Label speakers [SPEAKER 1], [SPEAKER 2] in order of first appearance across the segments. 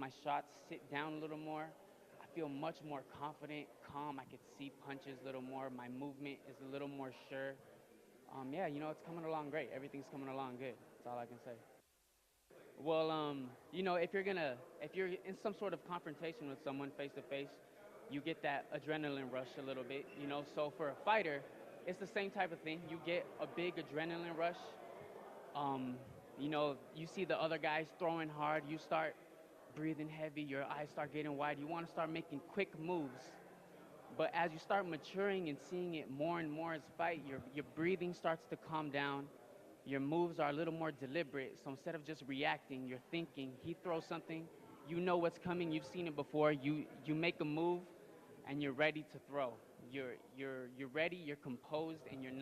[SPEAKER 1] My shots sit down a little more. I feel much more confident, calm. I could see punches a little more. My movement is a little more sure. Yeah, it's coming along great. Everything's coming along good. That's all I can say. Well, if you're in some sort of confrontation with someone face to face, you get that adrenaline rush a little bit. So for a fighter, it's the same type of thing. You get a big adrenaline rush. Um, you see the other guys throwing hard. You start breathing heavy. Your eyes start getting wide. You want to start making quick moves. But as you start maturing and seeing it more and more as fight, your breathing starts to calm down. Your moves are a little more deliberate. So instead of just reacting, you're thinking. He throws something, you know what's coming. You've seen it before. You make a move, and you're ready to throw. You're ready. You're composed, and You're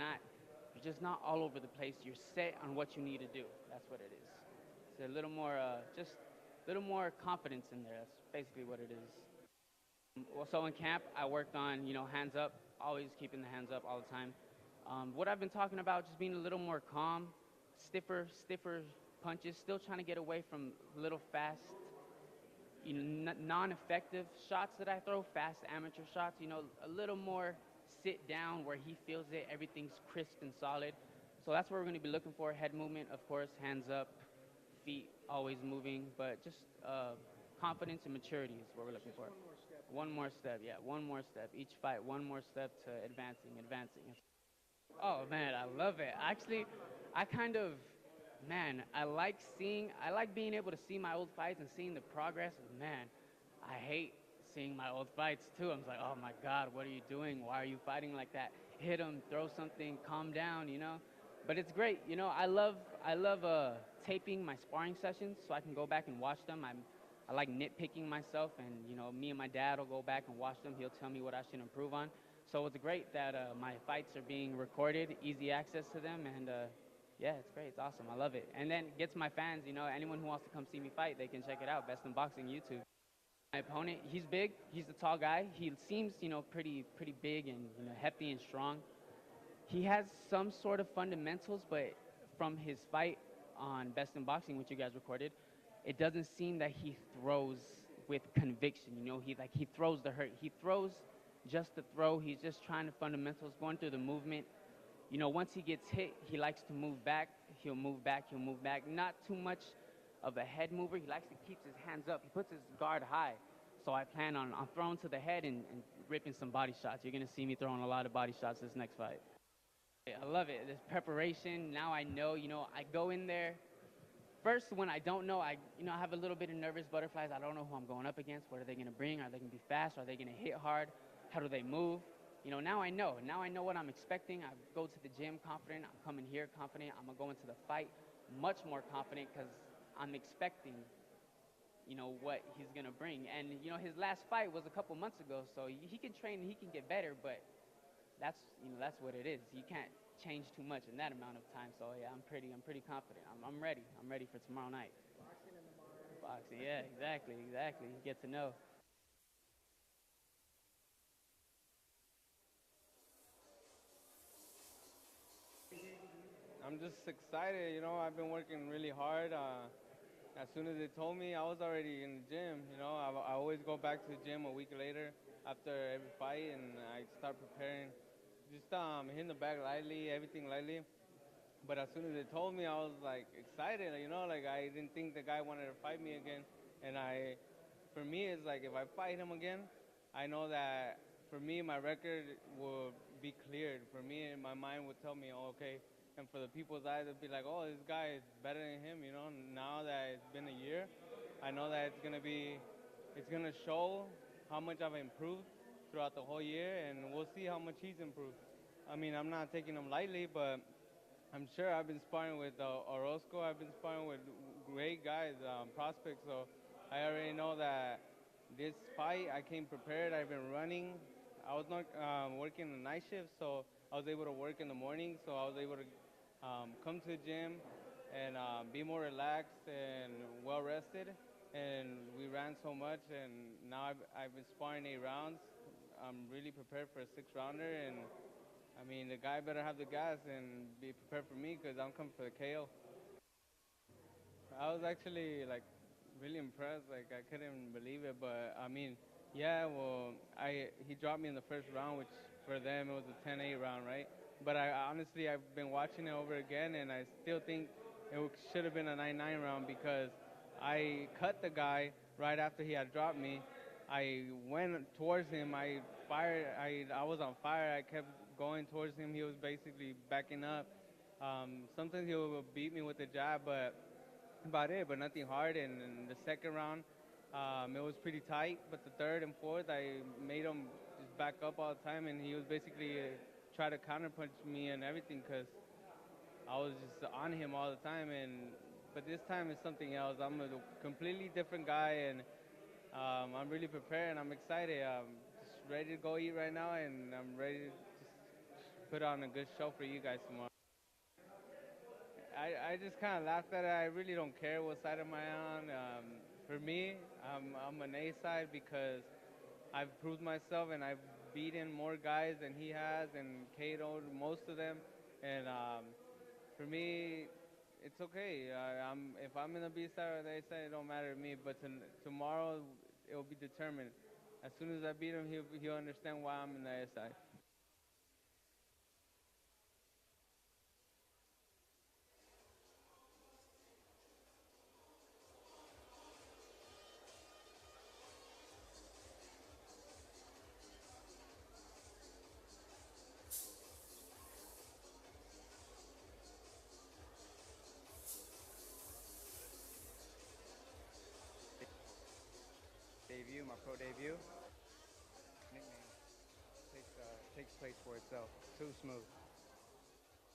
[SPEAKER 1] just not all over the place. You're set on what you need to do. That's what it is. It's a little more, just a little more confidence in there. That's basically what it is. Well, so in camp, I worked on, hands up, always keeping the hands up all the time. What I've been talking about, just being a little more calm, stiffer punches, still trying to get away from little fast, non-effective shots that I throw, fast amateur shots, a little more sit down where he feels it, everything's crisp and solid. So that's what we're going to be looking for. Head movement, of course, hands up, feet always moving, but just confidence and maturity is what we're looking for. One more step, yeah, one more step. Each fight, one more step to advancing. Oh man, I love it. Actually, I kind of, man, I like being able to see my old fights and seeing the progress. Man, I hate seeing my old fights too. I'm like, oh my God, what are you doing? Why are you fighting like that? Hit him, throw something, calm down. But it's great, I love taping my sparring sessions so I can go back and watch them. I like nitpicking myself, and me and my dad will go back and watch them. He'll tell me what I should improve on. So it's great that my fights are being recorded, easy access to them, and yeah, it's great. It's awesome. I love it. And then it gets my fans, anyone who wants to come see me fight, they can check it out. Best in Boxing YouTube. My opponent, he's big. He's a tall guy. He seems, pretty big and hefty and strong. He has some sort of fundamentals, but from his fight on Best in Boxing, which you guys recorded, it doesn't seem that he throws with conviction. He throws the hurt. He throws just to throw. He's just trying the fundamentals, going through the movement. Once he gets hit, he likes to move back. He'll move back. He'll move back. Not too much of a head mover. He likes to keep his hands up. He puts his guard high. So I plan on throwing to the head and ripping some body shots. You're going to see me throwing a lot of body shots this next fight. I love it. This preparation. Now I know, I go in there. First, when I don't know, I have a little bit of nervous butterflies. I don't know who I'm going up against. What are they going to bring? Are they going to be fast? Are they going to hit hard? How do they move? Now I know. Now I know what I'm expecting. I go to the gym confident. I'm coming here confident. I'm going to go into the fight much more confident because I'm expecting, what he's going to bring. And, his last fight was a couple months ago, so he can train and he can get better, but that's what it is. You can't change too much in that amount of time. So yeah, I'm pretty confident. I'm ready. I'm ready for tomorrow night. Boxing, yeah, exactly. You get to know.
[SPEAKER 2] I'm just excited. I've been working really hard. As soon as they told me, I was already in the gym. I always go back to the gym a week later after every fight, and I start preparing. Just hitting the bag lightly, everything lightly. But as soon as they told me, I was like excited. Like I didn't think the guy wanted to fight me again. And for me, it's like if I fight him again, I know that for me, my record will be cleared. For me, my mind would tell me, oh, okay. And for the people's eyes, it'd be like, oh, this guy is better than him. Now that it's been a year, I know that it's gonna show how much I've improved throughout the whole year, and we'll see how much he's improved. I mean, I'm not taking him lightly, but I'm sure I've been sparring with Orozco. I've been sparring with great guys, prospects. So I already know that this fight, I came prepared. I've been running. I was not working the night shift, so I was able to work in the morning. So I was able to come to the gym and be more relaxed and well rested. And we ran so much, and now I've been sparring 8 rounds. I'm really prepared for a 6 rounder, and I mean, the guy better have the gas and be prepared for me because I'm coming for the KO. I was actually like really impressed. Like I couldn't believe it, but I mean, yeah. Well, I he dropped me in the first round, which for them it was a 10-8 round, right? But I honestly I've been watching it over again, and I still think should have been a 9-9 round because I cut the guy right after he had dropped me. I went towards him. I fired. I was on fire. I kept going towards him. He was basically backing up. Sometimes he would beat me with the jab, but about it, but nothing hard. And in the second round, it was pretty tight. But the third and fourth, I made him just back up all the time, and he was basically try to counterpunch me and everything because I was just on him all the time. And but this time it's something else. I'm a completely different guy, and I'm really prepared and I'm excited. Just ready to go eat right now, and I'm ready to just put on a good show for you guys tomorrow. I just kind of laughed at it. I really don't care what side am I on. For me, I'm an A side because I've proved myself and I've beaten more guys than he has and KO'd most of them. And for me, it's okay. If I'm in the B side or the A side, it don't matter to me. But tomorrow, it will be determined. As soon as I beat him, he'll understand why I'm in the A side.
[SPEAKER 3] Debut, my pro debut. Nickname takes place for itself. Too smooth.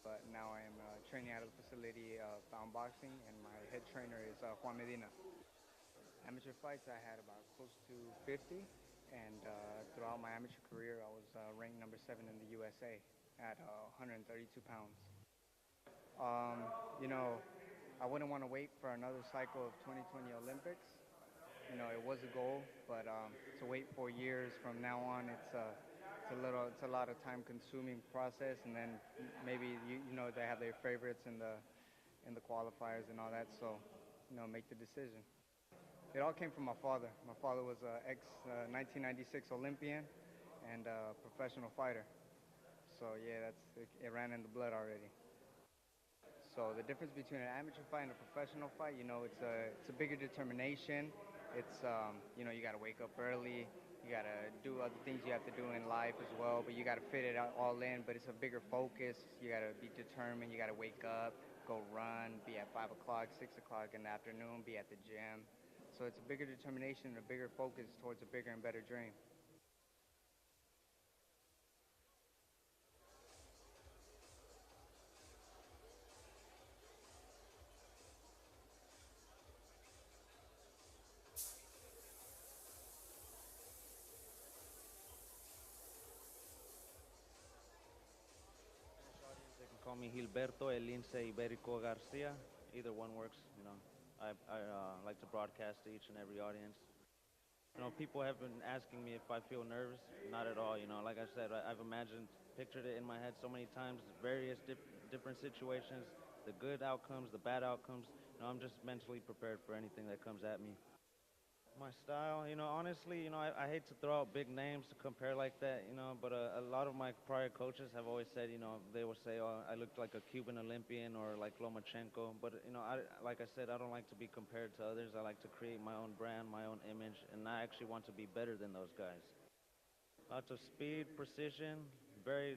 [SPEAKER 3] But now I am training out of the facility of Found Boxing, and my head trainer is Juan Medina. Amateur fights, I had about close to 50, and throughout my amateur career, I was ranked number 7 in the USA at 132 pounds. Um, you know, I wouldn't want to wait for another cycle of 2020 Olympics. You know, it was a goal, but to wait 4 years from now on, it's a lot of time consuming process, and then maybe you know they have their favorites in the qualifiers and all that, so you know make the decision. It all came from my father. My father was an ex 1996 Olympian and a professional fighter, so yeah, it ran in the blood already. So the difference between an amateur fight and a professional fight, you know, it's a bigger determination. It's you know, you got to wake up early. You got to do other things you have to do in life as well, but you got to fit it all in. But it's a bigger focus. You got to be determined. You got to wake up, go run, be at 5 o'clock, 6 o'clock in the afternoon, be at the gym. So it's a bigger determination and a bigger focus towards a bigger and better dream.
[SPEAKER 4] They can call me Gilberto, El Lince Iberico Garcia. Either one works, you know. I like to broadcast to each and every audience. You know, people have been asking me if I feel nervous. Not at all, you know. Like I said, I've imagined, pictured it in my head so many times, various different situations, the good outcomes, the bad outcomes. You know, I'm just mentally prepared for anything that comes at me. My style, you know, honestly, you know, I hate to throw out big names to compare like that, you know, but a lot of my prior coaches have always said, you know, they will say, oh, I looked like a Cuban Olympian or like Lomachenko. But, you know, like I said, I don't like to be compared to others. I like to create my own brand, my own image, and I actually want to be better than those guys. Lots of speed, precision, very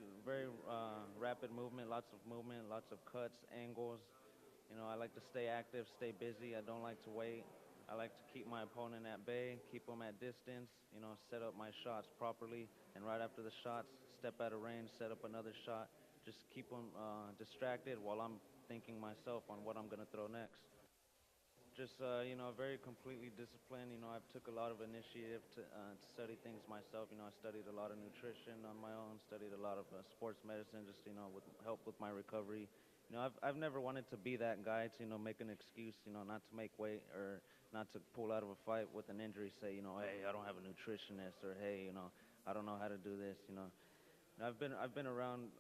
[SPEAKER 4] rapid movement, lots of cuts, angles. You know, I like to stay active, stay busy. I don't like to wait. I like to keep my opponent at bay, keep them at distance, you know, set up my shots properly. And right after the shots, step out of range, set up another shot. Just keep them distracted while I'm thinking myself on what I'm going to throw next. Just you know, very completely disciplined. You know, I've took a lot of initiative to study things myself. You know, I studied a lot of nutrition on my own, studied a lot of sports medicine, just you know, with help with my recovery. You know, I've never wanted to be that guy to, you know, make an excuse, you know, not to make weight or not to pull out of a fight with an injury. Say, you know, hey, I don't have a nutritionist, or hey, you know, I don't know how to do this. You know, and I've been around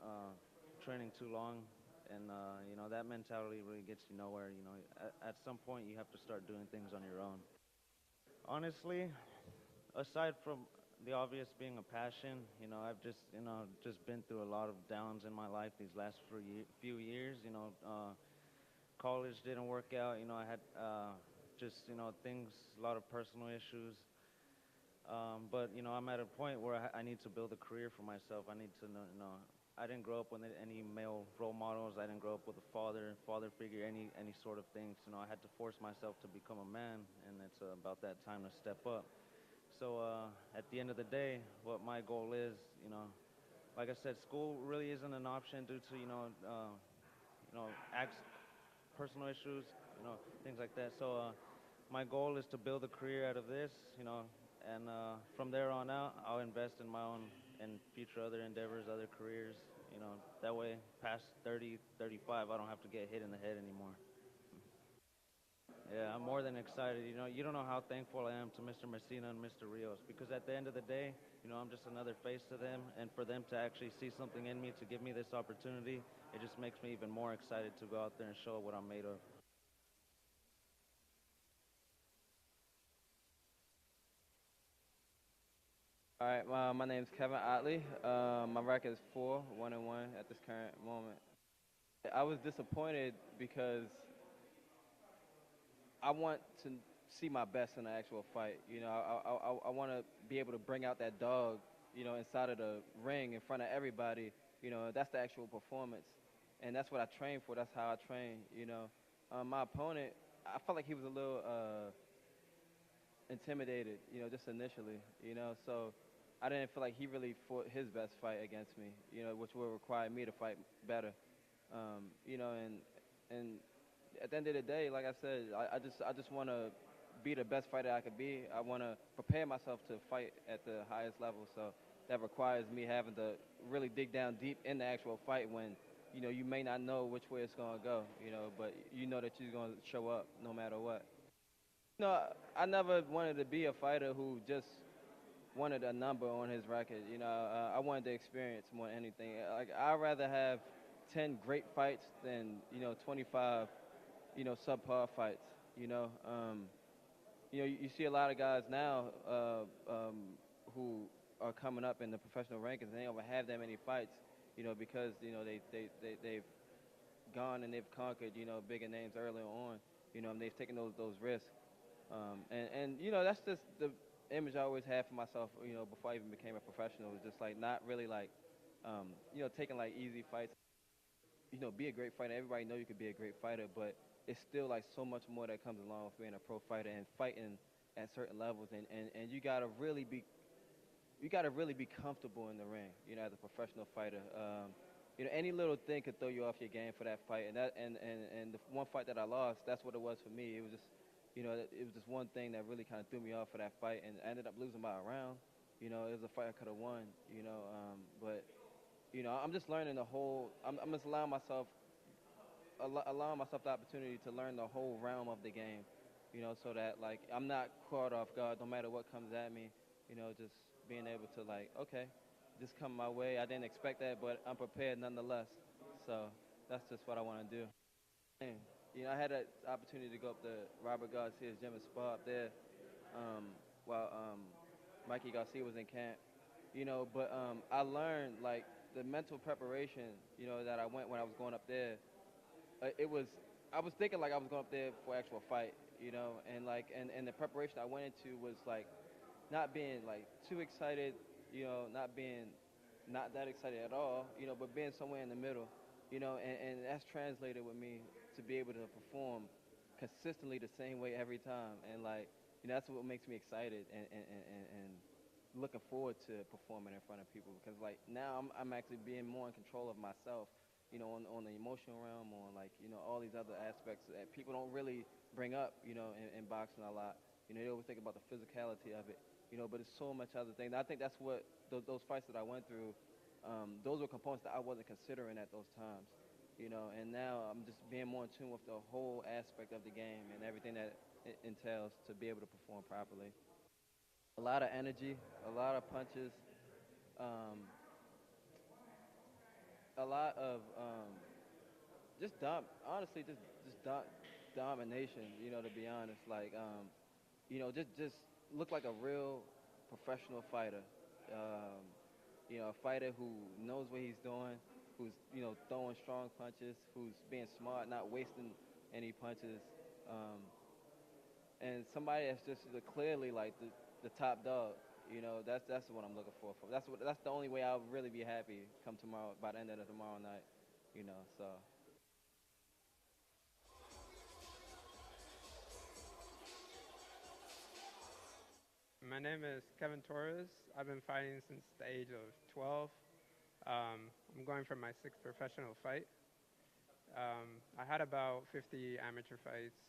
[SPEAKER 4] training too long, and you know that mentality really gets you nowhere. You know, at some point you have to start doing things on your own. Honestly, aside from the obvious being a passion, I've just, just been through a lot of downs in my life these last few years. College didn't work out. I had just, things, a lot of personal issues. But I'm at a point where I need to build a career for myself. I need to know, I didn't grow up with any male role models. I didn't grow up with a father figure, any sort of things. I had to force myself to become a man, and it's about that time to step up. So at the end of the day, what my goal is, like I said, school really isn't an option due to acts, personal issues, things like that. So my goal is to build a career out of this, and from there on out, I'll invest in my own and future other endeavors, other careers. That way, past 30, 35, I don't have to get hit in the head anymore. Yeah, I'm more than excited. You don't know how thankful I am to Mr. Messina and Mr. Rios, because at the end of the day, I'm just another face to them, and for them to actually see something in me, to give me this opportunity, it just makes me even more excited to go out there and show what I'm made of.
[SPEAKER 2] All right, my name's Kevin Ottley. My record is 4-1-1 at this current moment. I was disappointed because I want to see my best in the actual fight. I want to be able to bring out that dog, inside of the ring in front of everybody. That's the actual performance, and that's what I train for. That's how I train. My opponent, I felt like he was a little intimidated, just initially. So I didn't feel like he really fought his best fight against me. Which would require me to fight better. And at the end of the day, like I said, I just want to be the best fighter I could be. I want to prepare myself to fight at the highest level. So that requires me having to really dig down deep in the actual fight when, you may not know which way it's going to go, but you know that you're going to show up no matter what. I never wanted to be a fighter who just wanted a number on his record. I wanted the experience more than anything. Like, I'd rather have 10 great fights than, 25 subpar fights. You see a lot of guys now who are coming up in the professional rankings, and they don't have that many fights, because they've gone and they've conquered, bigger names earlier on, and they've taken those risks. That's just the image I always had for myself, before I even became a professional. It was just like not really like, taking like easy fights. Be a great fighter. Everybody know you could be a great fighter, but it's still like so much more that comes along with being a pro fighter and fighting at certain levels. And you gotta really be comfortable in the ring, as a professional fighter. Any little thing could throw you off your game for that fight. And the one fight that I lost, that's what it was for me. It was just, it was just one thing that really kind of threw me off for that fight, and I ended up losing by a round. It was a fight I could have won. But I'm just learning the whole. I'm just allowing myself the opportunity to learn the whole realm of the game. So that like I'm not caught off guard no matter what comes at me. Just being able to like, okay, just come my way. I didn't expect that, but I'm prepared nonetheless. So that's just what I want to do. And, I had an opportunity to go up to Robert Garcia's gym and spar up there while Mikey Garcia was in camp. But I learned like the mental preparation, that I went when I was going up there. I was thinking like I was going up there for actual fight, and like and the preparation I went into was like not being like too excited, not that excited at all, but being somewhere in the middle, and that's translated with me to be able to perform consistently the same way every time, and like, that's what makes me excited and looking forward to performing in front of people, because like now I'm actually being more in control of myself, on the emotional realm, on like, all these other aspects that people don't really bring up, in boxing a lot. They always think about the physicality of it, but it's so much other things. I think that's what those fights that I went through, those were components that I wasn't considering at those times, and now I'm just being more in tune with the whole aspect of the game and everything that it entails to be able to perform properly. A lot of energy, a lot of punches, a lot of honestly, just domination. To be honest, like just
[SPEAKER 5] look like a real professional fighter. Um, a fighter who knows what he's doing, who's throwing strong punches, who's being smart, not wasting any punches, um, and somebody that's just clearly like the top dog. That's what I'm looking for. That's the only way I'll really be happy come tomorrow by the end of tomorrow night. So.
[SPEAKER 6] My name is Kevin Torres. I've been fighting since the age of 12. I'm going for my 6th professional fight. I had about 50 amateur fights.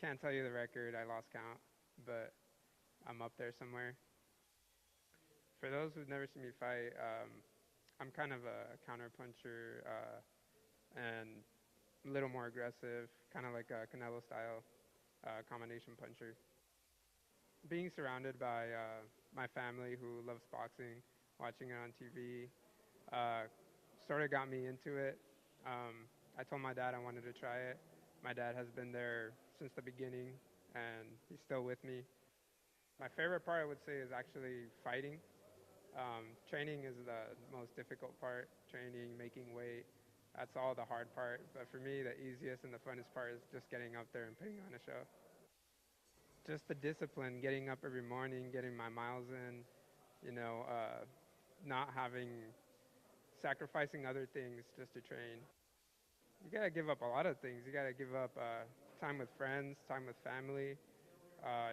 [SPEAKER 6] Can't tell you the record, I lost count, but I'm up there somewhere. For those who've never seen me fight, I'm kind of a counterpuncher and a little more aggressive, kind of like a Canelo style combination puncher. Being surrounded by my family who loves boxing, watching it on TV, sort of got me into it. I told my dad I wanted to try it. My dad has been there since the beginning, and he's still with me. My favorite part, I would say, is actually fighting. Training is the most difficult part. Training, making weight, that's all the hard part. But for me, the easiest and the funnest part is just getting up there and putting on a show. Just the discipline, getting up every morning, getting my miles in, not sacrificing other things just to train. You gotta give up a lot of things. You gotta give up time with friends, time with family.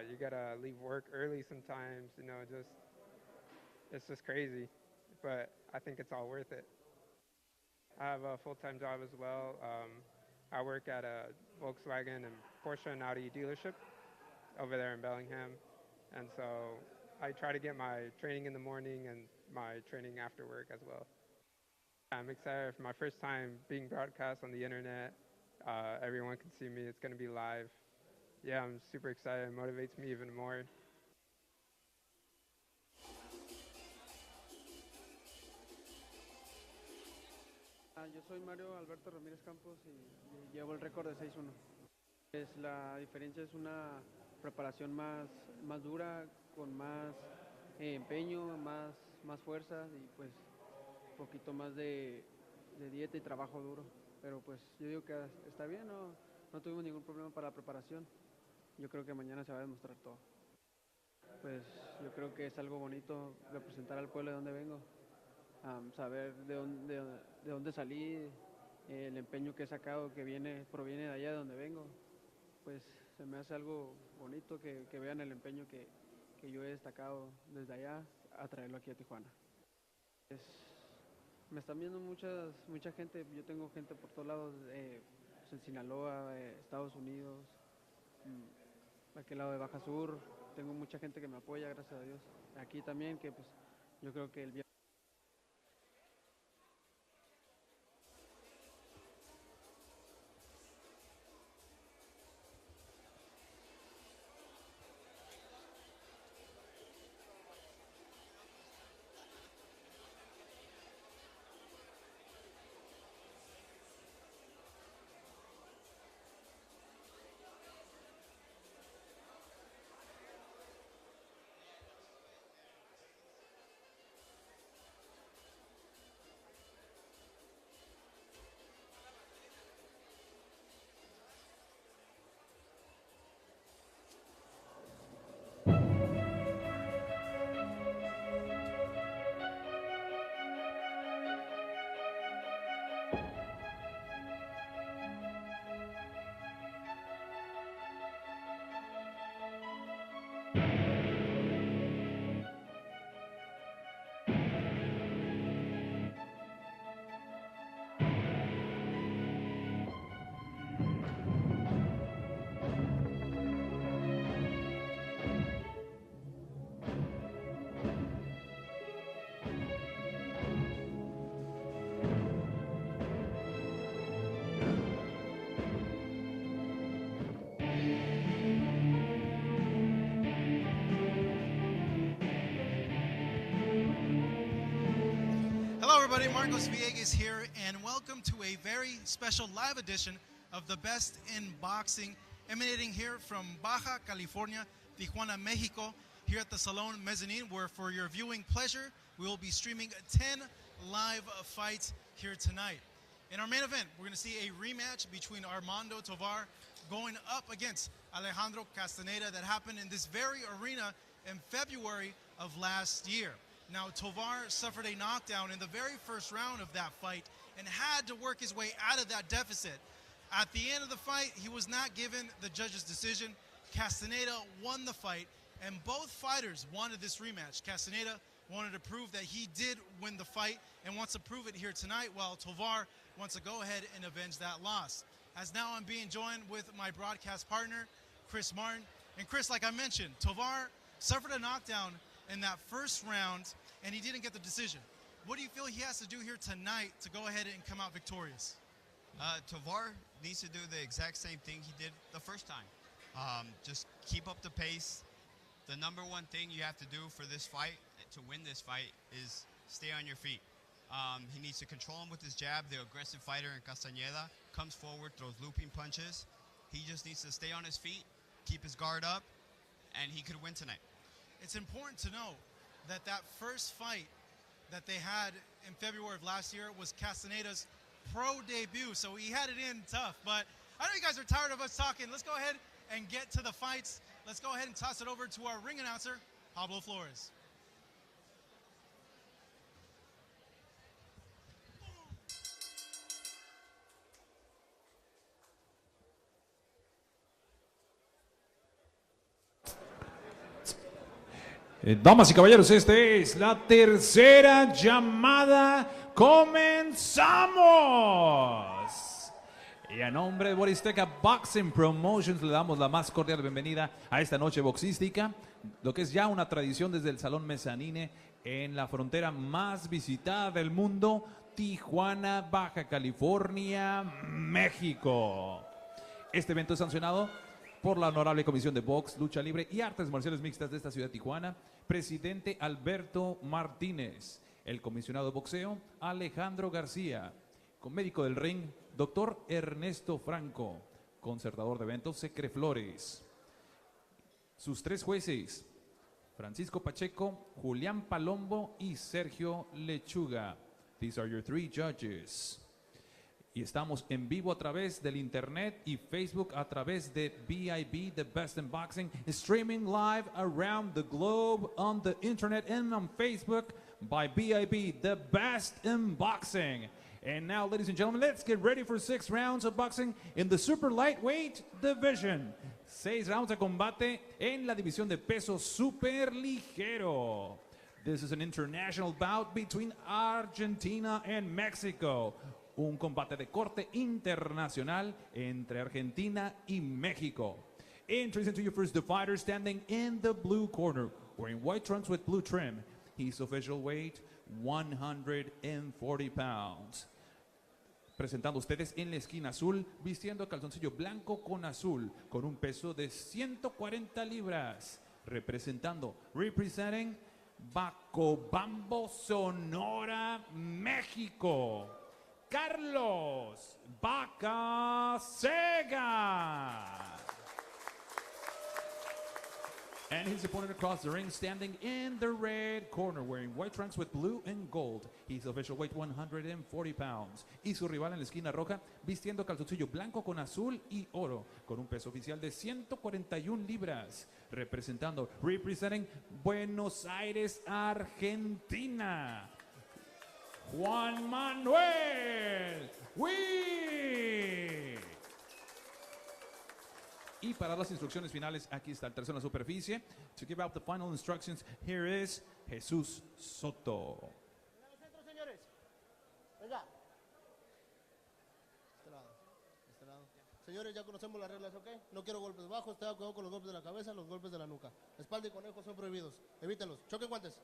[SPEAKER 6] You gotta leave work early sometimes, it's just crazy. But I think it's all worth it. I have a full-time job as well. I work at a Volkswagen and Porsche and Audi dealership over there in Bellingham. And so I try to get my training in the morning and my training after work as well. I'm excited for my first time being broadcast on the internet. Everyone can see me. It's going to be live. Yeah, I'm super excited. It motivates me even more.
[SPEAKER 7] Yo soy Mario Alberto Ramirez Campos y llevo el récord de 6-1. La diferencia es una preparación más dura, con más empeño, más fuerza y pues un poquito más de dieta y trabajo duro. Pero pues yo digo que está bien, no tuvimos ningún problema para la preparación. Yo creo que mañana se va a demostrar todo. Pues yo creo que es algo bonito representar al pueblo de donde vengo. Saber de dónde salí, el empeño que he sacado que proviene de allá de donde vengo, pues se me hace algo bonito que vean el empeño que yo he destacado desde allá a traerlo aquí a Tijuana. Me están viendo mucha gente, yo tengo gente por todos lados, en Sinaloa, Estados Unidos, aquel lado de Baja Sur, tengo mucha gente que me apoya, gracias a Dios. Aquí también, que pues yo creo que el viernes.
[SPEAKER 8] everybody, Marcos Villegas here, and welcome to a very special live edition of the Best in Boxing, emanating here from Baja California, Tijuana, Mexico, here at the Salon Mezzanine, where for your viewing pleasure, we will be streaming 10 live fights here tonight. In our main event, we're going to see a rematch between Armando Tovar going up against Alejandro Castañeda that happened in this very arena in February of last year. Now, Tovar suffered a knockdown in the very first round of that fight and had to work his way out of that deficit. At the end of the fight, he was not given the judge's decision. Castañeda won the fight, and both fighters wanted this rematch. Castañeda wanted to prove that he did win the fight and wants to prove it here tonight, while Tovar wants to go ahead and avenge that loss. As now I'm being joined with my broadcast partner, Chris Martin. And Chris, like I mentioned, Tovar suffered a knockdown in that first round, and he didn't get the decision. What do you feel he has to do here tonight to go ahead and come out victorious?
[SPEAKER 9] Tovar needs to do the exact same thing he did the first time. Just keep up the pace. The number one thing you have to do for this fight, to win this fight, is stay on your feet. He needs to control him with his jab. The aggressive fighter in Castañeda comes forward, throws looping punches. He just needs to stay on his feet, keep his guard up, and he could win tonight.
[SPEAKER 8] It's important to know that that first fight that they had in February of last year was Castañeda's pro debut, so he had it in tough. But I know you guys are tired of us talking. Let's go ahead and get to the fights. Let's go ahead and toss it over to our ring announcer, Pablo Flores.
[SPEAKER 10] Damas y caballeros, esta es la tercera llamada. ¡Comenzamos! Y a nombre de Boristeca Boxing Promotions le damos la más cordial bienvenida a esta noche boxística, lo que es ya una tradición desde el Salón Mezzanine en la frontera más visitada del mundo, Tijuana, Baja California, México. Este evento es sancionado por la Honorable Comisión de Box, Lucha Libre y Artes Marciales Mixtas de esta ciudad de Tijuana, presidente Alberto Martínez, el comisionado de boxeo Alejandro Garcia, con médico del ring, doctor Ernesto Franco, concertador de eventos Secre Flores. Sus tres jueces, Francisco Pacheco, Julián Palombo y Sergio Lechuga. These are your three judges. Y estamos en vivo a través del internet y Facebook a través de BIB, The Best in Boxing, streaming live around the globe on the internet and on Facebook by BIB, The Best in Boxing. And now, ladies and gentlemen, let's get ready for 6 rounds of boxing in the super lightweight division. 6 rounds de combate en la división de peso super ligero. This is an international bout between Argentina and Mexico. Un combate de corte internacional entre Argentina y México. Introducing to you first the fighter standing in the blue corner, wearing white trunks with blue trim. His official weight, 140 pounds. Presentando ustedes en la esquina azul, vistiendo calzoncillo blanco con azul, con un peso de 140 libras. Representing Bacobambo, Sonora, México. Carlos Bacacega. And his opponent across the ring, standing in the red corner, wearing white trunks with blue and gold. His official weight, 140 pounds. Y su rival en la esquina roja, vistiendo calzoncillo blanco con azul y oro, con un peso oficial de 141 libras. Representing Buenos Aires, Argentina. Juan Manuel Wiit. Y para las instrucciones finales, aquí está el tercero en la superficie. To give out the final instructions, here is Jesús Soto.
[SPEAKER 11] Centro, señores. Venga. Este lado. Este lado. Señores, ya conocemos las reglas, ¿ok? No quiero golpes bajos, tengan cuidado con los golpes de la cabeza, los golpes de la nuca. Espalda y conejo son prohibidos. Evítenlos. Choquen guantes.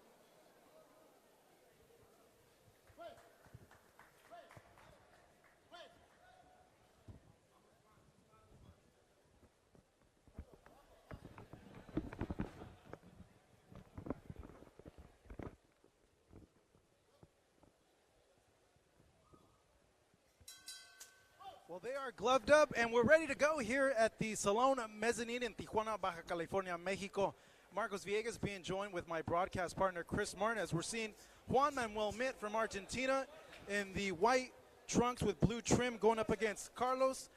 [SPEAKER 8] Well, they are gloved up, and we're ready to go here at the Salon Mezzanine in Tijuana, Baja California, Mexico. Marcos Villegas being joined with my broadcast partner, Chris Martin, as we're seeing Juan Manuel Wiit from Argentina in the white trunks with blue trim going up against Carlos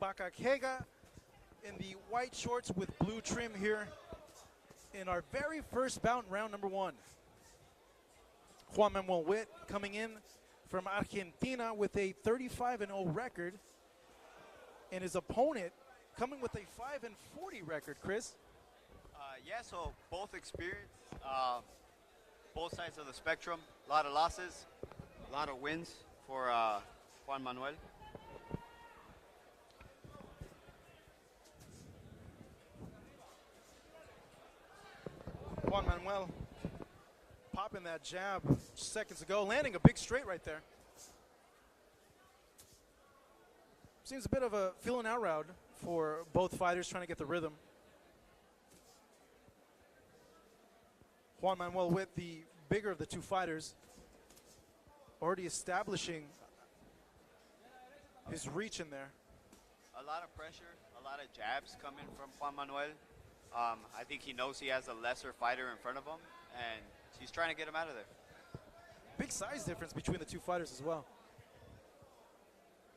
[SPEAKER 8] Bacacega in the white shorts with blue trim here in our very first bout in round number 1. Juan Manuel Wiit coming in from Argentina with a 35-0 record, and his opponent coming with a 5-40 record, Chris.
[SPEAKER 9] Yeah, so both experienced, both sides of the spectrum. A lot of losses, a lot of wins for Juan Manuel.
[SPEAKER 8] Juan Manuel popping that jab seconds ago, landing a big straight right there. Seems a bit of a feeling out route for both fighters trying to get the rhythm. Juan Manuel Wiit, the bigger of the two fighters, already establishing his reach in there.
[SPEAKER 9] A lot of pressure, a lot of jabs coming from Juan Manuel. I think he knows he has a lesser fighter in front of him, and he's trying to get him out of there.
[SPEAKER 8] Big size difference between the two fighters as well.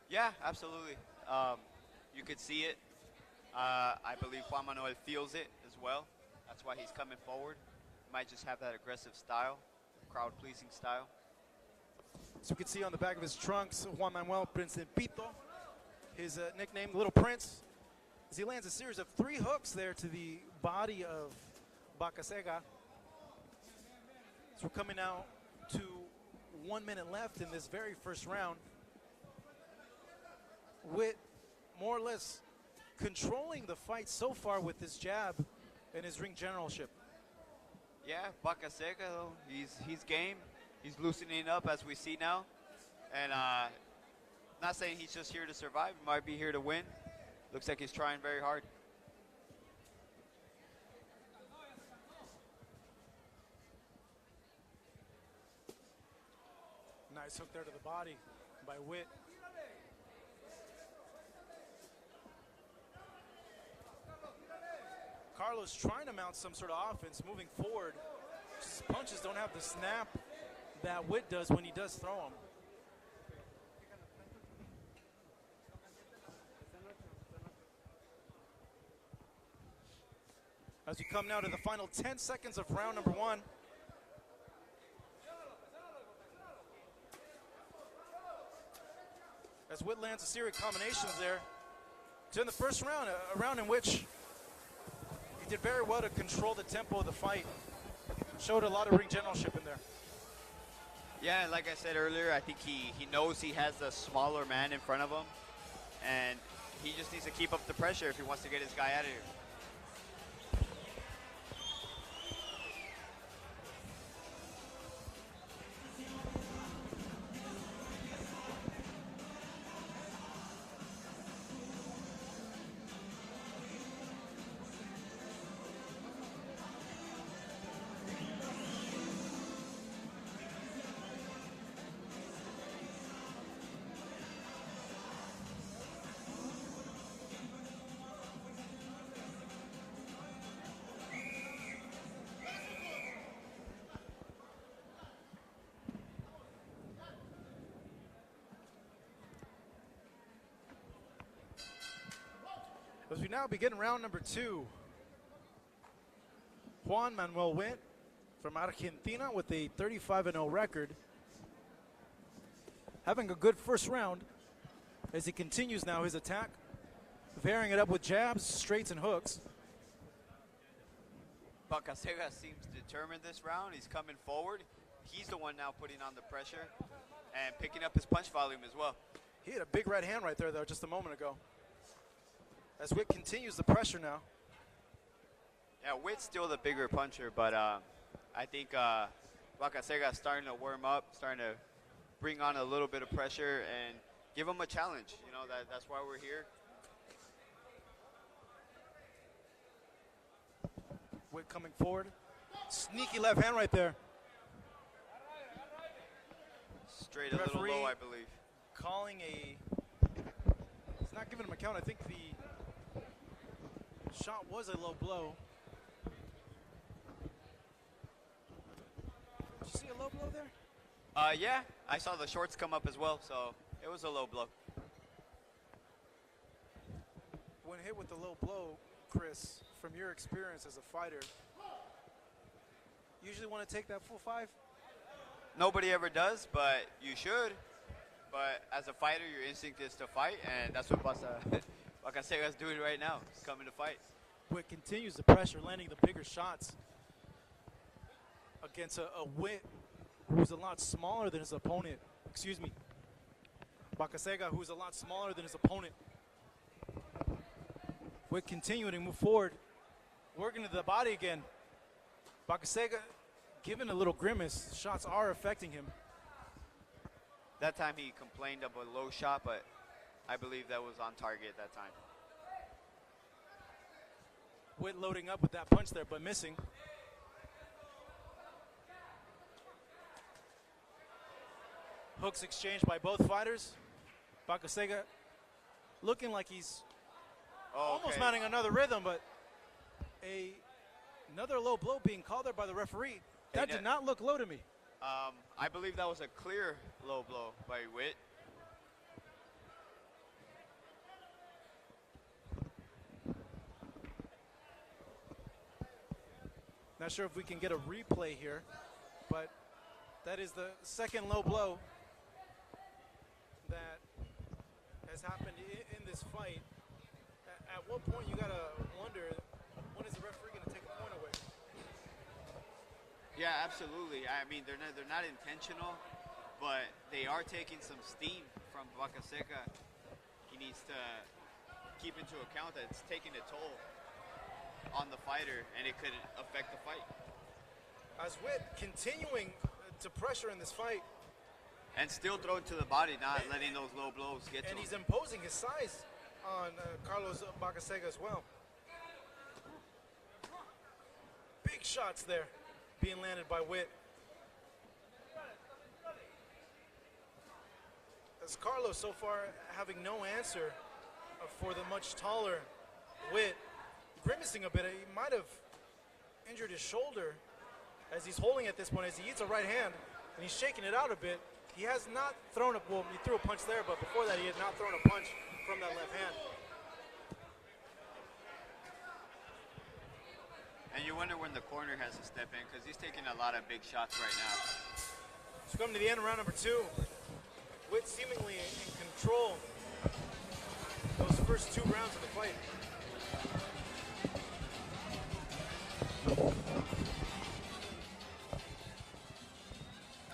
[SPEAKER 9] Yeah, absolutely. You could see it. I believe Juan Manuel feels it as well. That's why he's coming forward. Might just have that aggressive style, crowd-pleasing style.
[SPEAKER 8] So we can see on the back of his trunks, Juan Manuel Principito, his nickname, Little Prince, as he lands a series of 3 hooks there to the body of Bacacega. So we're coming now to 1 minute left in this very first round. Wiit more or less controlling the fight so far with his jab and his ring generalship.
[SPEAKER 9] Yeah, Bacacega, though, he's game. He's loosening up as we see now. And not saying he's just here to survive. He might be here to win. Looks like he's trying very hard.
[SPEAKER 8] Nice hook there to the body by Wiit. Carlos trying to mount some sort of offense moving forward. His punches don't have the snap that Wiit does when he does throw them. As we come now to the final 10 seconds of round number 1. As Wiit lands a series of combinations there. To end the first round, a round in which he did very well to control the tempo of the fight. Showed a lot of ring generalship in there.
[SPEAKER 9] Yeah, like I said earlier, I think he knows he has a smaller man in front of him. And he just needs to keep up the pressure if he wants to get his guy out of here.
[SPEAKER 8] As we now begin round number 2, Juan Manuel Wiit from Argentina with a 35-0 record, having a good first round as he continues now his attack, varying it up with jabs, straights, and hooks.
[SPEAKER 9] Bacacega seems determined this round. He's coming forward. He's the one now putting on the pressure and picking up his punch volume as well.
[SPEAKER 8] He had a big right hand right there, though, just a moment ago. As Wiit continues the pressure now.
[SPEAKER 9] Yeah, Witt's still the bigger puncher, but I think Bacacega is starting to warm up, starting to bring on a little bit of pressure and give him a challenge. You know, that's why we're here.
[SPEAKER 8] Witt coming forward. Sneaky left hand right there.
[SPEAKER 9] Straight a little low, I believe.
[SPEAKER 8] Calling a not giving him a count. I think the shot was a low blow. Did you see a low blow there?
[SPEAKER 12] Yeah, I saw the shorts come up as well, so it was a low blow.
[SPEAKER 8] When hit with the low blow, Chris, from your experience as a fighter, usually want to take that full 5?
[SPEAKER 12] Nobody ever does, but you should. But as a fighter, your instinct is to fight, and that's what Bacacega is doing right now. He's coming to fight.
[SPEAKER 8] Wiit continues the pressure, landing the bigger shots against a Wiit who's a lot smaller than his opponent. Excuse me. Bacacega, who's a lot smaller than his opponent. Wiit continuing to move forward, working to the body again. Bacacega giving a little grimace. Shots are affecting him.
[SPEAKER 12] That time he complained of a low shot, but I believe that was on target at that time.
[SPEAKER 8] Wiit loading up with that punch there, but missing. Hooks exchanged by both fighters. Bacacega looking like he's almost mounting another rhythm, but another low blow being called there by the referee. That did not look low to me.
[SPEAKER 12] I believe that was a clear low blow by Wiit.
[SPEAKER 8] Not sure if we can get a replay here, but that is the second low blow that has happened in this fight. At what point you gotta wonder, when is the referee gonna take a point away?
[SPEAKER 12] Yeah, absolutely. I mean, they're not intentional, but they are taking some steam from Bacacega. He needs to keep into account that it's taking a toll on the fighter, and it could affect the fight.
[SPEAKER 8] As Wiit continuing to pressure in this fight.
[SPEAKER 12] And still throwing to the body, not letting those low blows get to him.
[SPEAKER 8] And he's imposing his size on Carlos Bacacega as well. Big shots there being landed by Wiit. As Carlos so far having no answer for the much taller Wiit, grimacing a bit. He might have injured his shoulder as he's holding at this point, as he eats a right hand, and he's shaking it out a bit. He has not thrown a, well, he threw a punch there, but before that he had not thrown a punch from that left hand.
[SPEAKER 12] And you wonder when the corner has to step in, because he's taking a lot of big shots right now.
[SPEAKER 8] So coming to the end of round number 2, Wiit seemingly in control those first 2 rounds of the fight.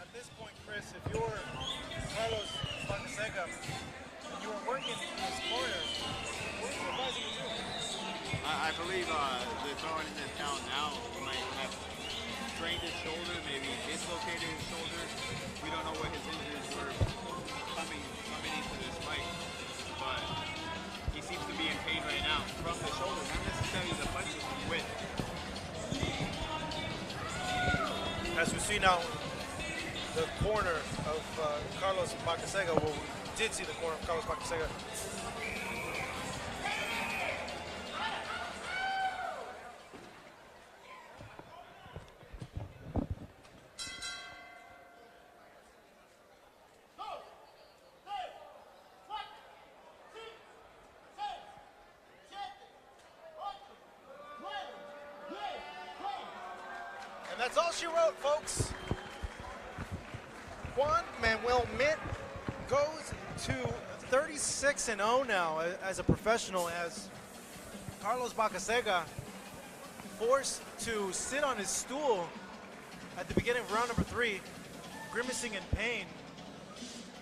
[SPEAKER 8] At this point, Chris, if you're Carlos Bacacega and you are working in this corner, what are you advising to do?
[SPEAKER 12] I believe they're throwing him down now. He might have strained his shoulder, maybe dislocated his shoulder. We don't know what his injuries were coming into this fight. But he seems to be in pain right now from the shoulder, not necessarily the punches from Wiit.
[SPEAKER 8] As we see now, the corner of Carlos Bacacega, well, we did see the corner of Carlos Bacacega. And that's all she wrote, folks. Juan Manuel Mitt goes to 36-0 now as a professional, as Carlos Bacacega forced to sit on his stool at the beginning of round number 3, grimacing in pain.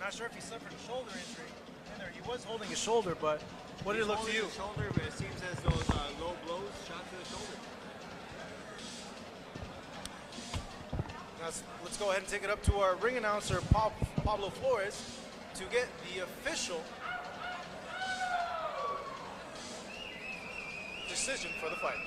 [SPEAKER 8] Not sure if he suffered a shoulder injury. In there, he was holding his shoulder, but what did it look to you?
[SPEAKER 12] His shoulder, but it seems as those low blows shot to the shoulder.
[SPEAKER 8] Now, let's go ahead and take it up to our ring announcer, Pablo Flores, to get the official decision for the fight.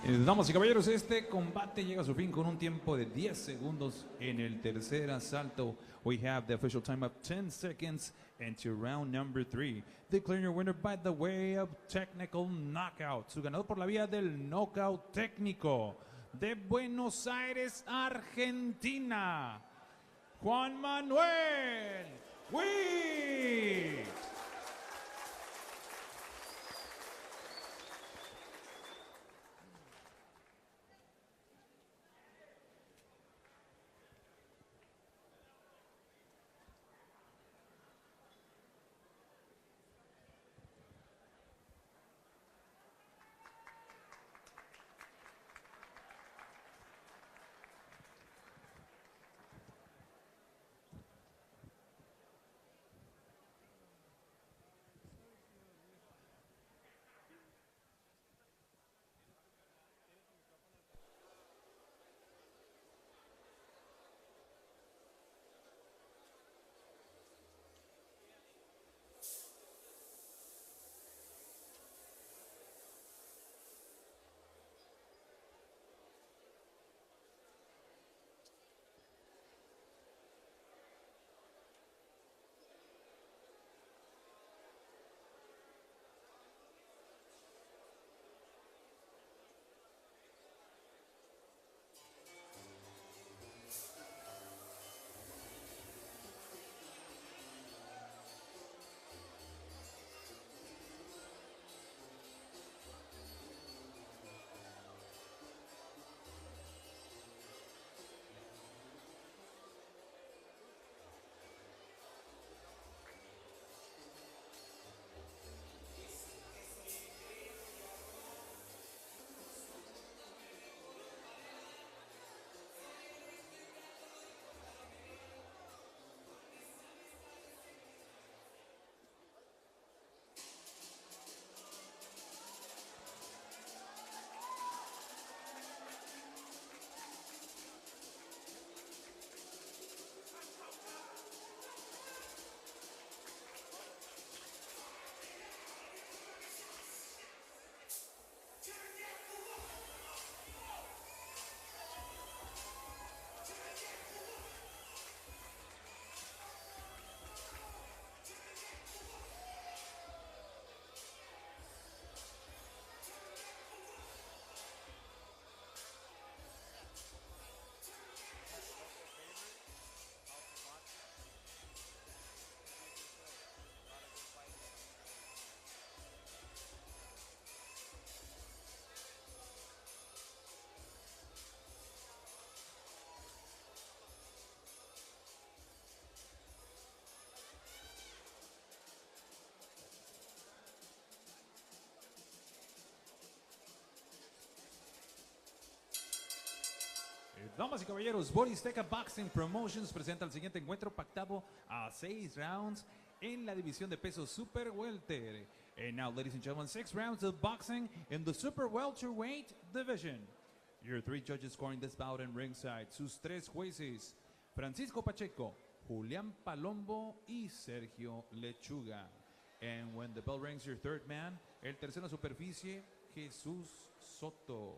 [SPEAKER 10] Damas y caballeros, este combate llega a su fin con un tiempo de 10 segundos en el tercer asalto. We have the official time of 10 seconds into round number 3. Declaring your winner by the way of technical knockout. Su ganador por la vía del knockout técnico de Buenos Aires, Argentina, Juan Manuel Wiit. Damas y caballeros, Boristeca Boxing Promotions presenta el siguiente encuentro pactado a 6 rounds en la división de peso Super Welter. And now, ladies and gentlemen, 6 rounds of boxing in the Super Welterweight division. Your 3 judges scoring this bout in ringside. Sus 3 jueces, Francisco Pacheco, Julián Palombo y Sergio Lechuga. And when the bell rings, your third man, el tercero en superficie, Jesús Soto.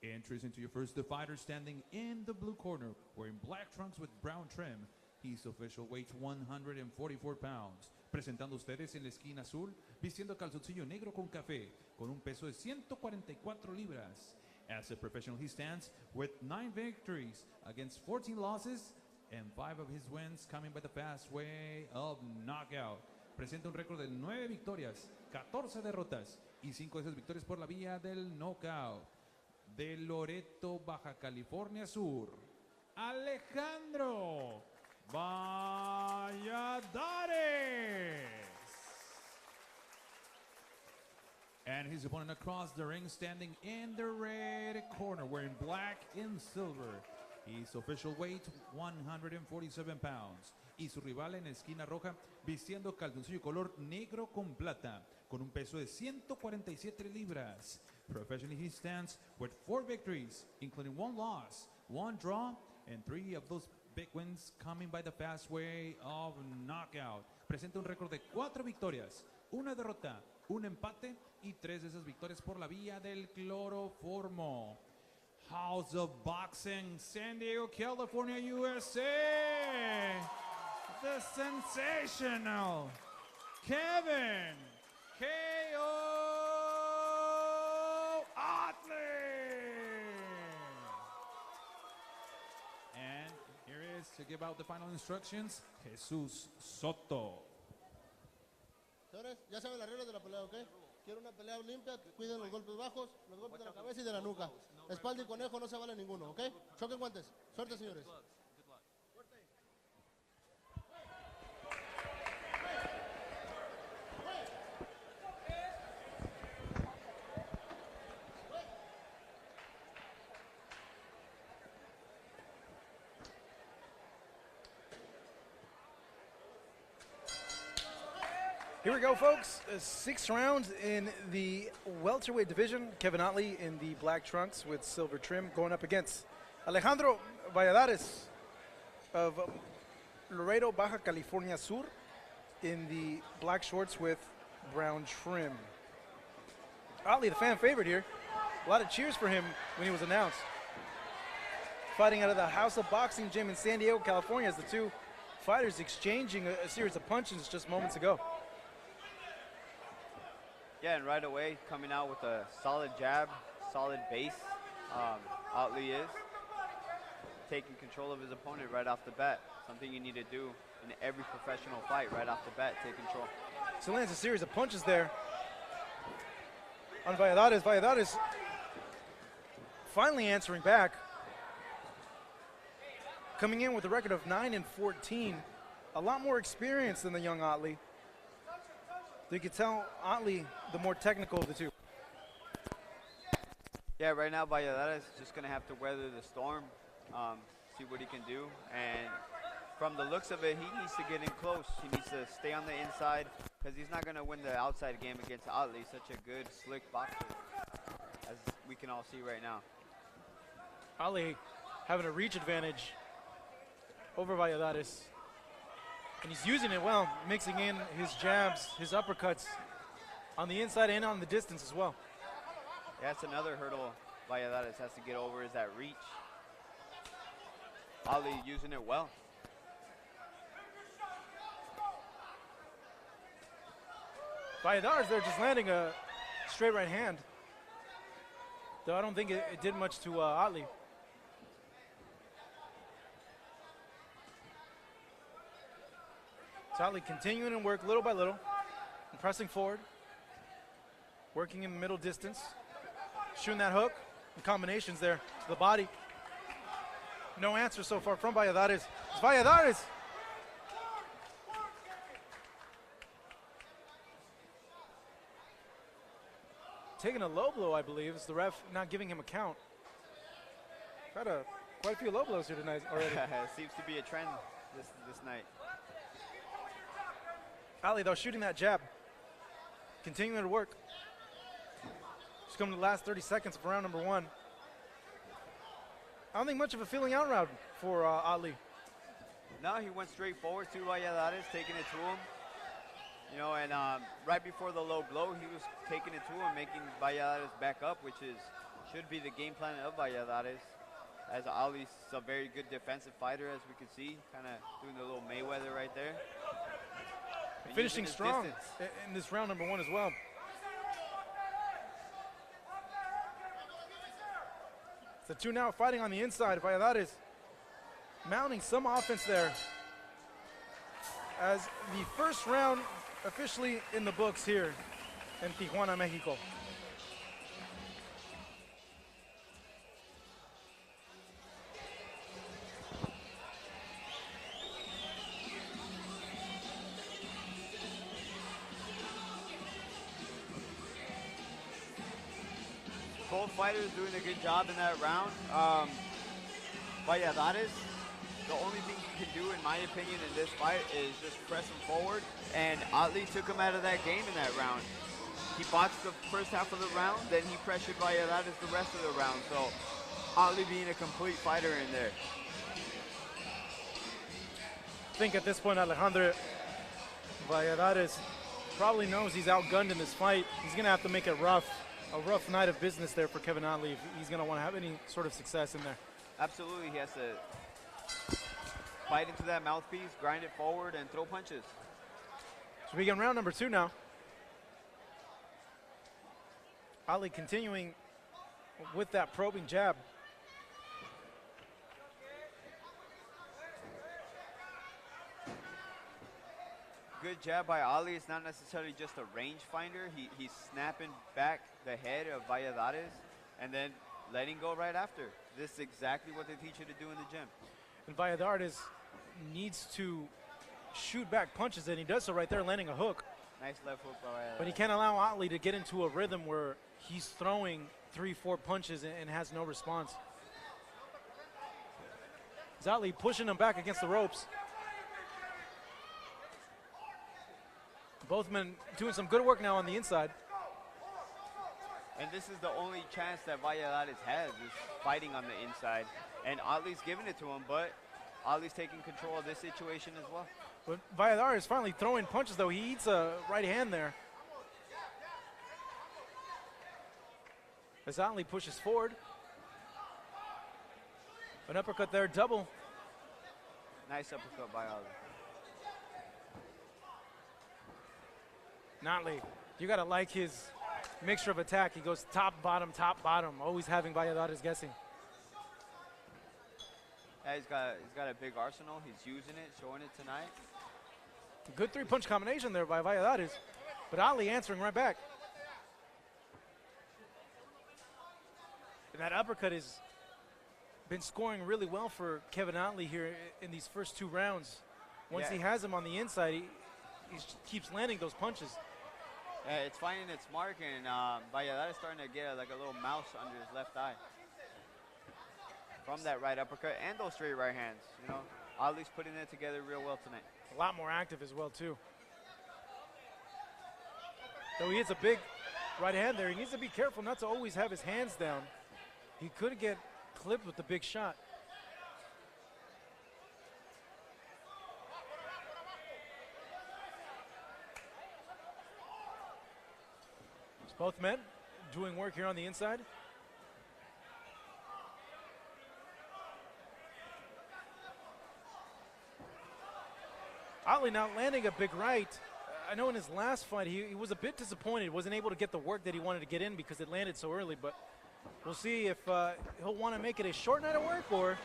[SPEAKER 10] Entries into your first, the fighter standing in the blue corner, wearing black trunks with brown trim. His official weight 144 pounds. Presentando ustedes en la esquina azul, vistiendo calzoncillo negro con café, con un peso de 144 libras. As a professional, he stands with 9 victories against 14 losses, and 5 of his wins coming by the fast way of knockout. Presenta un récord de 9 victorias, 14 derrotas, y 5 de esas victorias por la vía del knockout. De Loreto, Baja California Sur, Alejandro Valladares. And his opponent across the ring, standing in the red corner, wearing black and silver. His official weight, 147 pounds. Y su rival en esquina roja, vistiendo calzoncillo color negro con plata, con un peso de 147 libras. Professionally, he stands with 4 victories, including 1 loss, 1 draw, and 3 of those big wins coming by the fast way of knockout. Presenta un récord de 4 victorias, 1 derrota un empate y 3 de esas victorias por la vía del cloroformo. House of Boxing, San Diego, California, USA. The sensational Kevin K.O. Ottley. And here is to give out the final instructions, Jesus Soto.
[SPEAKER 11] Señores, ya saben las reglas de la pelea, ¿ok? Quiero una pelea limpia, cuiden los golpes bajos, los golpes de la cabeza y de la nuca. Espalda y conejo no se vale ninguno, ¿ok? Choquen guantes. Suerte, señores.
[SPEAKER 13] Here we go, folks. 6 rounds in the welterweight division. Kevin Ottley in the black trunks with silver trim going up against Alejandro Valladares of Laredo, Baja California Sur in the black shorts with brown trim. Ottley, the fan favorite here. A lot of cheers for him when he was announced. Fighting out of the House of Boxing gym in San Diego, California, as the two fighters exchanging a series of punches just moments ago.
[SPEAKER 9] Yeah, and right away, coming out with a solid jab, solid base. Ottley is taking control of his opponent right off the bat. Something you need to do in every professional fight, right off the bat, take control.
[SPEAKER 13] So lands a series of punches there on Valladares. Valladares finally answering back. Coming in with a record of 9-14. A lot more experience than the young Ottley. You could tell Ottley the more technical of the two.
[SPEAKER 9] Yeah, right now Valladares is just going to have to weather the storm, see what he can do. And from the looks of it, he needs to get in close. He needs to stay on the inside because he's not going to win the outside game against Ottley. He's such a good, slick boxer, as we can all see right now.
[SPEAKER 13] Ottley having a reach advantage over Valladares. And he's using it well, mixing in his jabs, his uppercuts on the inside and on the distance as well.
[SPEAKER 9] Yeah, that's another hurdle Valladares has to get over, is that reach. Ottley using it well.
[SPEAKER 13] Valladares there just landing a straight right hand. Though I don't think it did much to Ottley. Ottley continuing to work little by little, and pressing forward, working in the middle distance, shooting that hook, the combinations there to the body. No answer so far from Valladares. It's Valladares. Taking a low blow, I believe. It's the ref not giving him a count. Quite a few low blows here tonight already.
[SPEAKER 9] Seems to be a trend this night.
[SPEAKER 13] Ottley, though, shooting that jab, continuing to work. Just coming to the last 30 seconds of round number 1. I don't think much of a feeling out round for Ottley.
[SPEAKER 9] No, he went straight forward to Valladares, taking it to him. You know, and right before the low blow, he was taking it to him, making Valladares back up, which should be the game plan of Valladares. As Otley's a very good defensive fighter, as we can see, kind of doing the little Mayweather right there.
[SPEAKER 13] Finishing strong in this round number 1 as well. The two now fighting on the inside. Valladares mounting some offense there. As the first round officially in the books here in Tijuana, Mexico.
[SPEAKER 9] Both fighters doing a good job in that round. Valladares, the only thing he can do, in my opinion, in this fight is just press him forward. And Ottley took him out of that game in that round. He boxed the first half of the round, then he pressured Valladares the rest of the round. So Ottley being a complete fighter in there.
[SPEAKER 13] I think at this point, Alejandro Valladares probably knows he's outgunned in this fight. He's going to have to make it rough, a rough night of business there for Kevin Ottley if he's going to want to have any sort of success in there.
[SPEAKER 9] Absolutely, he has to fight into that mouthpiece, grind it forward, and throw punches.
[SPEAKER 13] So we begin round number 2 now. Ottley continuing with that probing jab.
[SPEAKER 9] Good jab by Ollie. It's not necessarily just a range finder. He's snapping back the head of Valladares and then letting go right after. This is exactly what they teach you to do in the gym.
[SPEAKER 13] And Valladares needs to shoot back punches, and he does so right there, landing a hook.
[SPEAKER 9] Nice left hook by Valladares.
[SPEAKER 13] But he can't allow Ottley to get into a rhythm where he's throwing 3-4 punches and has no response. Ottley pushing him back against the ropes. Both men doing some good work now on the inside.
[SPEAKER 9] And this is the only chance that Valladares has, is fighting on the inside. And Otley's giving it to him, but Otley's taking control of this situation as well.
[SPEAKER 13] But Valladares finally throwing punches, though. He eats a right hand there. As Ottley pushes forward. An uppercut there, double.
[SPEAKER 9] Nice uppercut by Ottley.
[SPEAKER 13] Ottley, you got to like his mixture of attack. He goes top, bottom, always having Valladares guessing.
[SPEAKER 9] Yeah, he's got a big arsenal. He's using it, showing it tonight.
[SPEAKER 13] Good 3-punch combination there by Valladares, but Ottley answering right back. And that uppercut has been scoring really well for Kevin Ottley here in these first 2 rounds. Once he has him on the inside, he keeps landing those punches.
[SPEAKER 9] Yeah, it's finding its mark, and Valladares starting to get like a little mouse under his left eye from that right uppercut and those straight right hands. You know, Otley's putting it together real well tonight.
[SPEAKER 13] A lot more active as well too. Though he hits a big right hand there, he needs to be careful not to always have his hands down. He could get clipped with the big shot. Both men doing work here on the inside. Ottley now landing a big right. I know in his last fight he was a bit disappointed, wasn't able to get the work that he wanted to get in because it landed so early, but we'll see if he'll want to make it a short night of work or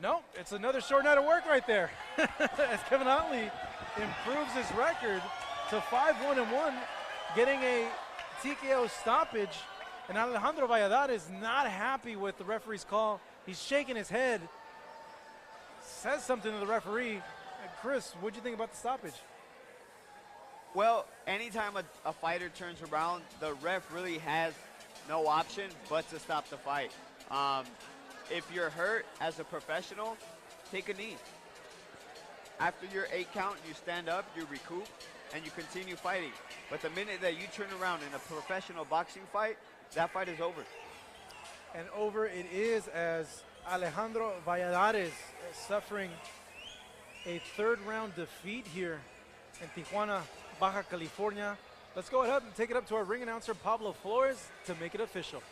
[SPEAKER 13] no, it's another short night of work right there. As Kevin Ottley improves his record to 5-1-1. Getting a TKO stoppage, and Alejandro Valladares is not happy with the referee's call. He's shaking his head, says something to the referee. Chris, what'd you think about the stoppage?
[SPEAKER 9] Well, anytime a fighter turns around, the ref really has no option but to stop the fight. If you're hurt as a professional, take a knee. After your 8 count, you stand up, you recoup, and you continue fighting. But the minute that you turn around in a professional boxing fight, that fight is over.
[SPEAKER 13] And over it is, as Alejandro Valladares is suffering a 3rd round defeat here in Tijuana, Baja California. Let's go ahead and take it up to our ring announcer, Pablo Flores, to make it official.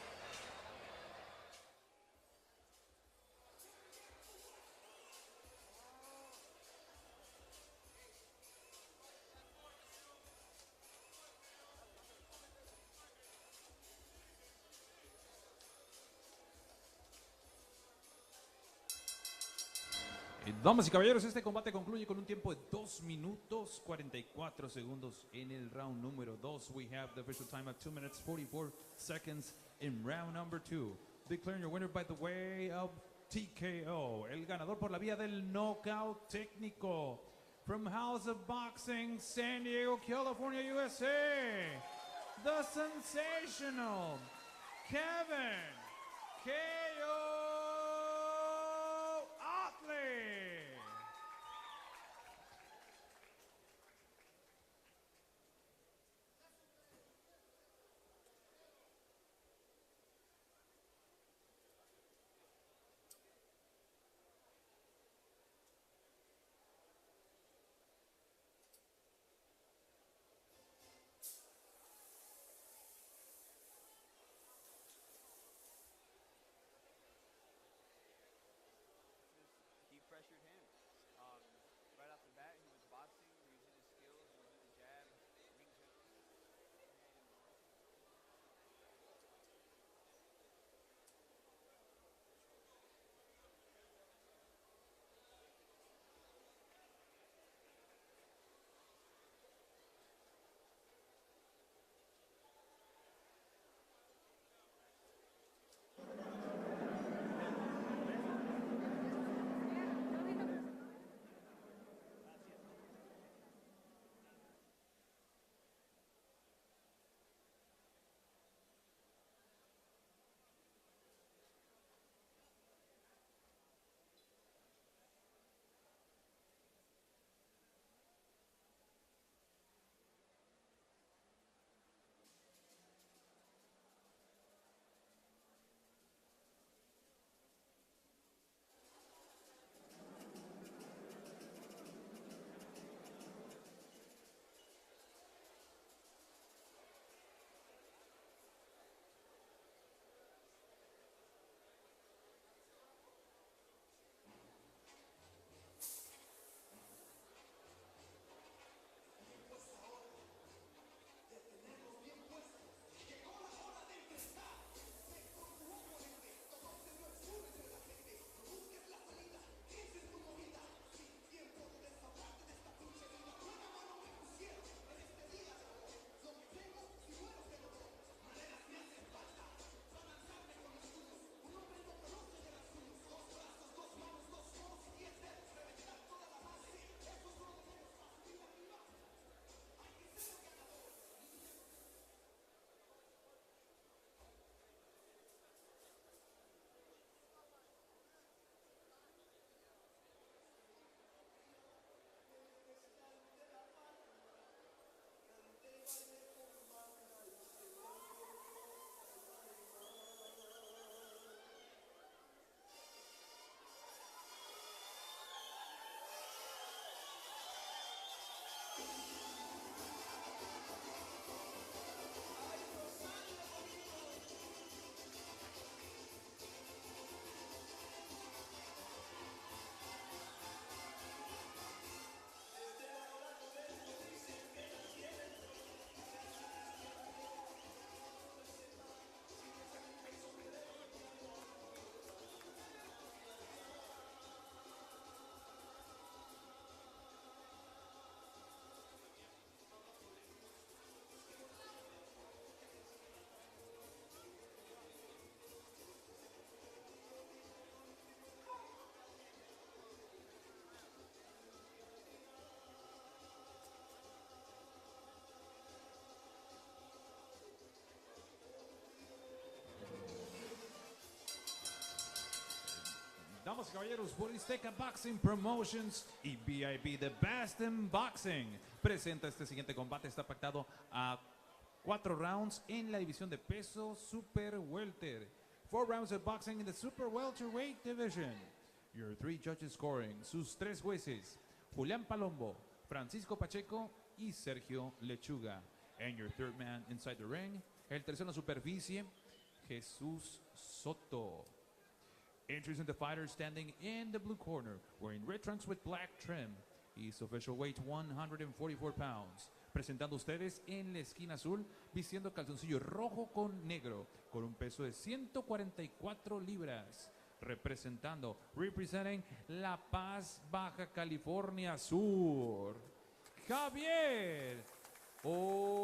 [SPEAKER 10] Damas y caballeros, este combate concluye con un tiempo de 2 minutos 44 segundos en el round número 2. We have the official time of 2 minutes 44 seconds in round number 2. Declaring your winner by the way of TKO. El ganador por la vía del knockout técnico. From House of Boxing, San Diego, California, USA. The sensational Kevin KO Ottley. Damas y caballeros, Boristeca Boxing Promotions y VIP The Best in Boxing presenta este siguiente combate. Está pactado a 4 rounds en la división de peso Super Welter. 4 rounds of boxing in the Super Welterweight division. Your 3 judges scoring, sus 3 jueces, Julián Palombo, Francisco Pacheco y Sergio Lechuga. And your third man inside the ring, el tercero en la superficie, Jesús Soto. Introducing the fighter standing in the blue corner, wearing red trunks with black trim. His official weight 144 pounds. Presentando ustedes en la esquina azul, vistiendo calzoncillo rojo con negro, con un peso de 144 libras. Representing La Paz, Baja California Sur, Javier Olachea.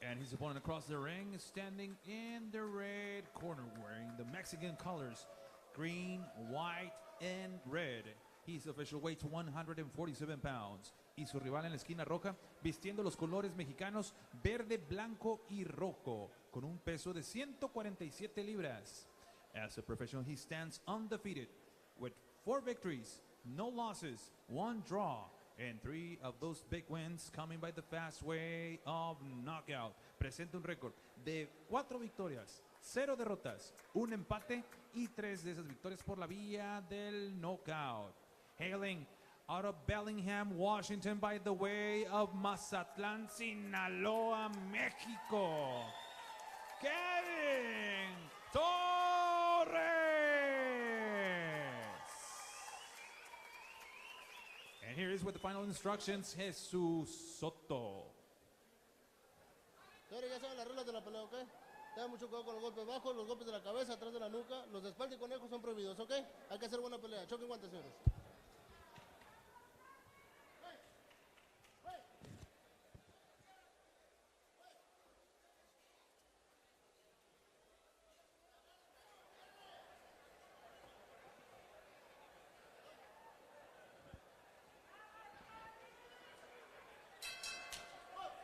[SPEAKER 10] And his opponent across the ring is standing in the red corner, wearing the Mexican colors, green, white, and red. His official weight 147 pounds. Y su rival en la esquina roja, vistiendo los colores mexicanos, verde, blanco y rojo, con un peso de 147 libras. As a professional, he stands undefeated, with 4 victories, no losses, 1 draw, and 3 of those big wins coming by the fast way of knockout. Presenta un récord de 4 victorias, 0 derrotas, 1 empate y 3 de esas victorias por la vía del knockout. Hailing out of Bellingham, Washington, by the way of Mazatlán, Sinaloa, México, Kevin Torres. And here is with the final instructions, Jesús Soto.
[SPEAKER 11] Señores, ya saben las reglas de la pelea, ¿ok? Tengan mucho cuidado con los golpes bajos, los golpes de la cabeza, atrás de la nuca. Los de espalda y conejo son prohibidos, ¿ok? Hay que hacer buena pelea. Choque guantes, señores.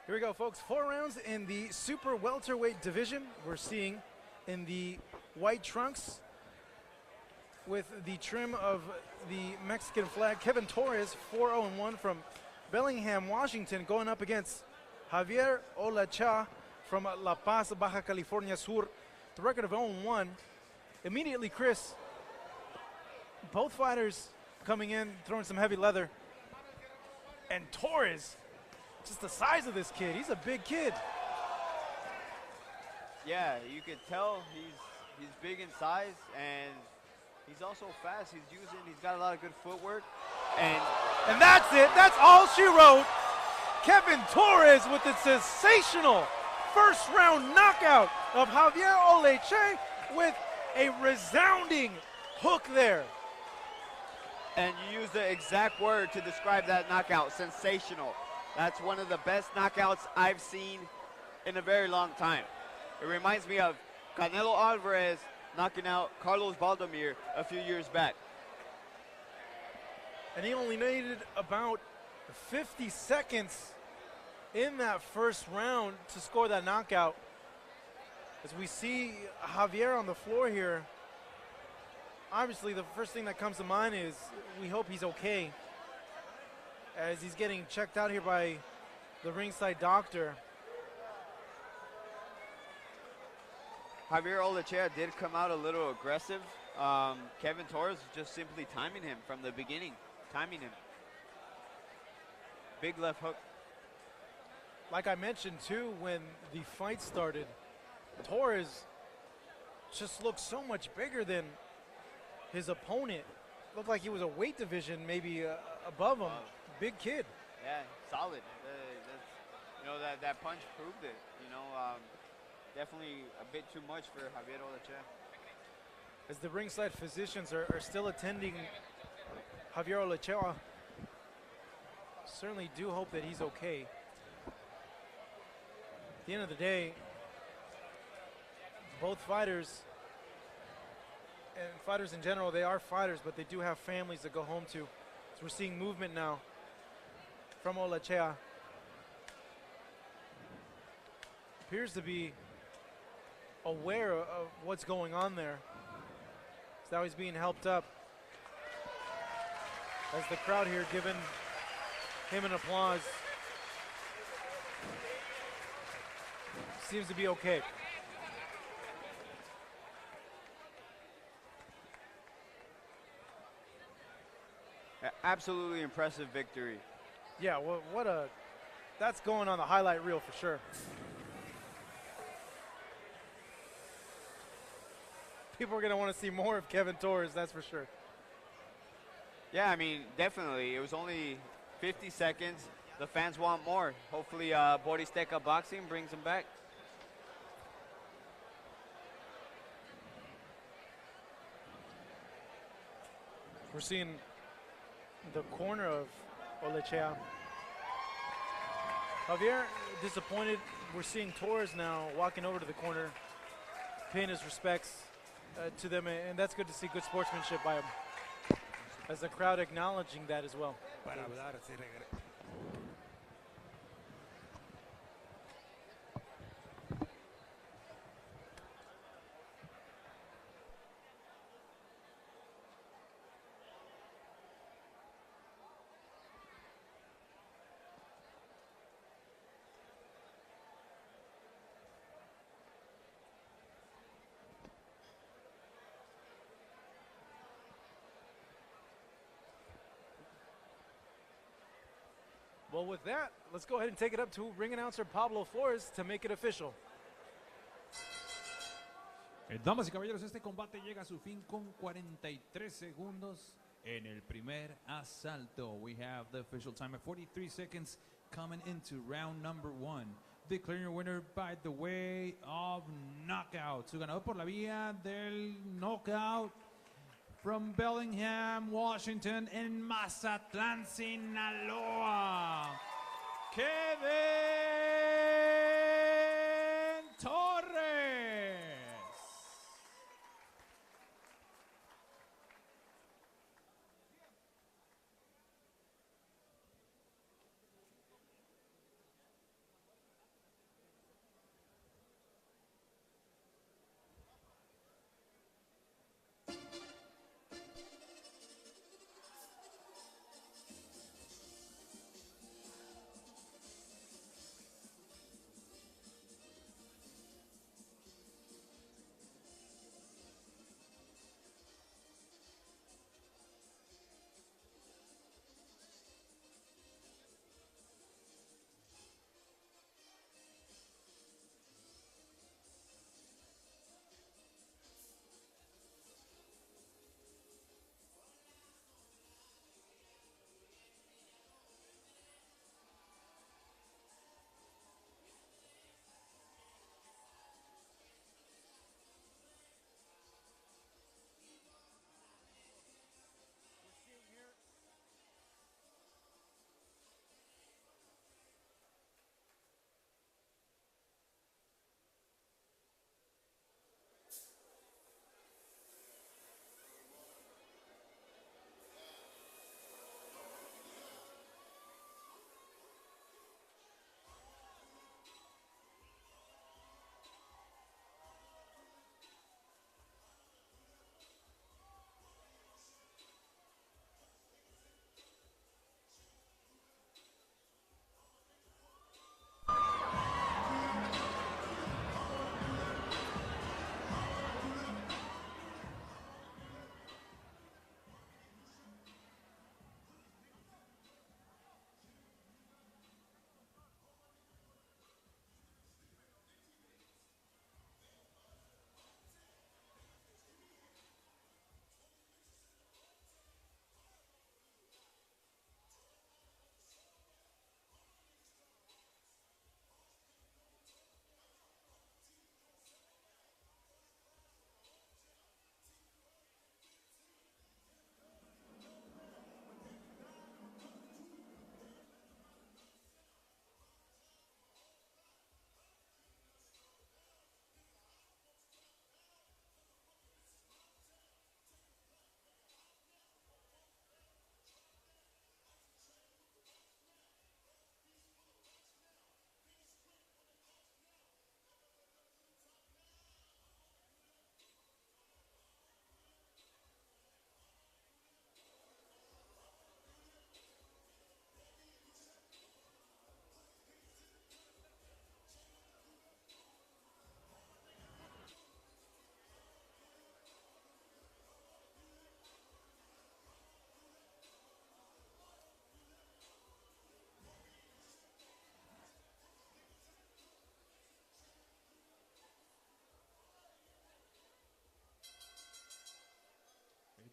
[SPEAKER 13] Here we go, folks. 4 rounds in the super welterweight division. We're seeing in the white trunks with the trim of the Mexican flag, Kevin Torres, 4-0-1 from Bellingham, Washington, going up against Javier Olachea from La Paz, Baja California Sur. The record of 0-1. Immediately, Chris, both fighters coming in, throwing some heavy leather. And Torres, just the size of this kid. He's a big kid.
[SPEAKER 12] Yeah, you could tell he's big in size, and he's also fast. He's got a lot of good footwork.
[SPEAKER 13] And that's it. That's all she wrote. Kevin Torres with the sensational first round knockout of Javier Olachea with a resounding hook there.
[SPEAKER 12] And you used the exact word to describe that knockout, sensational. That's one of the best knockouts I've seen in a very long time. It reminds me of Canelo Alvarez knocking out Carlos Valdomir a few years back.
[SPEAKER 13] And he only needed about 50 seconds in that first round to score that knockout. As we see Javier on the floor here, obviously the first thing that comes to mind is we hope he's okay, as he's getting checked out here by the ringside doctor.
[SPEAKER 12] Javier Olachea did come out a little aggressive. Kevin Torres just simply timing him from the beginning, timing him. Big left hook.
[SPEAKER 13] Like I mentioned too, when the fight started, Torres just looked so much bigger than his opponent. Looked like he was a weight division maybe above him. Big kid.
[SPEAKER 12] Yeah, solid. That punch proved it. Definitely a bit too much for Javier Olachea.
[SPEAKER 13] As the ringside physicians are still attending Javier Olachea, certainly do hope that he's okay. At the end of the day, both fighters, and fighters in general, they are fighters, but they do have families to go home to. So we're seeing movement now from Olachea. Appears to be aware of what's going on there. So now he's being helped up. As the crowd here giving him an applause. Seems to be okay.
[SPEAKER 12] Absolutely impressive victory.
[SPEAKER 13] Yeah, well, that's going on the highlight reel for sure. People are going to want to see more of Kevin Torres, that's for sure.
[SPEAKER 12] Yeah, I mean, definitely. It was only 50 seconds. The fans want more. Hopefully, Boristeca Boxing brings them back.
[SPEAKER 13] We're seeing the corner of Olachea. Javier, disappointed. We're seeing Torres now walking over to the corner, paying his respects to them, and that's good to see good sportsmanship by him. As the crowd acknowledging that as well. Well, with that, let's go ahead and take it up to ring announcer Pablo Flores to make it official.
[SPEAKER 10] Damas y caballeros, este combate llega a su fin con 43 segundos en el primer asalto. We have the official time at 43 seconds coming into round number 1. Declaring your winner by the way of knockout. Su ganador por la vía del knockout. From Bellingham, Washington, en Mazatlán, Sinaloa, Kevin Torres.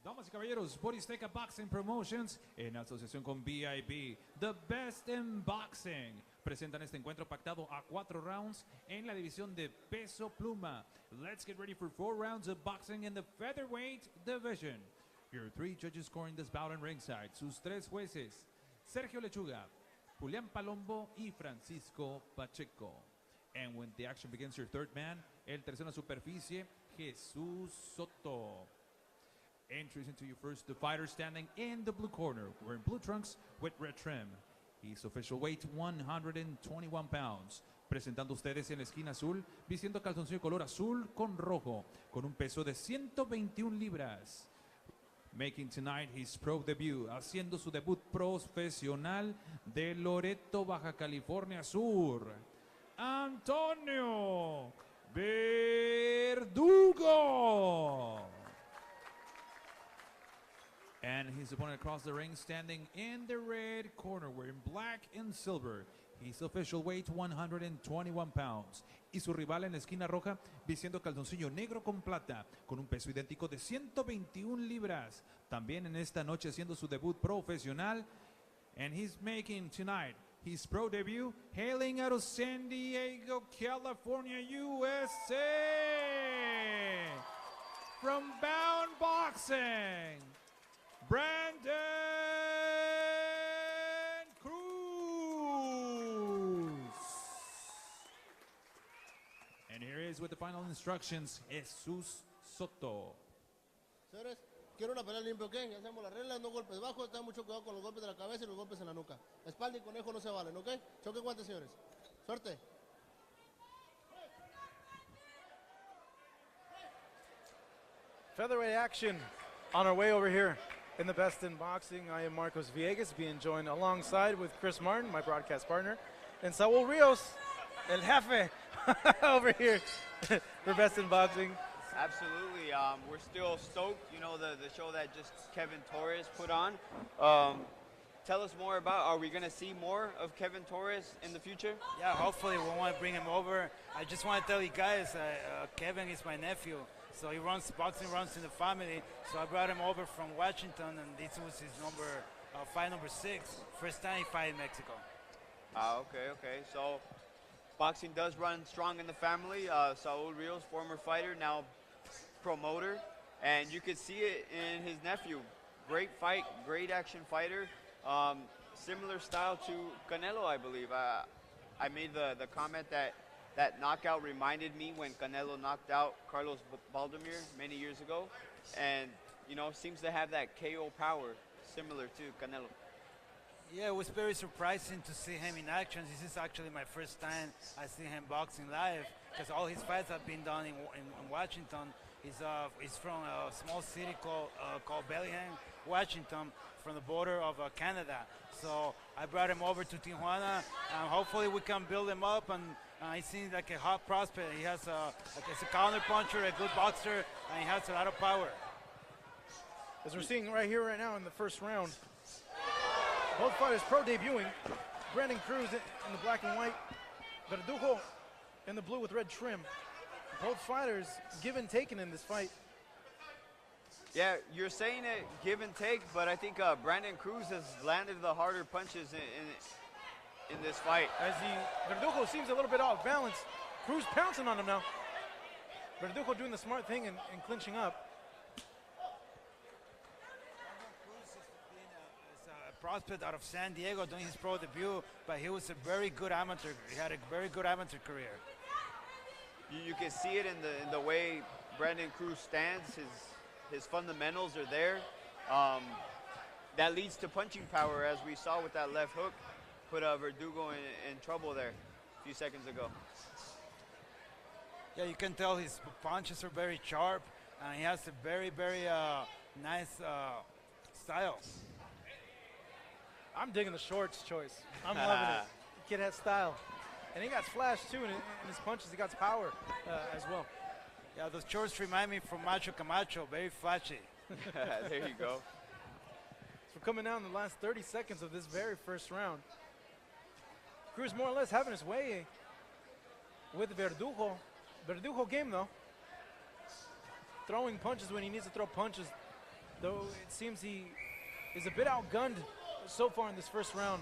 [SPEAKER 10] Damas y caballeros, Boristeca Boxing Promotions, en asociación con VIP, The Best in Boxing, presentan este encuentro pactado a 4 rounds en la división de peso pluma. Let's get ready for 4 rounds of boxing in the featherweight division. Your 3 judges scoring this bout in ringside. Sus 3 jueces, Sergio Lechuga, Julián Palombo y Francisco Pacheco. And when the action begins, your third man, el tercero en superficie, Jesús Soto. Introducing to you first the fighter standing in the blue corner, wearing blue trunks with red trim. His official weight, 121 pounds. Presentando ustedes en la esquina azul, vistiendo calzoncillo color azul con rojo, con un peso de 121 libras. Making tonight his pro debut, haciendo su debut profesional de Loreto, Baja California Sur, Antonio Verdugo. And his opponent across the ring, standing in the red corner, wearing black and silver. His official weight, 121 pounds. Y su rival en la esquina roja, vistiendo calzoncillo negro con plata, con un peso idéntico de 121 libras. También en esta noche haciendo su debut profesional. And he's making tonight his pro debut, hailing out of San Diego, California, USA. From Bound Boxing, Brandon Cruz. And here is with the final instructions, Jesús Soto.
[SPEAKER 11] Señores, quiero una pelea limpia, ¿ok? Ya hacemos las reglas, no golpes bajos, ten mucho cuidado con los golpes de la cabeza y los golpes en la nuca. Espalda y conejo no se valen, ¿ok? Choque guantes, señores. Suerte.
[SPEAKER 13] Featherweight action on our way over here in the Best in Boxing. I am Marcos Villegas, being joined alongside with Chris Martin, my broadcast partner, and Saul Rios, El Jefe, over here for Best in Boxing.
[SPEAKER 9] Absolutely. We're still stoked. You know, the show that just Kevin Torres put on. Tell us more about, are we going to see more of Kevin Torres in the future?
[SPEAKER 14] Yeah, hopefully we want to bring him over. I just want to tell you guys, Kevin is my nephew. So he runs, boxing runs in the family. So I brought him over from Washington, and this was his fight number 6. First time he fought in Mexico.
[SPEAKER 9] Okay. So boxing does run strong in the family. Saul Rios, former fighter, now promoter. And you could see it in his nephew. Great fight, great action fighter. Similar style to Canelo, I believe. I made the comment that knockout reminded me when Canelo knocked out Carlos Valdovinos many years ago. And, you know, seems to have that KO power similar to Canelo.
[SPEAKER 14] Yeah, it was very surprising to see him in action. This is actually my first time I see him boxing live, because all his fights have been done in Washington. He's from a small city called Bellingham, Washington, from the border of Canada. So I brought him over to Tijuana, and hopefully we can build him up. And he seems like a hot prospect. He has he's a counter puncher, a good boxer, and he has a lot of power.
[SPEAKER 13] As we're seeing right here, right now in the first round, both fighters pro debuting. Brandon Cruz in the black and white, Verdugo in the blue with red trim. Both fighters give and taken in this fight.
[SPEAKER 9] Yeah, you're saying it give and take, but I think Brandon Cruz has landed the harder punches in this fight.
[SPEAKER 13] As Verdugo seems a little bit off balance. Cruz pouncing on him now. Verdugo doing the smart thing and clinching up.
[SPEAKER 14] Prospect out of San Diego doing his pro debut, but he was a very good amateur. He had a very good amateur career.
[SPEAKER 9] You can see it in the way Brandon Cruz stands. His fundamentals are there. That leads to punching power, as we saw with that left hook. Put Verdugo in trouble there a few seconds ago.
[SPEAKER 14] Yeah, you can tell his punches are very sharp, and he has a very, very nice style.
[SPEAKER 13] I'm digging the shorts choice. I'm loving it. The kid has style. And he got flash too in his punches. He got power as well.
[SPEAKER 14] Yeah, those shorts remind me from Macho Camacho, very flashy.
[SPEAKER 9] There you go.
[SPEAKER 13] So we're coming down in the last 30 seconds of this very first round. Cruz more or less having his way with Verdugo. Verdugo game though. Throwing punches when he needs to throw punches. though it seems he is a bit outgunned so far in this first round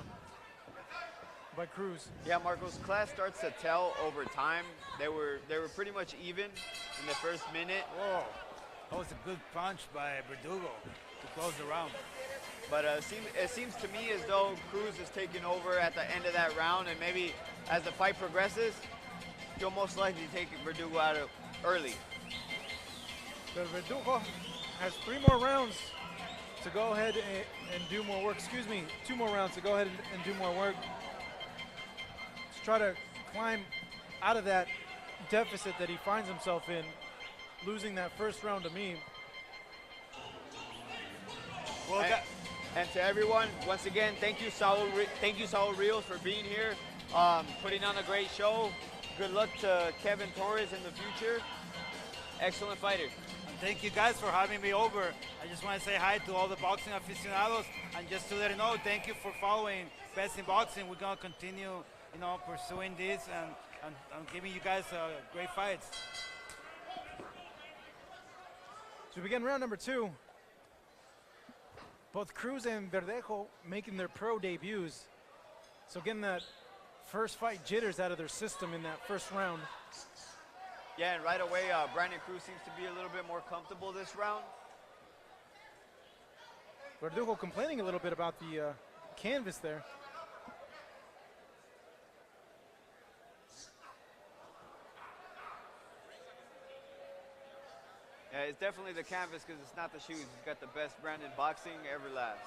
[SPEAKER 13] by Cruz.
[SPEAKER 12] Yeah, Marcos, class starts to tell over time. They were pretty much even in the first minute.
[SPEAKER 14] Whoa, that was a good punch by Verdugo to close the round.
[SPEAKER 12] But it seems to me as though Cruz is taking over at the end of that round, and maybe as the fight progresses, he'll most likely take Verdugo out early.
[SPEAKER 13] But Verdugo has 3 more rounds to go ahead and do more work. Excuse me, 2 more rounds to go ahead and do more work. To try to climb out of that deficit that he finds himself in, losing that first round to me.
[SPEAKER 12] Well, and to everyone, once again, thank you, Saul Rios, for being here, putting on a great show. Good luck to Kevin Torres in the future. Excellent fighter.
[SPEAKER 14] And thank you guys for having me over. I just want to say hi to all the boxing aficionados, and just to let you know, thank you for following Best in Boxing. We're gonna continue, pursuing this and giving you guys great fights.
[SPEAKER 13] So we begin round number 2. Both Cruz and Verdugo making their pro debuts. So getting that first fight jitters out of their system in that first round.
[SPEAKER 12] Yeah, and right away, Brandon Cruz seems to be a little bit more comfortable this round.
[SPEAKER 13] Verdugo complaining a little bit about the canvas there.
[SPEAKER 12] Yeah, it's definitely the canvas because it's not the shoes. He's got the best brand in boxing ever last.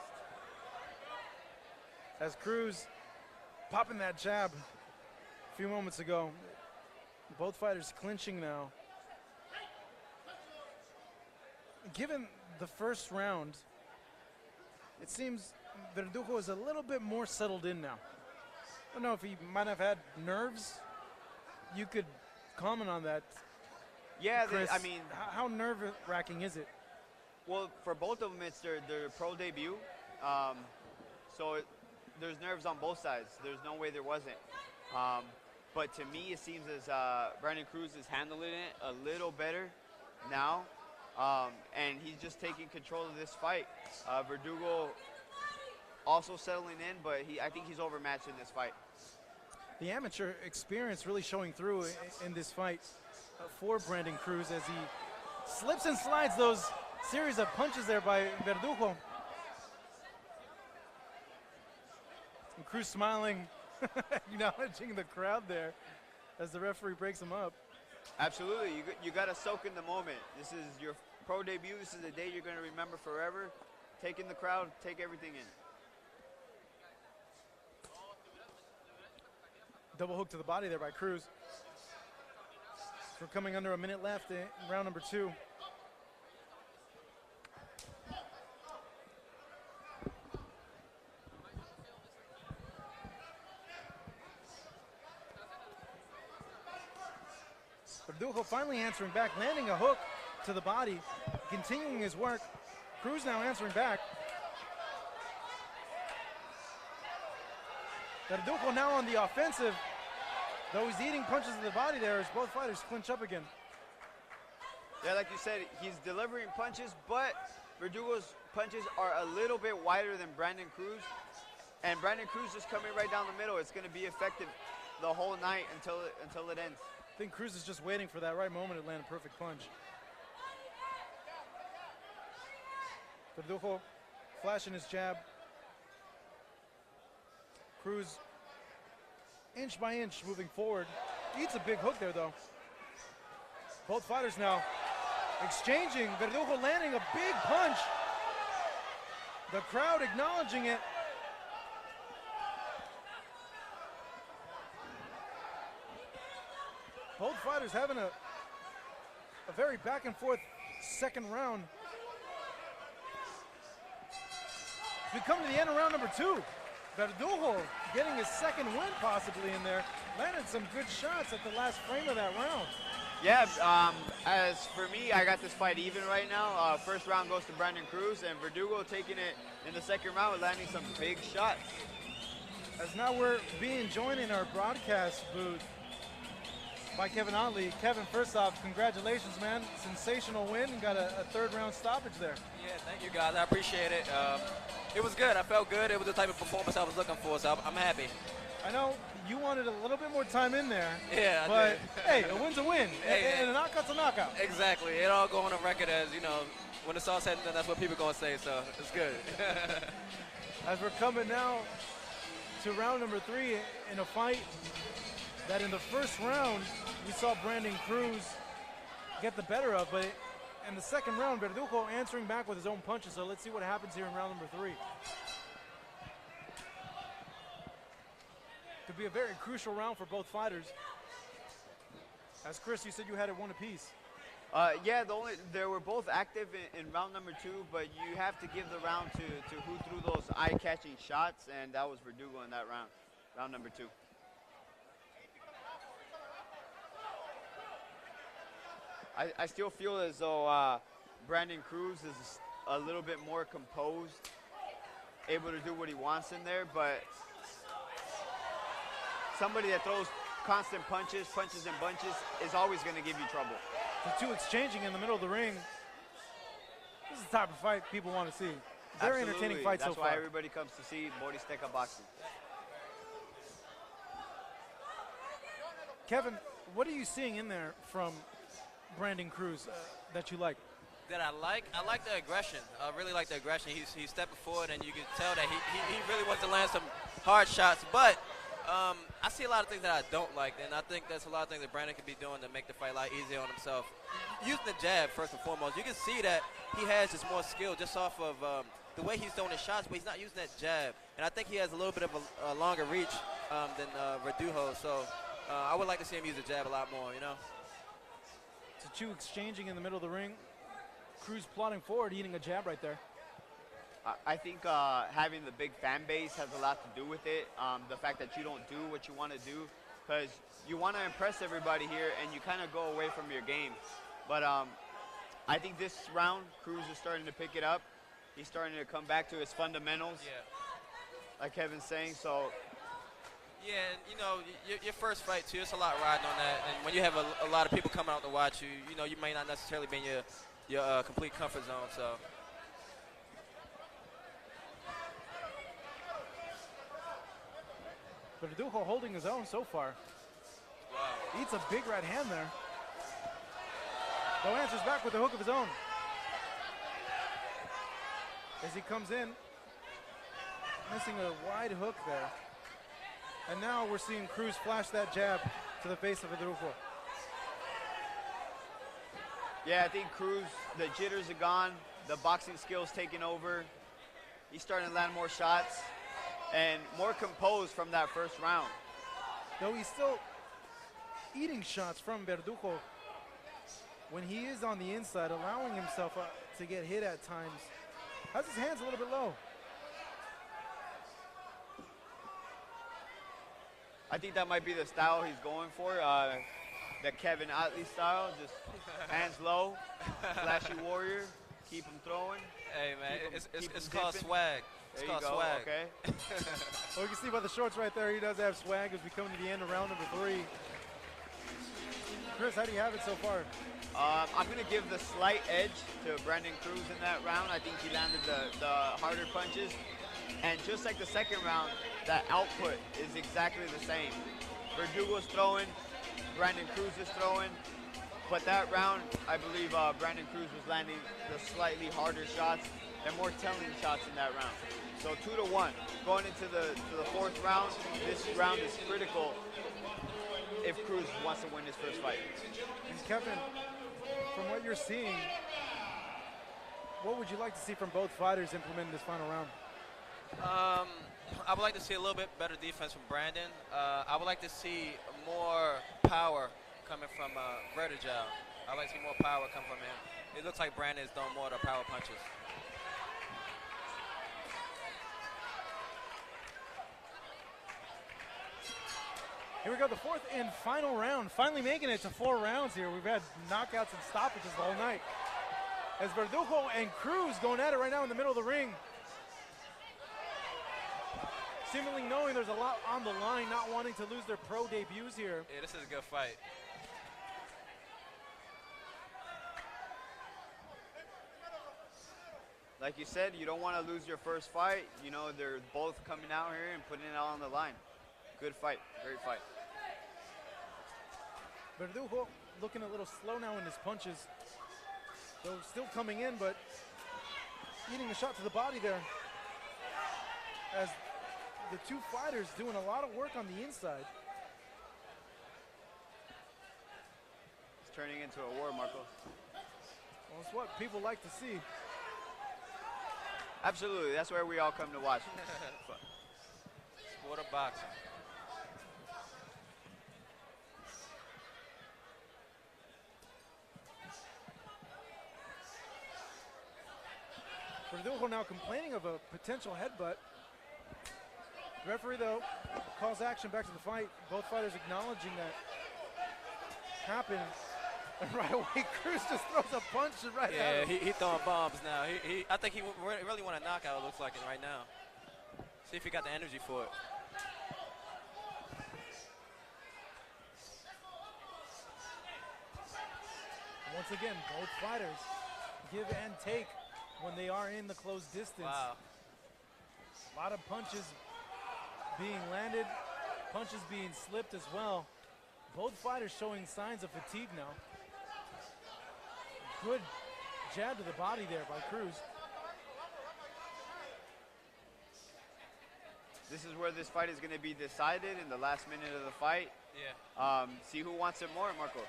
[SPEAKER 13] As Cruz popping that jab a few moments ago. Both fighters clinching now. Given the first round, it seems Verdugo is a little bit more settled in now. I don't know if he might have had nerves. You could comment on that.
[SPEAKER 12] Yeah,
[SPEAKER 13] Chris,
[SPEAKER 12] I mean,
[SPEAKER 13] how nerve-wracking is it?
[SPEAKER 12] Well, for both of them, it's their pro debut. There's nerves on both sides. There's no way there wasn't. But to me, it seems as Brandon Cruz is handling it a little better now. And he's just taking control of this fight. Verdugo also settling in, but I think he's overmatched in this fight.
[SPEAKER 13] The amateur experience really showing through in this fight for Brandon Cruz as he slips and slides those series of punches there by Verdugo. And Cruz smiling, acknowledging the crowd there as the referee breaks him up.
[SPEAKER 12] Absolutely, you got to soak in the moment. This is your pro debut. This is a day you're going to remember forever. Take in the crowd, take everything in.
[SPEAKER 13] Double hook to the body there by Cruz. We're coming under a minute left in round number 2. Verdugo finally answering back, landing a hook to the body, continuing his work. Cruz now answering back. Verdugo now on the offensive, though he's eating punches to the body there as both fighters clinch up again.
[SPEAKER 12] Yeah, like you said, he's delivering punches, but Verdugo's punches are a little bit wider than Brandon Cruz. And Brandon Cruz just coming right down the middle. It's going to be effective the whole night until it ends.
[SPEAKER 13] I think Cruz is just waiting for that right moment to land a perfect punch. Verdugo flashing his jab. Cruz, inch by inch, moving forward. Eats a big hook there, though. Both fighters now exchanging. Verdugo landing a big punch. The crowd acknowledging it. Both fighters having a very back and forth second round. We come to the end of round number 2. Verdugo getting his second win possibly in there. Landed some good shots at the last frame of that round.
[SPEAKER 12] Yeah, as for me, I got this fight even right now. First round goes to Brandon Cruz, and Verdugo taking it in the second round, landing some big shots.
[SPEAKER 13] As now we're being joined in our broadcast booth by Kevin Ottley. Kevin, first off, congratulations, man. Sensational win. Got a third-round stoppage there.
[SPEAKER 15] Yeah, thank you, guys. I appreciate it. It was good. I felt good. It was the type of performance I was looking for, so I'm happy.
[SPEAKER 13] I know you wanted a little bit more time in there.
[SPEAKER 15] Yeah,
[SPEAKER 13] but hey, a win's a win,
[SPEAKER 15] Hey,
[SPEAKER 13] and a knockout's a knockout.
[SPEAKER 15] Exactly. It all go on the record as, when it's all said and done, that's what people going to say, so it's good.
[SPEAKER 13] As we're coming now to round number 3 in a fight that in the first round we saw Brandon Cruz get the better of, but in the second round, Verdugo answering back with his own punches, so let's see what happens here in round number 3. Could be a very crucial round for both fighters. As Chris, you said you had it one apiece.
[SPEAKER 16] Yeah, they were both active in round number 2, but you have to give the round to who threw those eye-catching shots, and that was Verdugo in that round number 2. I still feel as though Brandon Cruz is a little bit more composed, able to do what he wants in there, but somebody that throws constant punches and bunches is always going to give you trouble.
[SPEAKER 13] The two exchanging in the middle of the ring. This is the type of fight people want to see. Very entertaining fight so far.
[SPEAKER 16] That's why everybody comes to see Boristeca boxing.
[SPEAKER 13] Kevin, what are you seeing in there from Brandon Cruz that you like?
[SPEAKER 15] That I like the aggression. I really like the aggression. He's stepping forward, and you can tell that he really wants to land some hard shots, but I see a lot of things that I don't like, and I think there's a lot of things that Brandon could be doing to make the fight a lot easier on himself. Using the jab, first and foremost, you can see that he has just more skill just off of the way he's throwing his shots, but he's not using that jab. And I think he has a little bit of a longer reach than Verdugo, so I would like to see him use the jab a lot more,
[SPEAKER 13] The two exchanging in the middle of the ring. Cruz plodding forward, eating a jab right there.
[SPEAKER 16] I think having the big fan base has a lot to do with it. The fact that you don't do what you want to do, because you want to impress everybody here and you kind of go away from your game. But I think this round, Cruz is starting to pick it up. He's starting to come back to his fundamentals, like Kevin's saying. So,
[SPEAKER 15] yeah, your first fight too, it's a lot riding on that. And when you have a lot of people coming out to watch you, you may not necessarily be in your complete comfort zone. So.
[SPEAKER 13] Verdugo holding his own so far.
[SPEAKER 15] Wow.
[SPEAKER 13] Eats a big right hand there. Though answers back with a hook of his own. As he comes in, missing a wide hook there. And now we're seeing Cruz flash that jab to the face of Verdugo.
[SPEAKER 16] yeah, I think Cruz, the jitters are gone. The boxing skills taking over. He's starting to land more shots and more composed from that first round.
[SPEAKER 13] Though he's still eating shots from Verdugo, when he is on the inside, allowing himself to get hit at times, has his hands a little bit low.
[SPEAKER 16] I think that might be the style he's going for, the Kevin Ottley style, just hands low, flashy warrior, keep him throwing.
[SPEAKER 15] Hey, man, it's called swag. It's
[SPEAKER 16] there
[SPEAKER 15] called
[SPEAKER 16] you go,
[SPEAKER 15] swag.
[SPEAKER 16] okay.
[SPEAKER 13] Well, you can see by the shorts right there, he does have swag as we come to the end of round number 3. Chris, how do you have it so far?
[SPEAKER 16] I'm going to give the slight edge to Brandon Cruz in that round. I think he landed the harder punches. And just like the second round, that output is exactly the same. Verdugo's throwing, Brandon Cruz is throwing. But that round, I believe Brandon Cruz was landing the slightly harder shots and more telling shots in that round. So 2-1. Going into the fourth round, this round is critical if Cruz wants to win his first fight.
[SPEAKER 13] And Kevin, from what you're seeing, what would you like to see from both fighters implementing this final round?
[SPEAKER 15] I would like to see a little bit better defense from Brandon. I would like to see more power coming from Verdugo. I'd like to see more power come from him. It looks like Brandon is throwing more of the power punches.
[SPEAKER 13] Here we go, the fourth and final round. Finally making it to 4 rounds here. We've had knockouts and stoppages the whole night. As Verdugo and Cruz going at it right now in the middle of the ring. Seemingly knowing there's a lot on the line, not wanting to lose their pro debuts here.
[SPEAKER 15] Yeah, this is a good fight.
[SPEAKER 16] like you said, you don't want to lose your first fight. You know, they're both coming out here and putting it all on the line. Good fight, great fight.
[SPEAKER 13] Verdugo looking a little slow now in his punches. Though still coming in, but eating a shot to the body there. As the two fighters doing a lot of work on the inside.
[SPEAKER 16] It's turning into a war, Marco.
[SPEAKER 13] Well, it's what people like to see.
[SPEAKER 16] Absolutely, that's where we all come to watch.
[SPEAKER 15] Sport of boxing.
[SPEAKER 13] Verdugo now complaining of a potential headbutt. Referee, though, calls action back to the fight. Both fighters acknowledging that happened. And right away, Cruz just throws a punch right at him.
[SPEAKER 15] Yeah, he's throwing bombs now. I think he really want a knockout, it looks like it right now. See if he got the energy for it.
[SPEAKER 13] Once again, both fighters give and take when they are in the close distance.
[SPEAKER 15] Wow.
[SPEAKER 13] A lot of punches being landed, punches being slipped as well. Both fighters showing signs of fatigue now. Good jab to the body there by Cruz.
[SPEAKER 16] This is where this fight is going to be decided in the last minute of the fight.
[SPEAKER 15] Yeah.
[SPEAKER 16] See who wants it more, Marco.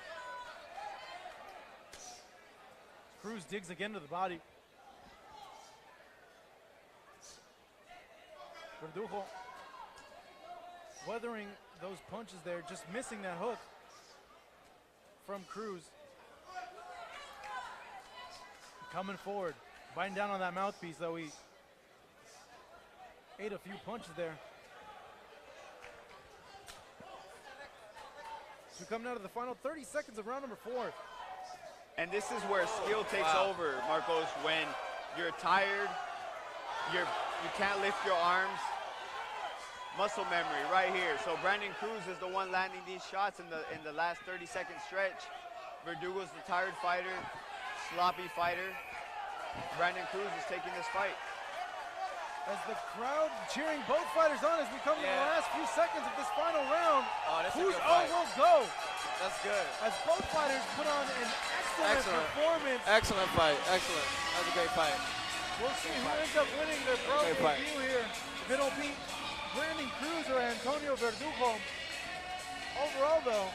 [SPEAKER 13] Cruz digs again to the body. Verdugo weathering those punches there, just missing that hook from Cruz. Coming forward, biting down on that mouthpiece, though he ate a few punches there. So we're coming out of the final 30 seconds of round number 4.
[SPEAKER 16] And this is where skill takes over, Marcos, when you're tired, you can't lift your arms. Muscle memory right here. So Brandon Cruz is the one landing these shots in the last 30-second stretch. Verdugo's the tired fighter, sloppy fighter. Brandon Cruz is taking this fight.
[SPEAKER 13] As the crowd cheering both fighters on as we come to the last few seconds of this final round.
[SPEAKER 15] Oh, that's
[SPEAKER 13] whose
[SPEAKER 15] a good
[SPEAKER 13] O
[SPEAKER 15] fight.
[SPEAKER 13] will go?
[SPEAKER 15] That's good.
[SPEAKER 13] As both fighters put on an excellent performance.
[SPEAKER 15] Excellent fight. Excellent. That was a great fight.
[SPEAKER 13] We'll see who ends up winning their pro
[SPEAKER 15] Great fight.
[SPEAKER 13] debut here. If it'll be Brandon Cruz or Antonio Verdugo. Overall, though,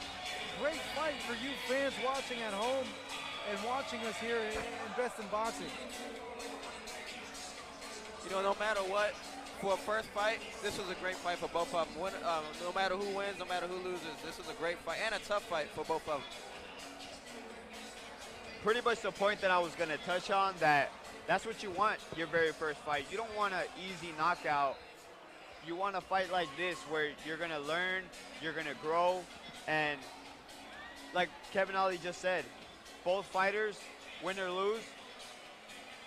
[SPEAKER 13] great fight for you fans watching at home and watching us here in Best in Boxing.
[SPEAKER 15] You know, no matter what, for a first fight, this was a great fight for both of them. No matter who wins, no matter who loses, this was a great fight and a tough fight for both of them.
[SPEAKER 16] Pretty much the point that I was going to touch on, that's what you want your very first fight. You don't want an easy knockout. You want a fight like this where you're going to learn, you're going to grow, and like Kevin Ali just said, both fighters, win or lose,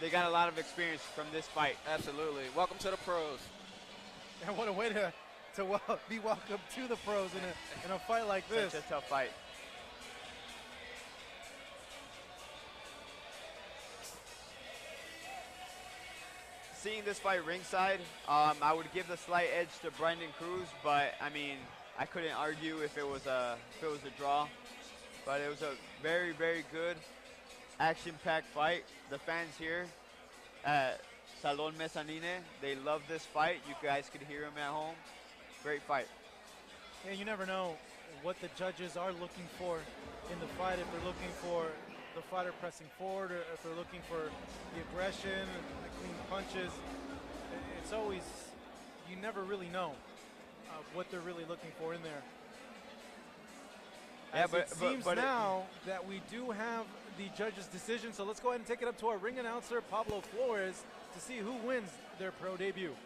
[SPEAKER 16] they got a lot of experience from this fight.
[SPEAKER 15] Absolutely. Welcome to the pros.
[SPEAKER 13] And what a way to be welcomed to the pros in a fight like this.
[SPEAKER 16] Such a tough fight. Seeing this fight ringside, I would give the slight edge to Brandon Cruz, but I mean, I couldn't argue if it was a draw. But it was a very, very good, action-packed fight. The fans here at Salon Mezzanine, they love this fight. You guys could hear them at home. Great fight.
[SPEAKER 13] Yeah, you never know what the judges are looking for in the fight. If they're looking for the fighter pressing forward, or if they're looking for the aggression, the clean punches. It's always, you never really know what they're really looking for in there.
[SPEAKER 16] Yeah,
[SPEAKER 13] It seems now that we do have the judge's decision, so let's go ahead and take it up to our ring announcer, Pablo Flores, to see who wins their pro debut.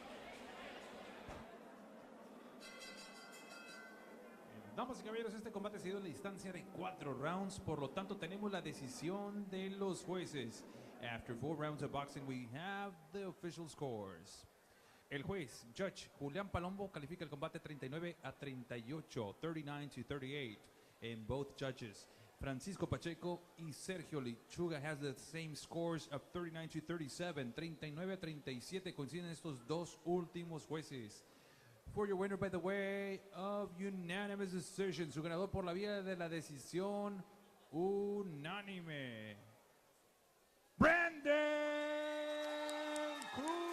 [SPEAKER 10] Damas y caballeros, este combate se dio en la distancia de 4 rounds, por lo tanto tenemos la decisión de los jueces. After 4 rounds of boxing, we have the official scores. El juez, Judge Julián Palombo, califica el combate 39-38, 39-38 in both judges' Francisco Pacheco y Sergio Lechuga has the same scores of 39-37, 39-37. Coinciden estos dos últimos jueces. For your winner by the way of unanimous decision, su ganador por la vía de la decisión unánime, Brandon Cruz.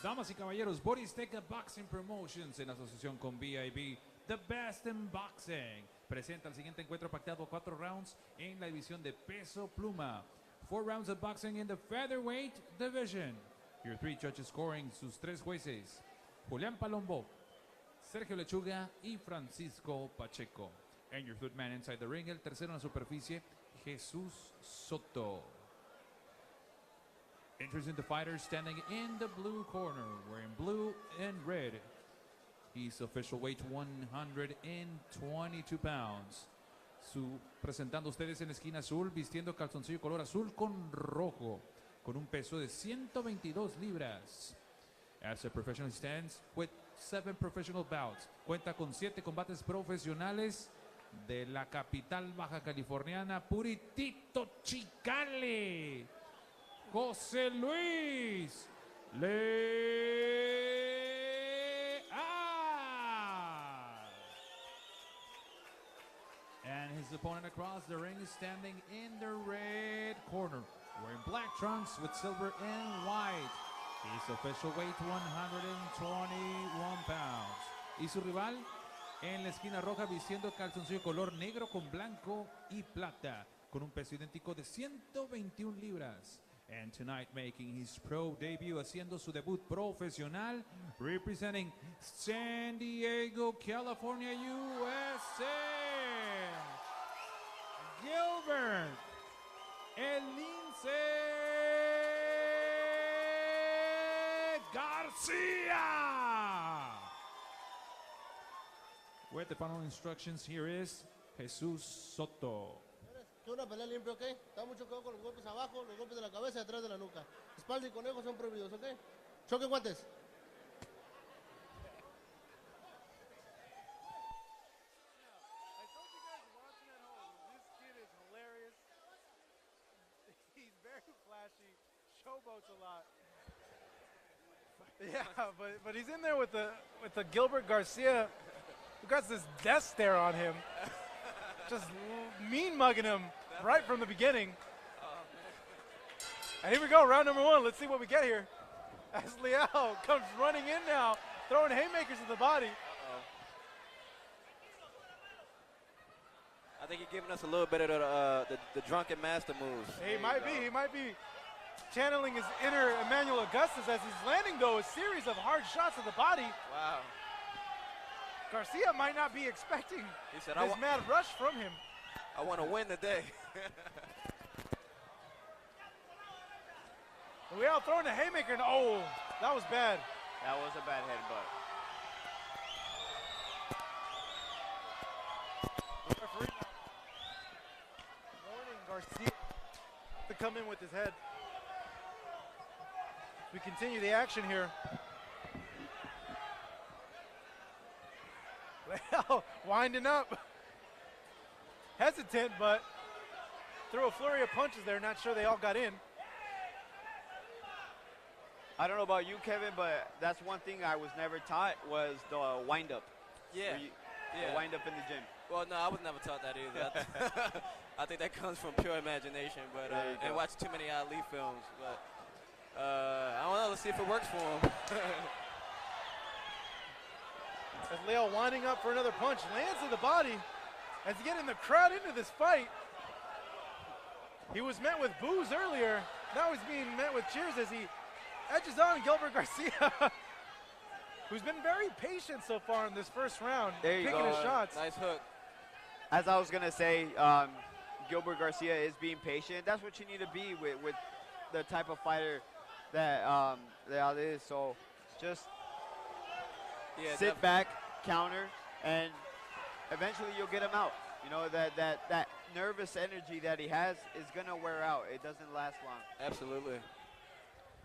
[SPEAKER 10] Damas y caballeros, Boristeca Boxing Promotions en asociación con BIB, The Best in Boxing, presenta el siguiente encuentro pactado a 4 rounds en la división de peso pluma. 4 rounds of boxing in the featherweight division. Your 3 judges scoring, sus 3 jueces, Julián Palombo, Sergio Lechuga y Francisco Pacheco. And your third man inside the ring, el tercero en la superficie, Jesús Soto. Introducing the fighter standing in the blue corner, wearing blue and red. He's official weight 122 pounds. Presentando ustedes en la esquina azul, vistiendo calzoncillo color azul con rojo, con un peso de 122 libras. As a professional stands with 7 professional bouts. Cuenta con 7 combates profesionales de la capital baja californiana, Puritito Chicale. José Luis Leal. And his opponent across the ring is standing in the red corner, wearing black trunks with silver and white. His official weight 121 pounds. Y su rival en la esquina roja vistiendo calzoncillo color negro con blanco y plata, con un peso idéntico de 121 libras. And tonight making his pro debut, haciendo su debut profesional, representing San Diego, California, USA, Gilbert, el lince Garcia. With the final instructions, here is Jesus Soto.
[SPEAKER 11] Que una pelea limpia, ¿ok? Está mucho cuidado con los golpes abajo, los golpes de la cabeza y atrás de la nuca. Espalda y conejo son prohibidos, ¿ok? Choque guantes.
[SPEAKER 13] Showboats a lot. Yeah, but he's in there with the Gilbert Garcia, who got this death stare on him, just mean mugging him right from the beginning. And here we go, round number one. Let's see what we get here. As Leal comes running in now, throwing haymakers to the body.
[SPEAKER 15] I think he's giving us a little bit of the drunken master moves.
[SPEAKER 13] He might be channeling his inner Emmanuel Augustus as he's landing, though, a series of hard shots to the body.
[SPEAKER 15] Wow.
[SPEAKER 13] Garcia might not be expecting
[SPEAKER 15] He said,
[SPEAKER 13] this mad rush from him.
[SPEAKER 15] I want to win today.
[SPEAKER 13] Leal throwing a haymaker, and oh, that was bad.
[SPEAKER 16] That was a bad headbutt.
[SPEAKER 13] Referee warning Garcia to come in with his head. We continue the action here. Leal winding up. Hesitant, but threw a flurry of punches there. Not sure they all got in.
[SPEAKER 16] I don't know about you, Kevin, but that's one thing I was never taught was the wind-up.
[SPEAKER 15] Yeah.
[SPEAKER 16] The wind-up in the gym.
[SPEAKER 15] Well, no, I was never taught that either. I think that comes from pure imagination, but and watch too many Ali films. But I don't know. Let's see if it works for him.
[SPEAKER 13] As Leal winding up for another punch, lands to the body. As he getting the crowd into this fight. He was met with boos earlier. Now he's being met with cheers as he edges on Gilbert Garcia, who's been very patient so far in this first round,
[SPEAKER 16] There you
[SPEAKER 13] picking
[SPEAKER 16] go.
[SPEAKER 13] his shots.
[SPEAKER 15] Nice hook.
[SPEAKER 16] As I was going to say, Gilbert Garcia is being patient. That's what you need to be with the type of fighter that Leal is. So just sit back, counter, and eventually you'll get him out. You know, that nervous energy that he has is going to wear out. It doesn't last long.
[SPEAKER 15] Absolutely.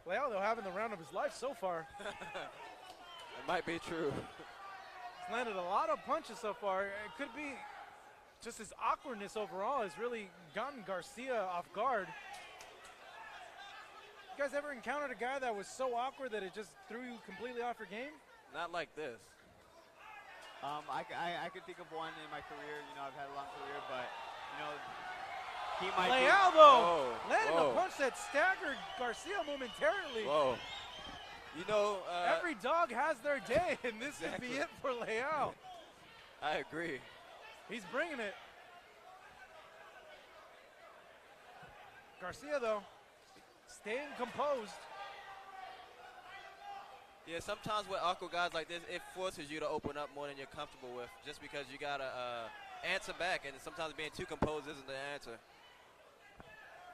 [SPEAKER 13] Leal, though, having the round of his life so far.
[SPEAKER 15] It might be true.
[SPEAKER 13] He's landed a lot of punches so far. It could be just his awkwardness overall has really gotten Garcia off guard. You guys ever encountered a guy that was so awkward that it just threw you completely off your game?
[SPEAKER 15] Not like this.
[SPEAKER 16] I could think of one in my career. You know, I've had a long career, but, you know, he might
[SPEAKER 13] Leal,
[SPEAKER 16] be.
[SPEAKER 13] though, landing a punch that staggered Garcia momentarily.
[SPEAKER 15] Whoa. You know,
[SPEAKER 13] every dog has their day, and this could be it for Leal.
[SPEAKER 15] I agree.
[SPEAKER 13] He's bringing it. Garcia, though, staying composed.
[SPEAKER 15] Yeah, sometimes with awkward guys like this, it forces you to open up more than you're comfortable with, just because you gotta answer back, and sometimes being too composed isn't the answer.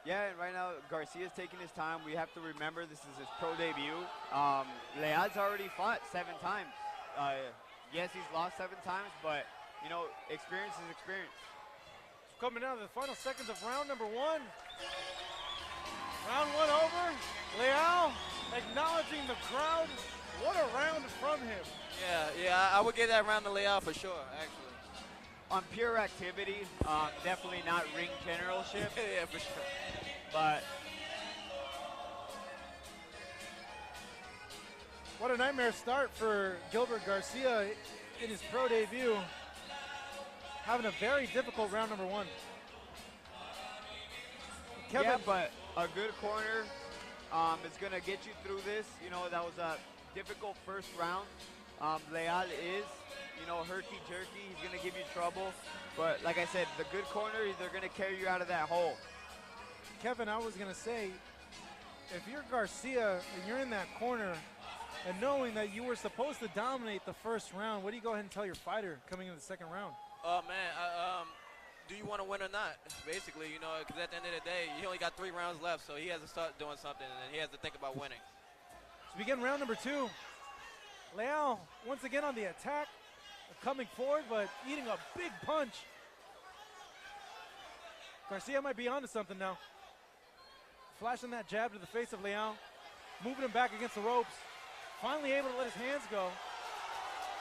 [SPEAKER 16] Yeah, and right now Garcia's taking his time. We have to remember this is his pro debut. Leal's already fought 7 times. Yes, he's lost 7 times, but you know, experience is experience.
[SPEAKER 13] Coming down to the final seconds of round number 1. Round 1 over. Leal acknowledging the crowd. What a round from him.
[SPEAKER 15] Yeah, I would give that round to Leal for sure, actually.
[SPEAKER 16] On pure activity, definitely not ring generalship.
[SPEAKER 15] Yeah, for sure.
[SPEAKER 16] But
[SPEAKER 13] what a nightmare start for Gilbert Garcia in his pro debut. Having a very difficult round number 1. Kevin.
[SPEAKER 16] Yeah, but a good corner is going to get you through this. You know, that was a difficult first round. Leal is you know, herky-jerky. He's going to give you trouble. But like I said, the good corner, they're going to carry you out of that hole.
[SPEAKER 13] Kevin, I was going to say, if you're Garcia and you're in that corner and knowing that you were supposed to dominate the first round, what do you go ahead and tell your fighter coming into the second round?
[SPEAKER 15] Oh, man, do you want to win or not? Basically, you know, because at the end of the day, he only got 3 rounds left, so he has to start doing something, and then he has to think about winning.
[SPEAKER 13] So we begin round number 2. Leal once again on the attack, coming forward, but eating a big punch. Garcia might be onto something now. Flashing that jab to the face of Leal, moving him back against the ropes. Finally able to let his hands go.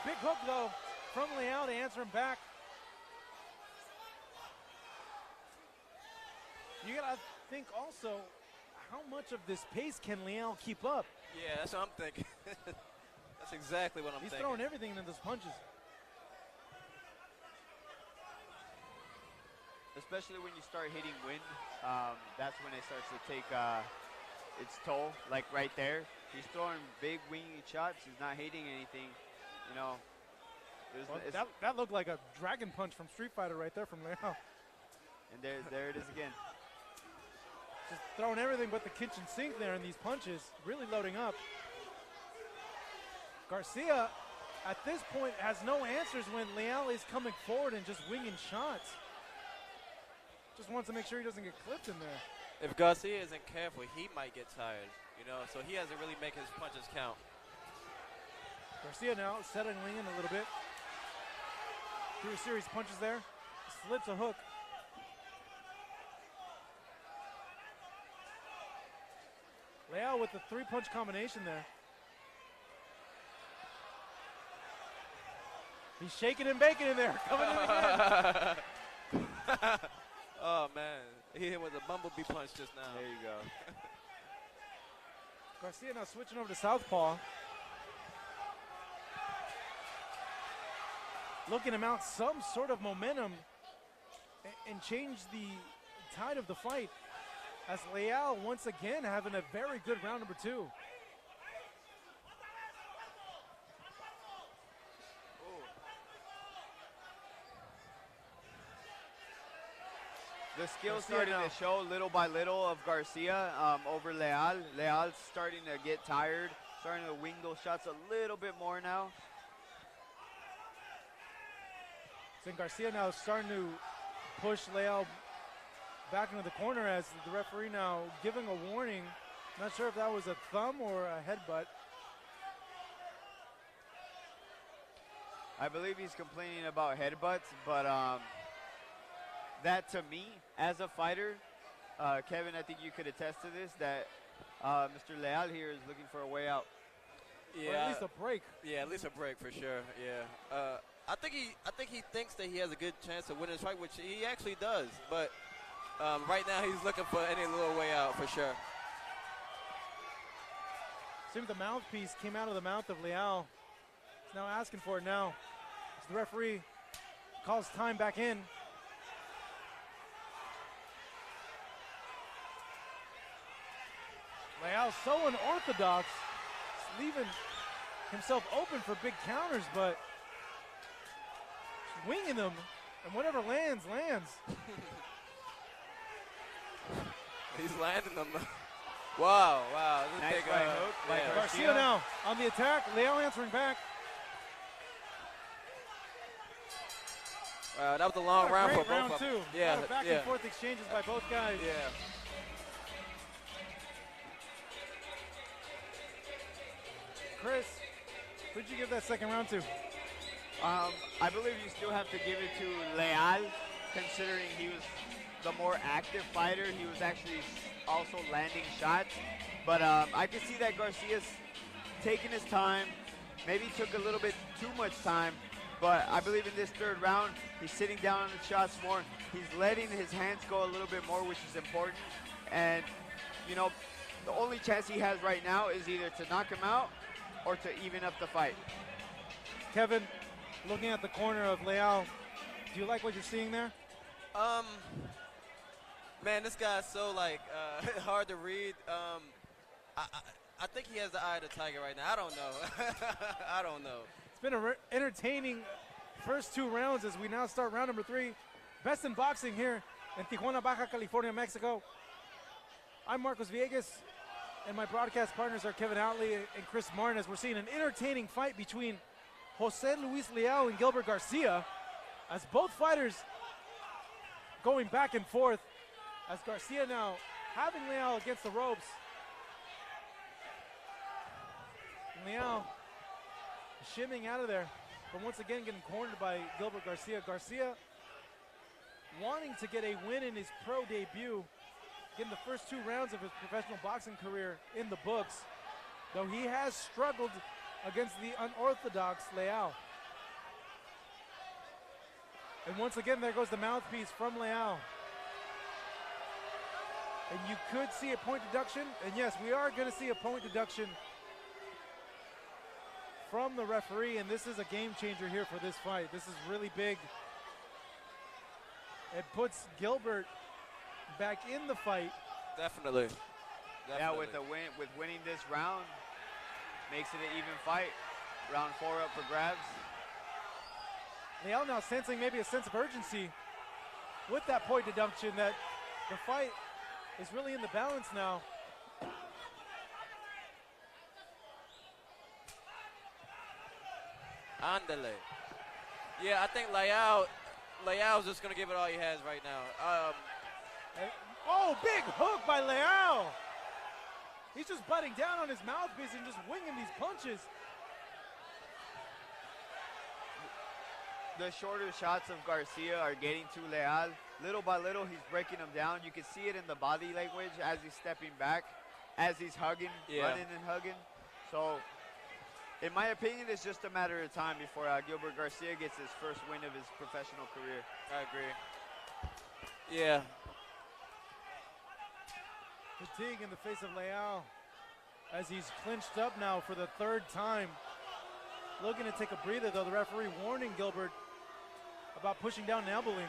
[SPEAKER 13] Big hook, though, from Leal to answer him back. You gotta think also, how much of this pace can Leal keep up?
[SPEAKER 15] Yeah, that's what I'm thinking. That's exactly what I'm
[SPEAKER 13] He's
[SPEAKER 15] thinking.
[SPEAKER 13] throwing everything into those punches.
[SPEAKER 16] Especially when you start hitting wind, that's when it starts to take its toll. Like right there, he's throwing big winging shots. He's not hitting anything, you know.
[SPEAKER 13] Well, that looked like a dragon punch from Street Fighter right there from Leal.
[SPEAKER 16] And there it is again.
[SPEAKER 13] Just throwing everything but the kitchen sink there in these punches, really loading up. Garcia, at this point, has no answers when Leal is coming forward and just winging shots. Just wants to make sure he doesn't get clipped in there.
[SPEAKER 15] If Garcia isn't careful, he might get tired, you know, so he has to really make his punches count.
[SPEAKER 13] Garcia now settling in a little bit. Threw a series of punches there. Slips a hook. Leal with the 3-punch combination there. He's shaking and baking in there. Coming in again.
[SPEAKER 15] Oh, man. He hit with a bumblebee punch just now.
[SPEAKER 16] There you go.
[SPEAKER 13] Garcia now switching over to southpaw. Looking to mount some sort of momentum and change the tide of the fight, as Leal once again having a very good round number 2.
[SPEAKER 16] The skills starting to show little by little of Garcia over Leal. Leal's starting to get tired, starting to wing those shots a little bit more now.
[SPEAKER 13] So Garcia now starting to push Leal back into the corner as the referee now giving a warning. Not sure if that was a thumb or a headbutt.
[SPEAKER 16] I believe he's complaining about headbutts, but that to me, as a fighter, Kevin, I think you could attest to this, that Mr. Leal here is looking for a way out.
[SPEAKER 15] Yeah,
[SPEAKER 13] or at least a break.
[SPEAKER 15] Yeah, at least a break for sure. Yeah, I think he thinks that he has a good chance of winning this fight, which he actually does. But right now, he's looking for any little way out for sure.
[SPEAKER 13] Seems the mouthpiece came out of the mouth of Leal. He's now asking for it now. As the referee calls time back in. Leal so unorthodox, leaving himself open for big counters, but winging them, and whatever lands, lands.
[SPEAKER 15] He's landing them. Wow.
[SPEAKER 16] Nice right hook by
[SPEAKER 13] Garcia now on the attack. Leal answering back.
[SPEAKER 15] Wow, that was a long round for both
[SPEAKER 13] round
[SPEAKER 15] of them.
[SPEAKER 13] 2.
[SPEAKER 15] Yeah,
[SPEAKER 13] back and forth exchanges by both guys.
[SPEAKER 15] Yeah.
[SPEAKER 13] Chris, who'd you give that second round to?
[SPEAKER 16] I believe you still have to give it to Leal, considering he was the more active fighter. He was actually also landing shots. But I can see that Garcia's taking his time. Maybe took a little bit too much time. But I believe in this third round, he's sitting down on the shots more. He's letting his hands go a little bit more, which is important. And, you know, the only chance he has right now is either to knock him out or to even up the fight.
[SPEAKER 13] Kevin, looking at the corner of Leal, do you like what you're seeing there?
[SPEAKER 15] Man, this guy's so hard to read. I think he has the eye of the tiger right now. I don't know. I don't know.
[SPEAKER 13] It's been an entertaining first 2 rounds as we now start round number 3. Best in boxing here in Tijuana, Baja California, Mexico. I'm Marcos Villegas, and my broadcast partners are Kevin Ottley and Chris Martin, as we're seeing an entertaining fight between Jose Luis Leal and Gilbert Garcia, as both fighters going back and forth, as Garcia now having Leal against the ropes. Leal shimming out of there, but once again getting cornered by Gilbert Garcia. Garcia wanting to get a win in his pro debut, getting the first 2 rounds of his professional boxing career in the books, though he has struggled against the unorthodox Leal. And once again, there goes the mouthpiece from Leal. And you could see a point deduction, and yes, we are going to see a point deduction from the referee, and this is a game changer here for this fight. This is really big. It puts Gilbert back in the fight.
[SPEAKER 15] Definitely.
[SPEAKER 16] Yeah, with winning this round, makes it an even fight. Round 4 up for grabs.
[SPEAKER 13] Leal now sensing maybe a sense of urgency with that point deduction, that the fight is really in the balance now.
[SPEAKER 15] Andale. Yeah, I think Leal's just going to give it all he has right now.
[SPEAKER 13] Oh, big hook by Leal. He's just butting down on his mouthpiece and just winging these punches.
[SPEAKER 16] The shorter shots of Garcia are getting to Leal. Little by little, he's breaking him down. You can see it in the body language as he's stepping back, as he's hugging, running and hugging. So, in my opinion, it's just a matter of time before Gilbert Garcia gets his first win of his professional career.
[SPEAKER 15] I agree. Yeah.
[SPEAKER 13] Fatigue in the face of Leal as he's clinched up now for the 3rd time. Looking to take a breather, though. The referee warning Gilbert about pushing down and elbowing.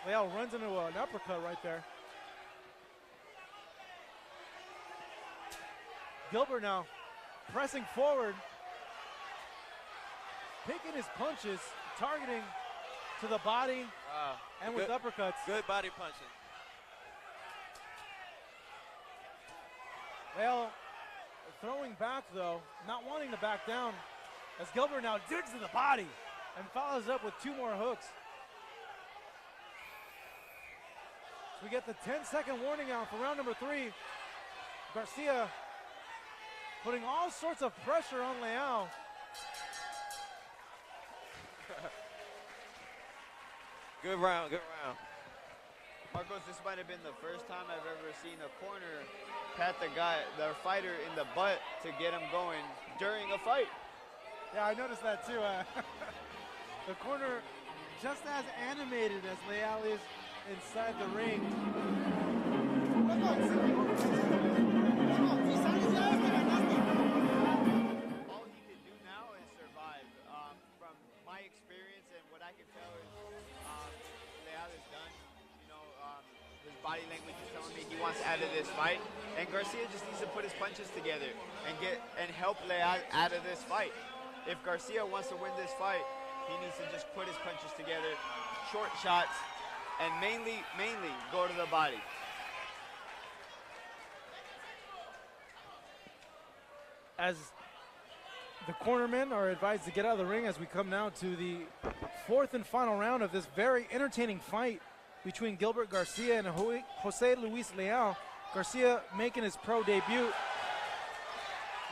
[SPEAKER 13] Leal runs into an uppercut right there. Gilbert now pressing forward, picking his punches, targeting to the body and with uppercuts.
[SPEAKER 15] Good body punching.
[SPEAKER 13] Leal throwing back, though, not wanting to back down, as Gilbert now digs to the body and follows up with 2 more hooks. So we get the 10-second warning out for round number 3. Garcia putting all sorts of pressure on Leal.
[SPEAKER 15] Good round, good round.
[SPEAKER 16] Marcos, this might have been the first time I've ever seen a corner pat the fighter in the butt to get him going during a fight.
[SPEAKER 13] Yeah, I noticed that too. The corner just as animated as Leal is inside the ring.
[SPEAKER 16] All he can do now is survive. From my experience and what I can tell is Leal is done. You know, his body language is telling me he wants out of this fight, and Garcia just needs to put his punches together and help Leal out of this fight. If Garcia wants to win this fight, he needs to just put his punches together, short shots, and mainly go to the body.
[SPEAKER 13] As the cornermen are advised to get out of the ring as we come now to the 4th and final round of this very entertaining fight between Gilbert Garcia and Jose Luis Leal. Garcia making his pro debut.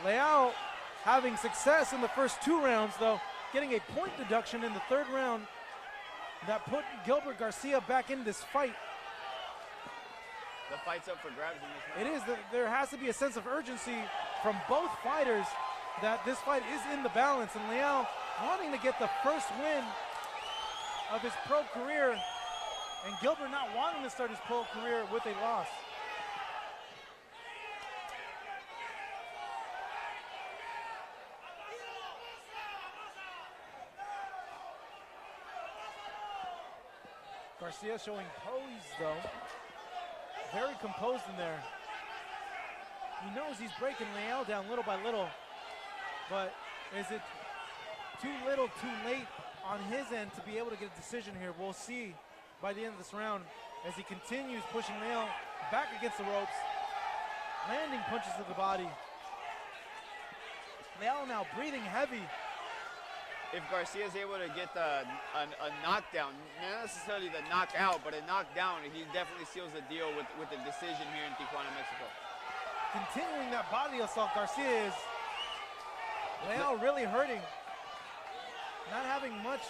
[SPEAKER 13] Leal having success in the first 2 rounds, though, getting a point deduction in the 3rd round that put Gilbert Garcia back in this fight.
[SPEAKER 16] The fight's up for grabs in this
[SPEAKER 13] It
[SPEAKER 16] round.
[SPEAKER 13] is. There has to be a sense of urgency from both fighters that this fight is in the balance, and Leal wanting to get the first win of his pro career, and Gilbert not wanting to start his pro career with a loss. Garcia showing pose, though. Very composed in there. He knows he's breaking Leal down little by little, but is it too little, too late on his end to be able to get a decision here. We'll see by the end of this round as he continues pushing Leal back against the ropes, landing punches to the body. Leal now breathing heavy.
[SPEAKER 16] If Garcia is able to get a knockdown, not necessarily the knockout, but a knockdown, he definitely seals the deal with the decision here in Tijuana, Mexico.
[SPEAKER 13] Continuing that body assault, Garcia is. Leal really hurting. Not having much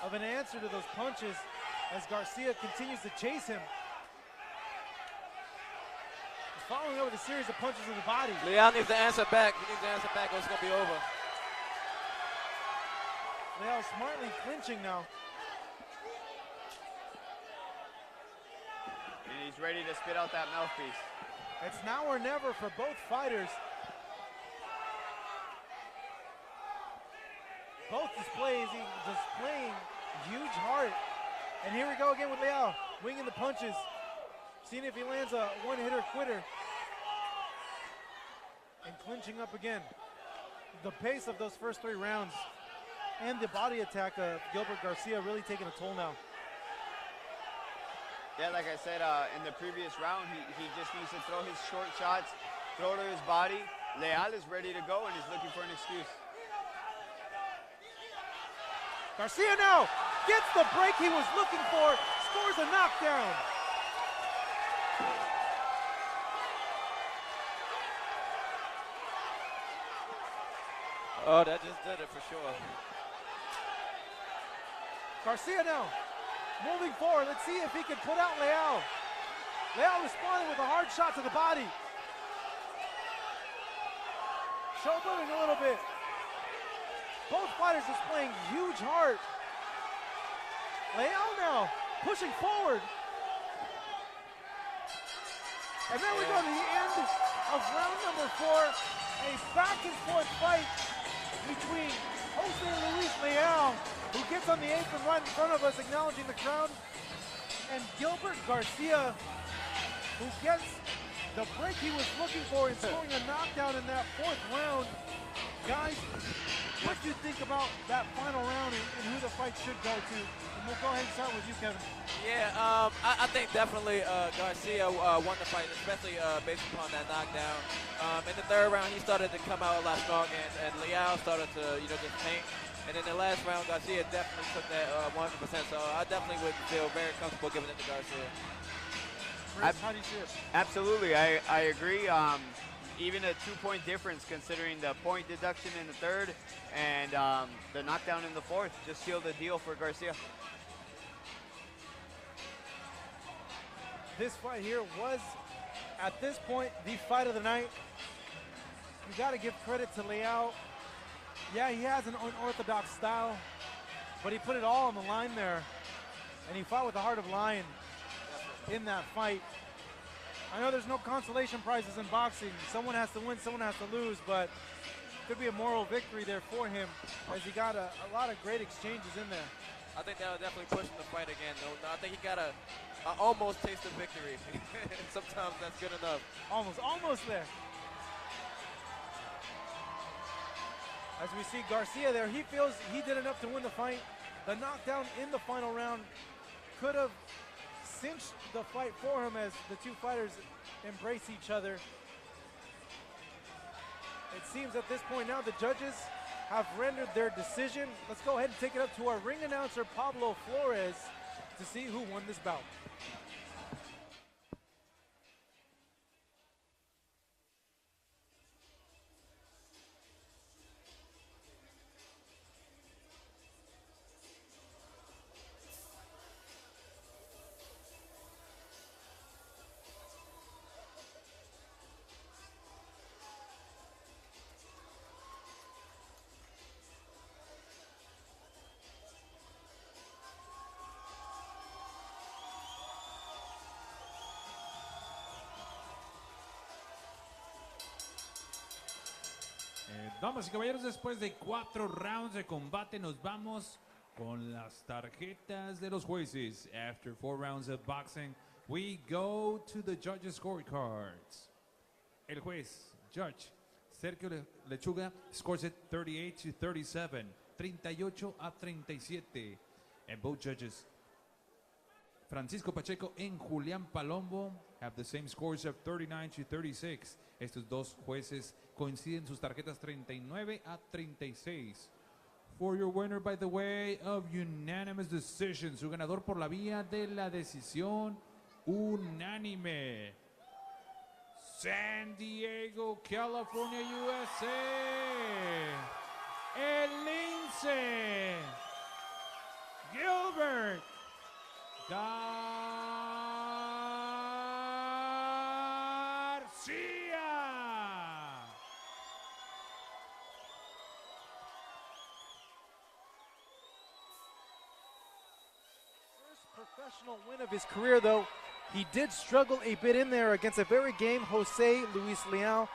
[SPEAKER 13] of an answer to those punches as Garcia continues to chase him. He's following up with a series of punches in the body.
[SPEAKER 15] Leal needs to answer back. He needs to answer back or it's going to be over.
[SPEAKER 13] Leal smartly clinching now.
[SPEAKER 16] And he's ready to spit out that mouthpiece.
[SPEAKER 13] It's now or never for both fighters. Both displaying huge heart. And here we go again with Leal, winging the punches. Seeing if he lands a one-hitter quitter. And clinching up again. The pace of those first 3 rounds and the body attack of Gilbert Garcia really taking a toll now.
[SPEAKER 16] Yeah, like I said, in the previous round, he just needs to throw his short shots, throw to his body. Leal is ready to go and he's looking for an excuse.
[SPEAKER 13] Garcia now gets the break he was looking for, scores a knockdown.
[SPEAKER 15] Oh, that just did it for sure.
[SPEAKER 13] Garcia now moving forward. Let's see if he can put out Leal. Leal responding with a hard shot to the body. Showboating a little bit. Both fighters displaying huge heart. Leal now pushing forward. And then we go to the end of round number 4. A back and forth fight between Jose Luis Leal, who gets on the apron right in front of us, acknowledging the crowd, and Gilbert Garcia, who gets the break he was looking for in scoring a knockdown in that 4th round. Guys, what do you think about that final round and who the fight should go to? And we'll go ahead and start with you, Kevin.
[SPEAKER 15] Yeah, I think definitely Garcia won the fight, especially based upon that knockdown. In the 3rd round, he started to come out a lot stronger, and Leal started to, just paint. And in the last round, Garcia definitely took that 100%. So I definitely would feel very comfortable giving it to Garcia.
[SPEAKER 13] Chris, how do you see it?
[SPEAKER 16] Absolutely, I agree. Even a 2-point difference considering the point deduction in the 3rd and the knockdown in the 4th just sealed the deal for Garcia.
[SPEAKER 13] This fight here was, at this point, the fight of the night. You got to give credit to Leal. Yeah, he has an unorthodox style, but he put it all on the line there, and he fought with the heart of lion in that fight. I know there's no consolation prizes in boxing. Someone has to win, someone has to lose, but could be a moral victory there for him as he got a lot of great exchanges in there.
[SPEAKER 15] I think that'll definitely push him to fight again, though. I think he got a almost taste of victory. Sometimes that's good enough.
[SPEAKER 13] Almost there. As we see Garcia there, he feels he did enough to win the fight. The knockdown in the final round could have cinched the fight for him as the two fighters embrace each other. It seems at this point now the judges have rendered their decision. Let's go ahead and take it up to our ring announcer, Pablo Flores, to see who won this bout.
[SPEAKER 10] Damas y caballeros, después de 4 rounds de combate, nos vamos con las tarjetas de los jueces. After 4 rounds of boxing, we go to the judges' scorecards. El juez, Judge Sergio Lechuga, scores it 38-37. 38-37. And both judges, Francisco Pacheco and Julián Palombo, have the same scores of 39-36. Estos dos jueces coinciden sus tarjetas 39-36. For your winner by the way of unanimous decision, su ganador por la vía de la decisión unánime, San Diego, California, USA, el lince, Gilbert Garcia.
[SPEAKER 13] First professional win of his career, though. He did struggle a bit in there against a very game Jose Luis Leal,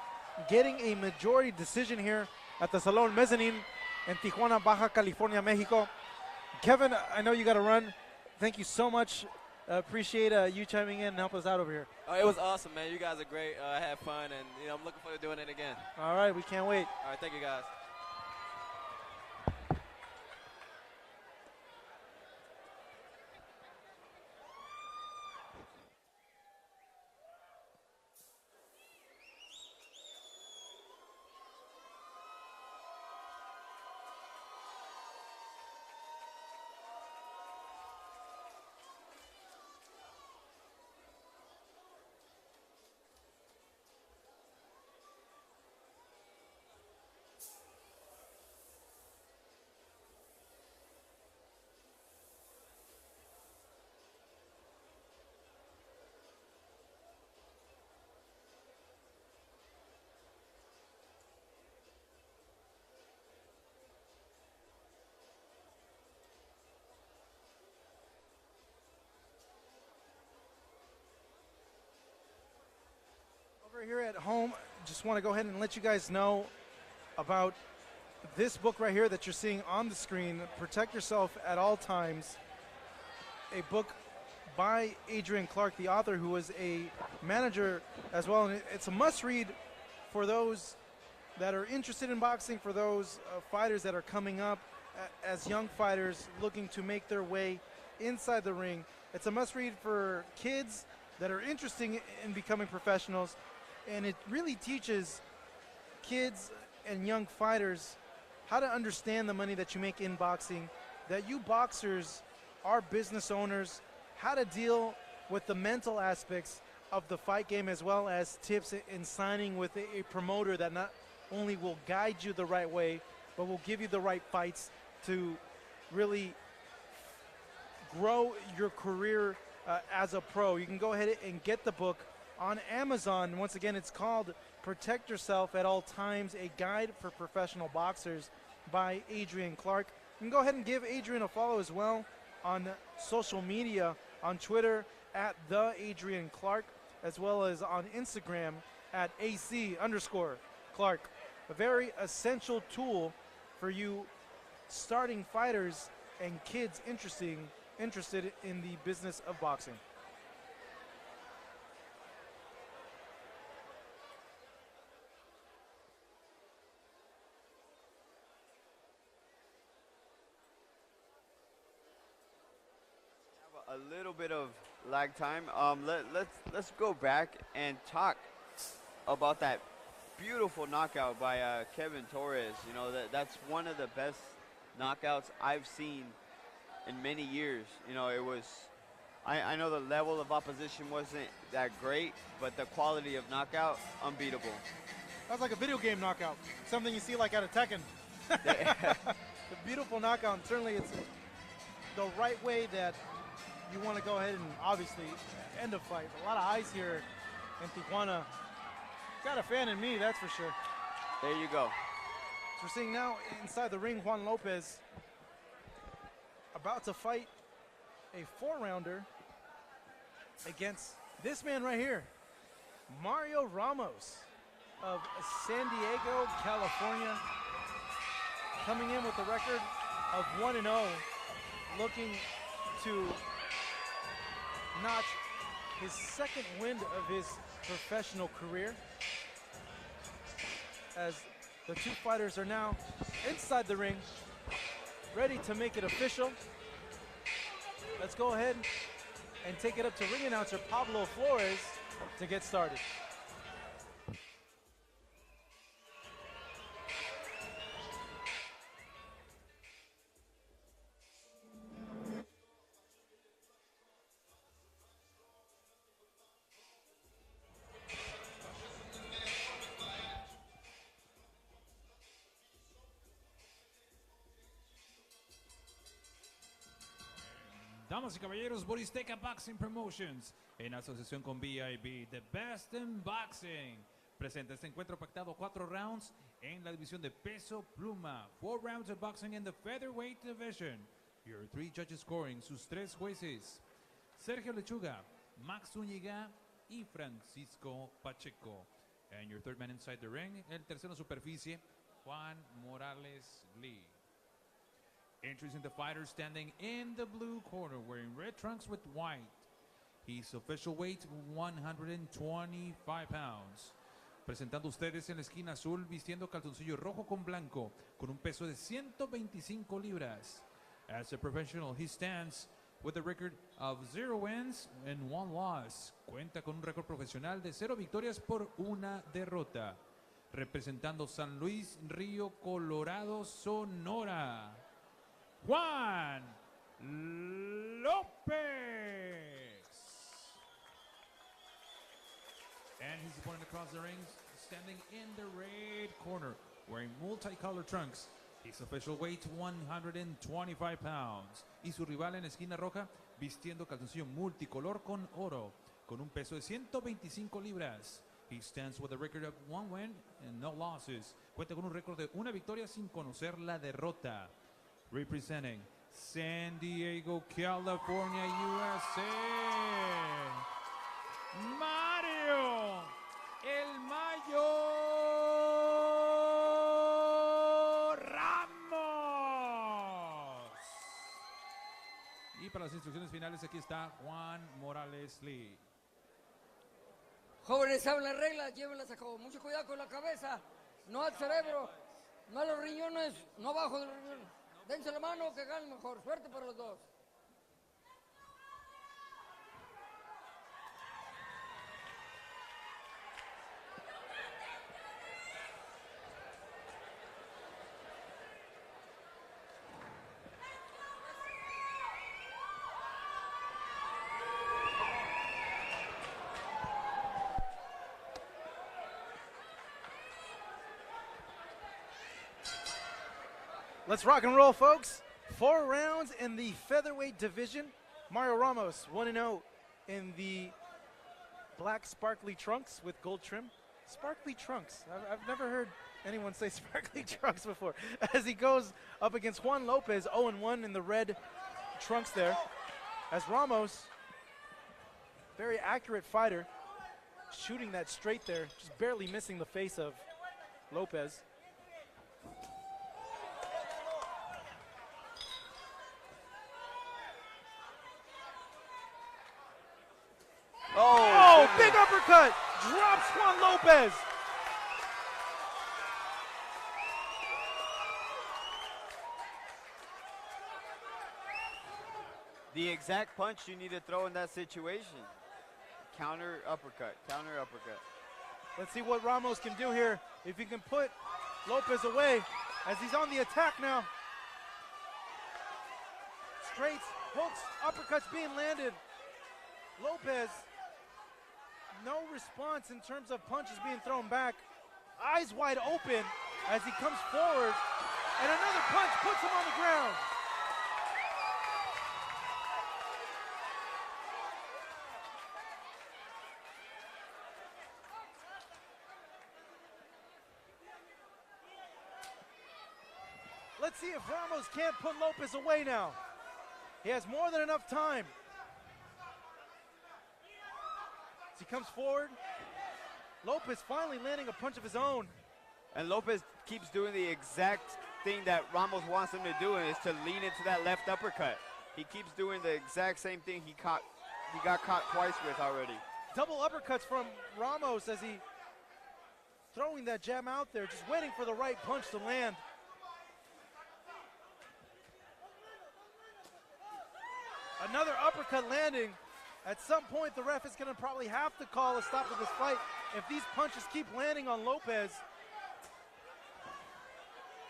[SPEAKER 13] getting a majority decision here at the Salón Mezzanine in Tijuana, Baja California, Mexico. Kevin, I know you got to run. Thank you so much. Appreciate you chiming in and help us out over here.
[SPEAKER 15] Oh, it was awesome, man. You guys are great. I had fun, and I'm looking forward to doing it again.
[SPEAKER 13] All right, we can't wait.
[SPEAKER 15] All right, thank you, guys.
[SPEAKER 13] Over here at home, just want to go ahead and let you guys know about this book right here that you're seeing on the screen, Protect Yourself at All Times, a book by Adrian Clark, the author, who was a manager as well. And it's a must-read for those that are interested in boxing, for those fighters that are coming up as young fighters looking to make their way inside the ring. It's a must-read for kids that are interested in becoming professionals, and it really teaches kids and young fighters how to understand the money that you make in boxing, that you boxers are business owners, how to deal with the mental aspects of the fight game, as well as tips in signing with a promoter that not only will guide you the right way, but will give you the right fights to really grow your career as a pro. You can go ahead and get the book on Amazon. Once again, it's called Protect Yourself at All Times, a guide for professional boxers by Adrian Clark. You can go ahead and give Adrian a follow as well on social media, on Twitter at the Adrian Clark, as well as on Instagram at AC_Clark. A very essential tool for you starting fighters and kids interested in the business of boxing.
[SPEAKER 16] A little bit of lag time. Let's go back and talk about that beautiful knockout by Kevin Torres. You know, that's one of the best knockouts I've seen in many years. You know, it was, I know the level of opposition wasn't that great, but the quality of knockout, unbeatable.
[SPEAKER 13] That's like a video game knockout, something you see like at a Tekken. The beautiful knockout, and certainly it's the right way that you want to go ahead and obviously end a fight. A lot of eyes here in Tijuana. Got a fan in me, that's for sure.
[SPEAKER 16] There you go.
[SPEAKER 13] So we're seeing now inside the ring, Juan Lopez about to fight a 4-rounder against this man right here, Mario Ramos of San Diego, California, coming in with a record of 1-0, looking to notch his second win of his professional career, as the two fighters are now inside the ring. ready to make it official. Let's go ahead and take it up to ring announcer Pablo Flores to get started.
[SPEAKER 10] Damas y caballeros, Boristeca Boxing Promotions, en asociación con BIB, The Best in Boxing, presenta este encuentro pactado 4 rounds en la división de peso pluma. 4 rounds of boxing in the featherweight division. Your 3 judges scoring, sus 3 jueces, Sergio Lechuga, Max Zúñiga y Francisco Pacheco. And your third man inside the ring, el tercero en superficie, Juan Morales Lee. Introducing the fighter standing in the blue corner, wearing red trunks with white. His official weight, 125 pounds. Presentando ustedes en la esquina azul, vistiendo calzoncillo rojo con blanco, con un peso de 125 libras. As a professional, he stands with a record of 0 wins and 1 loss. Cuenta con un récord profesional de 0 victorias por 1 derrota. Representando San Luis Río Colorado, Sonora, Juan Lopez. And his opponent across the ring, standing in the red corner, wearing multicolored trunks. His official weight, 125 pounds. Y su rival en la esquina roja, vistiendo calzoncillo multicolor con oro, con un peso de 125 libras. He stands with a record of 1 win and no losses. Cuenta con un récord de 1 victoria sin conocer la derrota. Representing San Diego, California, USA, Mario El Mayo Ramos. Y para las instrucciones finales aquí está Juan Morales Lee.
[SPEAKER 17] Jóvenes, saben las reglas, llévenlas a cabo. Mucho cuidado con la cabeza, no al cerebro, no a los riñones, no abajo de los riñones. Dense la mano, que ganen mejor. Suerte para los dos.
[SPEAKER 13] Let's rock and roll, folks. 4 rounds in the featherweight division. Mario Ramos, 1-0 in the black sparkly trunks with gold trim. Sparkly trunks. I've never heard anyone say sparkly trunks before. As he goes up against Juan Lopez, 0-1 in the red trunks there. As Ramos, very accurate fighter, shooting that straight there, just barely missing the face of Lopez. Oh, big uppercut! Drops Juan Lopez!
[SPEAKER 16] The exact punch you need to throw in that situation. Counter uppercut, counter uppercut.
[SPEAKER 13] Let's see what Ramos can do here. If he can put Lopez away as he's on the attack now. Straights, hooks, uppercuts being landed. Lopez, no response in terms of punches being thrown back. Eyes wide open as he comes forward. And another punch puts him on the ground. Let's see if Ramos can't put Lopez away now. He has more than enough time. As he comes forward, Lopez finally landing a punch of his own.
[SPEAKER 16] And Lopez keeps doing the exact thing that Ramos wants him to do, and is to lean into that left uppercut. He keeps doing the exact same thing he got caught twice with already.
[SPEAKER 13] Double uppercuts from Ramos as he throwing that jab out there, just waiting for the right punch to land. uppercut landing. At some point, the ref is going to probably have to call a stop to this fight if these punches keep landing on Lopez.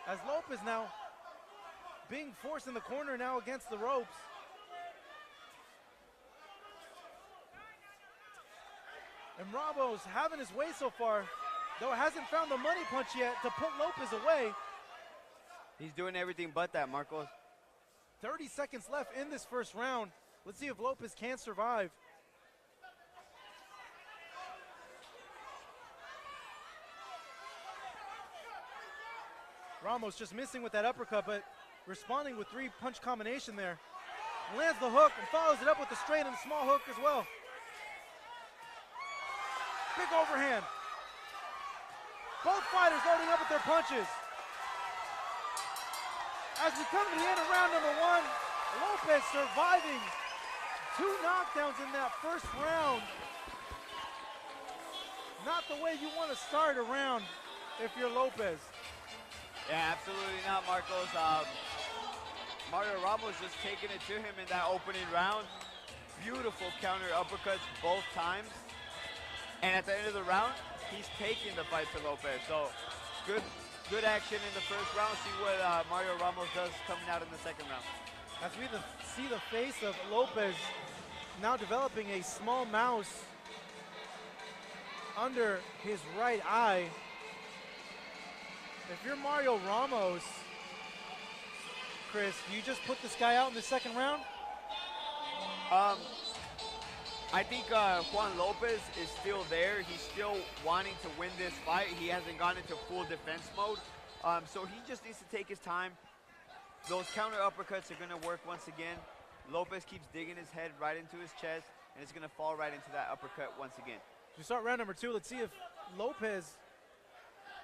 [SPEAKER 13] As Lopez now being forced in the corner now against the ropes. And Ramos having his way so far, though hasn't found the money punch yet to put Lopez away.
[SPEAKER 16] He's doing everything but that, Marcos.
[SPEAKER 13] 30 seconds left in this first round. Let's see if Lopez can survive. Ramos just missing with that uppercut, but responding with 3-punch combination there. Lands the hook and follows it up with the straight and small hook as well. Big overhand. Both fighters loading up with their punches. As we come to the end of round number 1, Lopez surviving 2 knockdowns in that first round. Not the way you want to start a round if you're Lopez.
[SPEAKER 16] Yeah, absolutely not, Marcos. Mario Ramos just taking it to him in that opening round. Beautiful counter uppercuts both times. And at the end of the round, he's taking the fight to Lopez. So good action in the first round. See what Mario Ramos does coming out in the second round.
[SPEAKER 13] As we see the face of Lopez now developing a small mouse under his right eye. If you're Mario Ramos, Chris, do you just put this guy out in the second round?
[SPEAKER 16] I think Juan Lopez is still there. He's still wanting to win this fight. He hasn't gone into full defense mode. So he just needs to take his time. Those counter uppercuts are going to work once again. Lopez keeps digging his head right into his chest, and it's going to fall right into that uppercut once again.
[SPEAKER 13] We start round number 2. Let's see if Lopez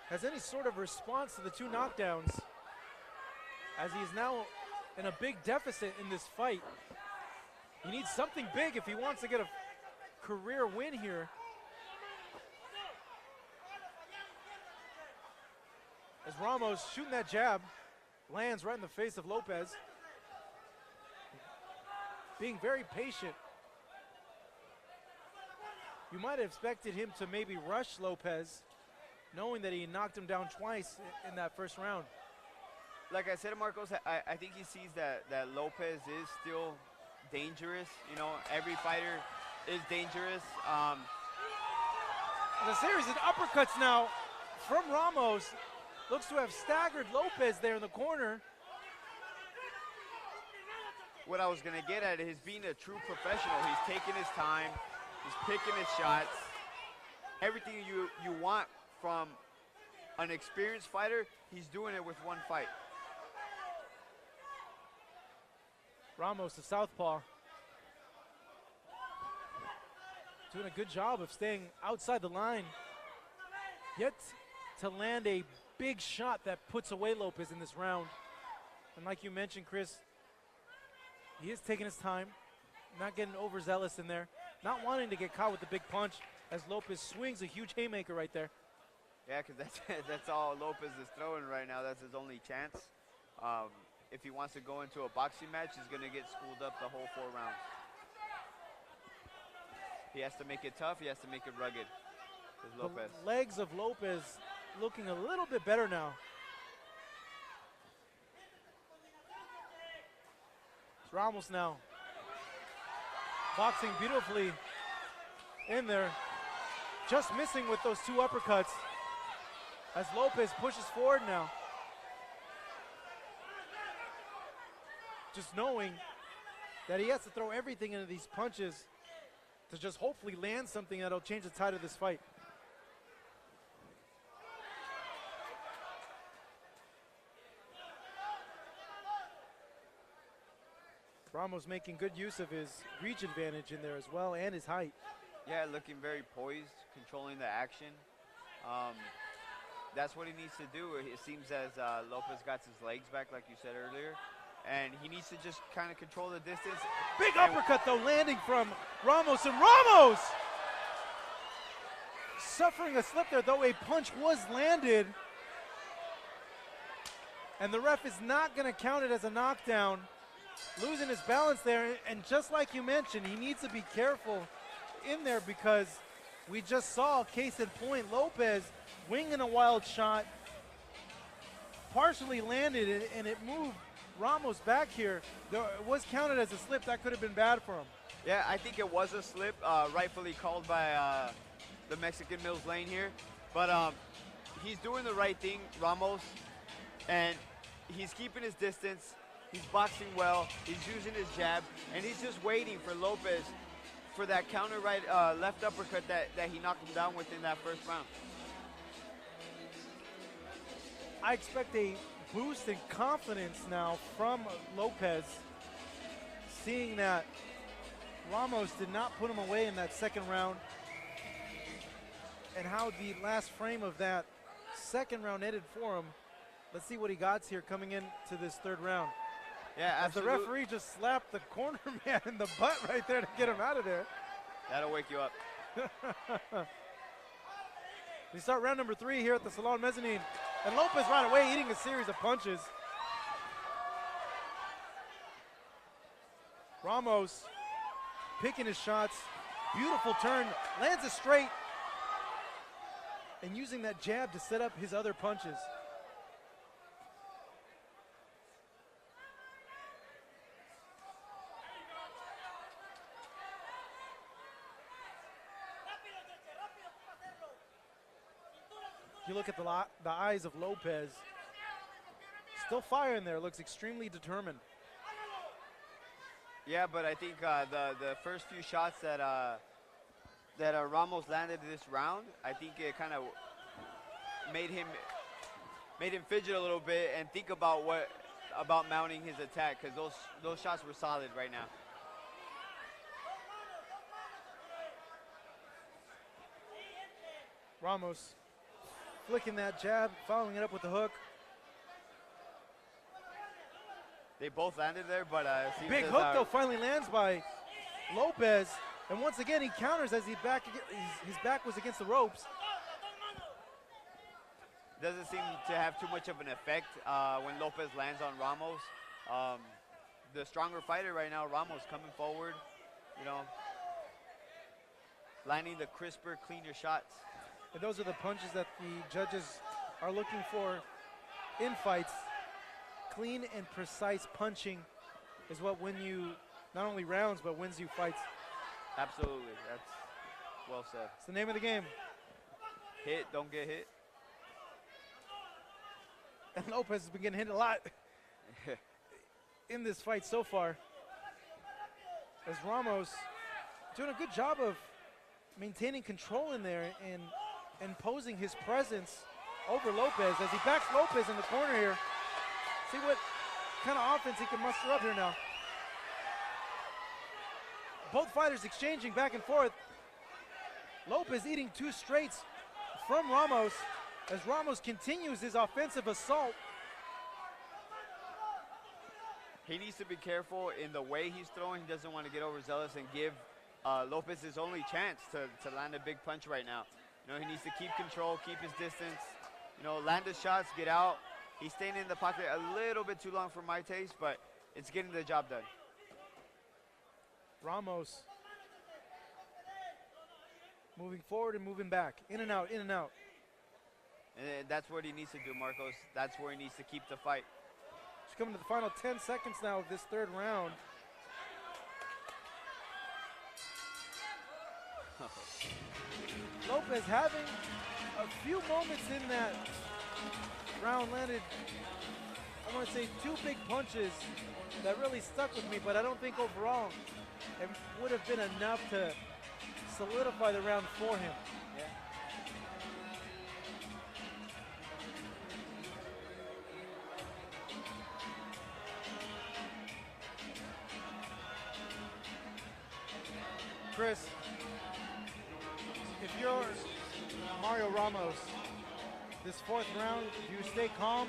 [SPEAKER 13] has any sort of response to the 2 knockdowns, as he is now in a big deficit in this fight. He needs something big if he wants to get a career win here. As Ramos shooting that jab, lands right in the face of Lopez. Being very patient. You might have expected him to maybe rush Lopez, knowing that he knocked him down twice in that first round.
[SPEAKER 16] Like I said, Marcos, I think he sees that Lopez is still dangerous. You know, every fighter is dangerous.
[SPEAKER 13] The series of uppercuts now from Ramos looks to have staggered Lopez there in the corner.
[SPEAKER 16] What I was going to get at is being a true professional. He's taking his time. He's picking his shots. Everything you want from an experienced fighter, he's doing it with one fight.
[SPEAKER 13] Ramos, the southpaw, doing a good job of staying outside the line, yet to land a big shot that puts away Lopez in this round. And like you mentioned, Chris, he is taking his time, not getting overzealous in there, not wanting to get caught with the big punch as Lopez swings a huge haymaker right there.
[SPEAKER 16] Yeah, because that's all Lopez is throwing right now. That's his only chance. If he wants to go into a boxing match, he's going to get schooled up the whole 4 rounds. He has to make it tough. He has to make it rugged. Lopez.
[SPEAKER 13] The legs of Lopez looking a little bit better now. It's Ramos now. Boxing beautifully in there. Just missing with those 2 uppercuts as Lopez pushes forward now. Just knowing that he has to throw everything into these punches to just hopefully land something that'll change the tide of this fight. Ramos making good use of his reach advantage in there as well, and his height.
[SPEAKER 16] Yeah, looking very poised, controlling the action. That's what he needs to do. It seems as Lopez got his legs back, like you said earlier, and he needs to just kind of control the distance.
[SPEAKER 13] Big uppercut, though, landing from Ramos, and Ramos suffering a slip there, though a punch was landed. And the ref is not going to count it as a knockdown. losing his balance there. And just like you mentioned, he needs to be careful in there because we just saw, case in point, Lopez winging a wild shot, partially landed it, and it moved Ramos back here. It was counted as a slip. That could have been bad for him.
[SPEAKER 16] Yeah, I think it was a slip, rightfully called by the Mexican Mills lane here. But he's doing the right thing, Ramos, and he's keeping his distance. He's boxing well. He's using his jab, and he's just waiting for Lopez for that counter right left uppercut that he knocked him down with in that first round.
[SPEAKER 13] I expect a boost in confidence now from Lopez, seeing that Ramos did not put him away in that second round, and how the last frame of that second round ended for him. Let's see what he got here coming into this third round.
[SPEAKER 16] Yeah,
[SPEAKER 13] as the referee just slapped the corner man in the butt right there to get him out of there.
[SPEAKER 16] That'll wake you up.
[SPEAKER 13] We start round number 3 here at the Salon Mezzanine. And Lopez right away eating a series of punches. Ramos picking his shots. Beautiful turn, lands it straight. And using that jab to set up his other punches. You look at the eyes of Lopez, still fire in there, looks extremely determined.
[SPEAKER 16] Yeah, but I think the first few shots that Ramos landed this round, I think it kind of made him fidget a little bit and think about mounting his attack, because those shots were solid right now.
[SPEAKER 13] Ramos flicking that jab, following it up with the hook.
[SPEAKER 16] They both landed there, but
[SPEAKER 13] big hook though finally lands by Lopez, and once again he counters as his back was against the ropes.
[SPEAKER 16] Doesn't seem to have too much of an effect when Lopez lands on Ramos. The stronger fighter right now, Ramos, coming forward, landing the crisper, cleaner shots.
[SPEAKER 13] And those are the punches that the judges are looking for in fights. Clean and precise punching is what wins you not only rounds, but wins you fights.
[SPEAKER 16] Absolutely, that's well said.
[SPEAKER 13] It's the name of the game.
[SPEAKER 16] Hit, don't get hit.
[SPEAKER 13] And Lopez has been getting hit a lot in this fight so far. As Ramos doing a good job of maintaining control in there and imposing his presence over Lopez as he backs Lopez in the corner here. See what kind of offense he can muster up here now. Both fighters exchanging back and forth. Lopez eating 2 straights from Ramos as Ramos continues his offensive assault.
[SPEAKER 16] He needs to be careful in the way he's throwing. He doesn't want to get overzealous and give Lopez his only chance to land a big punch right now. He needs to keep control, keep his distance, land his shots, get out. He's staying in the pocket a little bit too long for my taste, but it's getting the job done.
[SPEAKER 13] Ramos moving forward and moving back, in and out, in and out.
[SPEAKER 16] And that's what he needs to do, Marcos. That's where he needs to keep the fight.
[SPEAKER 13] Just coming to the final 10 seconds now of this third round. Lopez having a few moments in that round, landed, I want to say, 2 big punches that really stuck with me, but I don't think overall it would have been enough to solidify the round for him.
[SPEAKER 16] Yeah.
[SPEAKER 13] Chris, if you're Mario Ramos, this 4th round, do you stay calm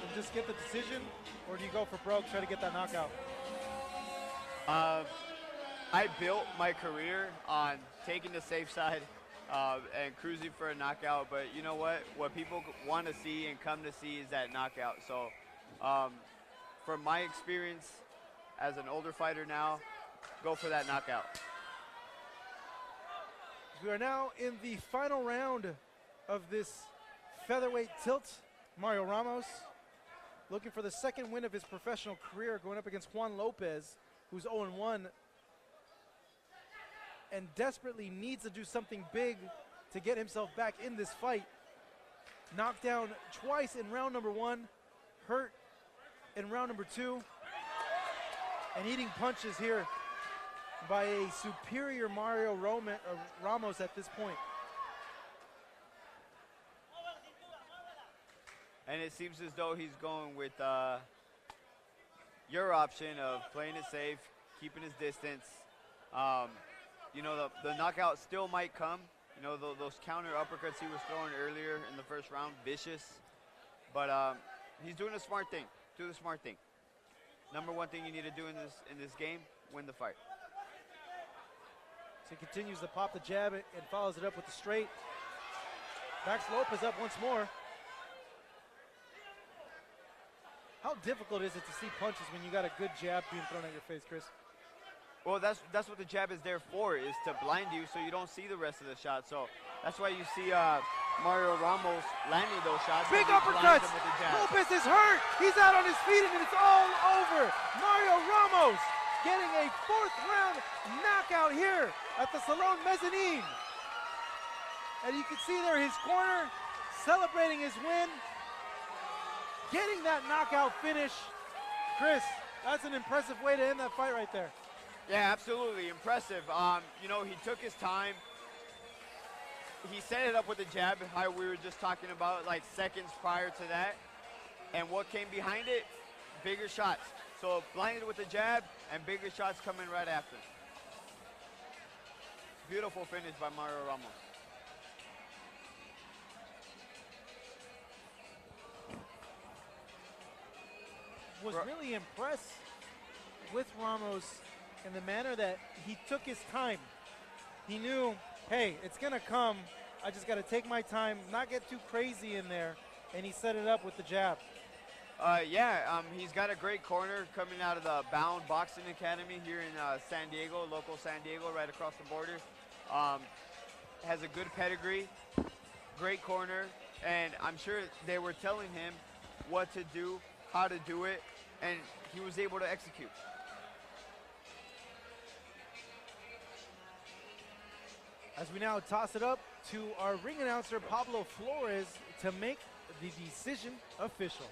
[SPEAKER 13] and just get the decision, or do you go for broke, try to get that knockout?
[SPEAKER 16] I built my career on taking the safe side and cruising for a knockout, but you know what? What people want to see and come to see is that knockout. So from my experience, as an older fighter now, go for that knockout.
[SPEAKER 13] We are now in the final round of this featherweight tilt. Mario Ramos looking for the second win of his professional career, going up against Juan Lopez, who's 0-1, and desperately needs to do something big to get himself back in this fight. Knocked down twice in round number 1, hurt in round number 2, and eating punches here by a superior Mario Ramos at this point.
[SPEAKER 16] And it seems as though he's going with your option of playing it safe, keeping his distance. You know, the knockout still might come. You know, those counter uppercuts he was throwing earlier in the first round, vicious. But he's doing a smart thing. Do the smart thing. Number one thing you need to do in this game, win the fight.
[SPEAKER 13] So he continues to pop the jab and follows it up with the straight. Backs Lopez up once more. How difficult is it to see punches when you got a good jab being thrown at your face, Chris?
[SPEAKER 16] Well, that's what the jab is there for, is to blind you so you don't see the rest of the shot. So that's why you see Mario Ramos landing those shots.
[SPEAKER 13] Big uppercuts. Lopez is hurt. He's out on his feet and it's all over. Mario Ramos getting a 4th round knockout here at the Salon Mezzanine. And you can see there his corner celebrating his win. Getting that knockout finish. Chris, that's an impressive way to end that fight right there.
[SPEAKER 16] Yeah, absolutely impressive. You know, he took his time. He set it up with the jab, how we were just talking about, like seconds prior to that. And what came behind it? Bigger shots. So blinded with the jab and bigger shots coming right after. Beautiful finish by Mario Ramos.
[SPEAKER 13] Was really impressed with Ramos in the manner that he took his time. He knew, hey, it's gonna come. I just gotta take my time, not get too crazy in there, and he set it up with the jab.
[SPEAKER 16] He's got a great corner coming out of the Bound Boxing Academy here in San Diego, local San Diego, right across the border. Has a good pedigree, great corner, and I'm sure they were telling him what to do, how to do it, and he was able to execute.
[SPEAKER 13] As we now toss it up to our ring announcer, Pablo Flores, to make the decision official.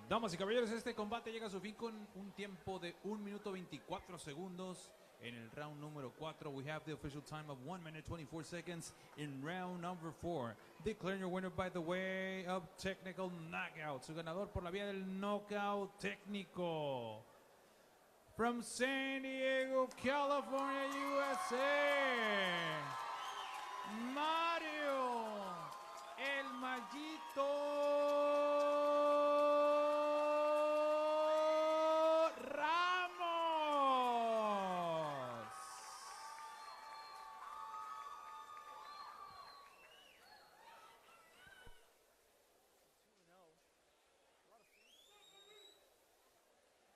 [SPEAKER 10] Damas y caballeros, este combate llega a su fin con un tiempo de 1 minuto 24 segundos. En el round número 4, we have the official time of 1 minute 24 seconds in round number 4. Declaring your winner by the way of technical knockout. Su ganador por la vía del knockout técnico. From San Diego, California, USA. Mario, el Mallito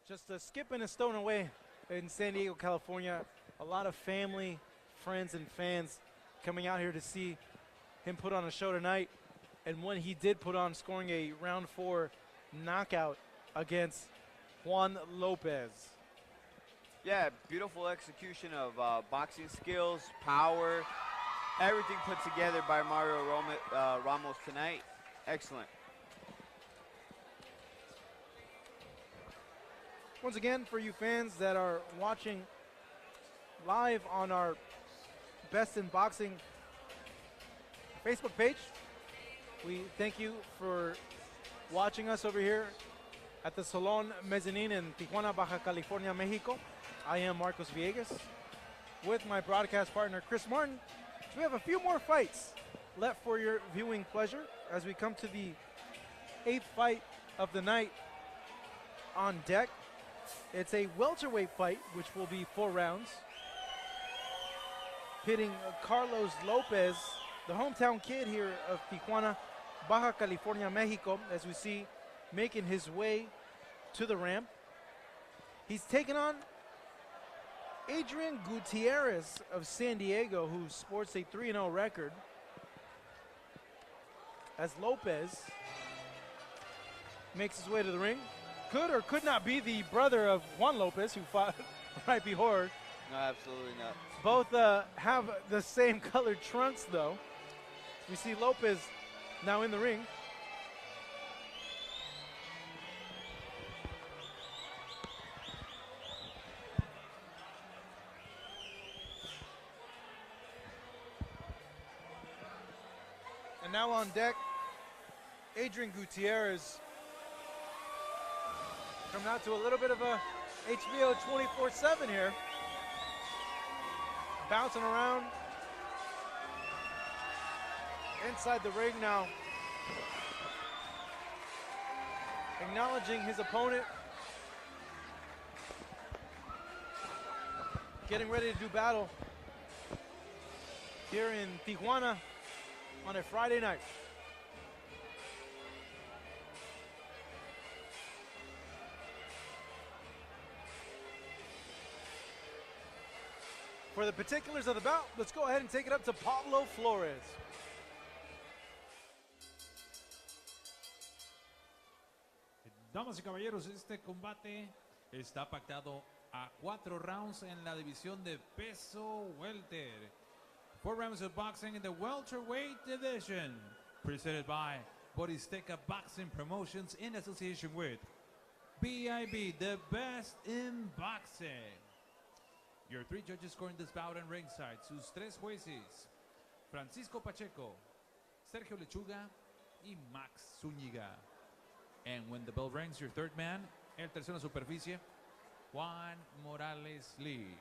[SPEAKER 13] Just a skip and a stone away in San Diego, California. A lot of family, friends, and fans coming out here to see him put on a show tonight. And when he did put on, scoring a round 4 knockout against Juan Lopez.
[SPEAKER 16] Yeah, beautiful execution of boxing skills, power, everything put together by Mario Ramos tonight. Excellent.
[SPEAKER 13] Once again, for you fans that are watching live on our Best in Boxing Facebook page. We thank you for watching us over here at the Salon Mezzanine in Tijuana, Baja California, Mexico. I am Marcos Villegas with my broadcast partner, Chris Martin. We have a few more fights left for your viewing pleasure as we come to the 8th fight of the night on deck. It's a welterweight fight, which will be 4 rounds, pitting Carlos Lopez, the hometown kid here of Tijuana, Baja California, Mexico, as we see making his way to the ramp. He's taken on Adrian Gutierrez of San Diego, who sports a 3-0 record, as Lopez makes his way to the ring. Could or could not be the brother of Juan Lopez, who fought right before.
[SPEAKER 5] No, absolutely not.
[SPEAKER 13] Both have the same colored trunks, though. We see Lopez now in the ring. And now on deck, Adrian Gutierrez. Coming out to a little bit of a HBO 24/7 here. Bouncing around inside the ring now. Acknowledging his opponent. Getting ready to do battle here in Tijuana on a Friday night. For the particulars of the bout, let's go ahead and take it up to Pablo Flores.
[SPEAKER 10] Damas y caballeros, este combate está pactado a 4 rounds en la división de peso welter. 4 rounds of boxing in the welterweight division, presented by Boristeca Boxing Promotions in association with BIB, the best in boxing. Your 3 judges scoring this bout on ringside. Sus 3 jueces, Francisco Pacheco, Sergio Lechuga y Max Zúñiga. And when the bell rings, your 3rd man, el tercero en superficie, Juan Morales Lee.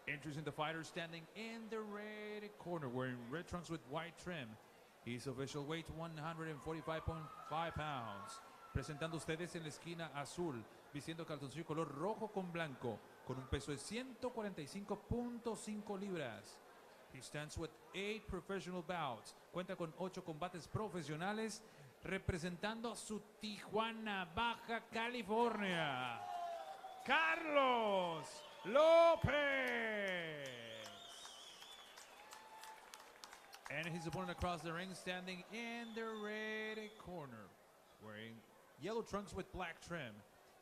[SPEAKER 10] Introducing the fighter standing in the red corner, wearing red trunks with white trim. His official weight, 145.5 pounds. Presentando ustedes en la esquina azul, vistiendo calzoncillo color rojo con blanco, con un peso de 145.5 libras. He stands with 8 professional bouts. Cuenta con 8 combates profesionales, representando a su Tijuana, Baja California, Carlos Lopez. And his opponent across the ring, standing in the red corner, wearing yellow trunks with black trim.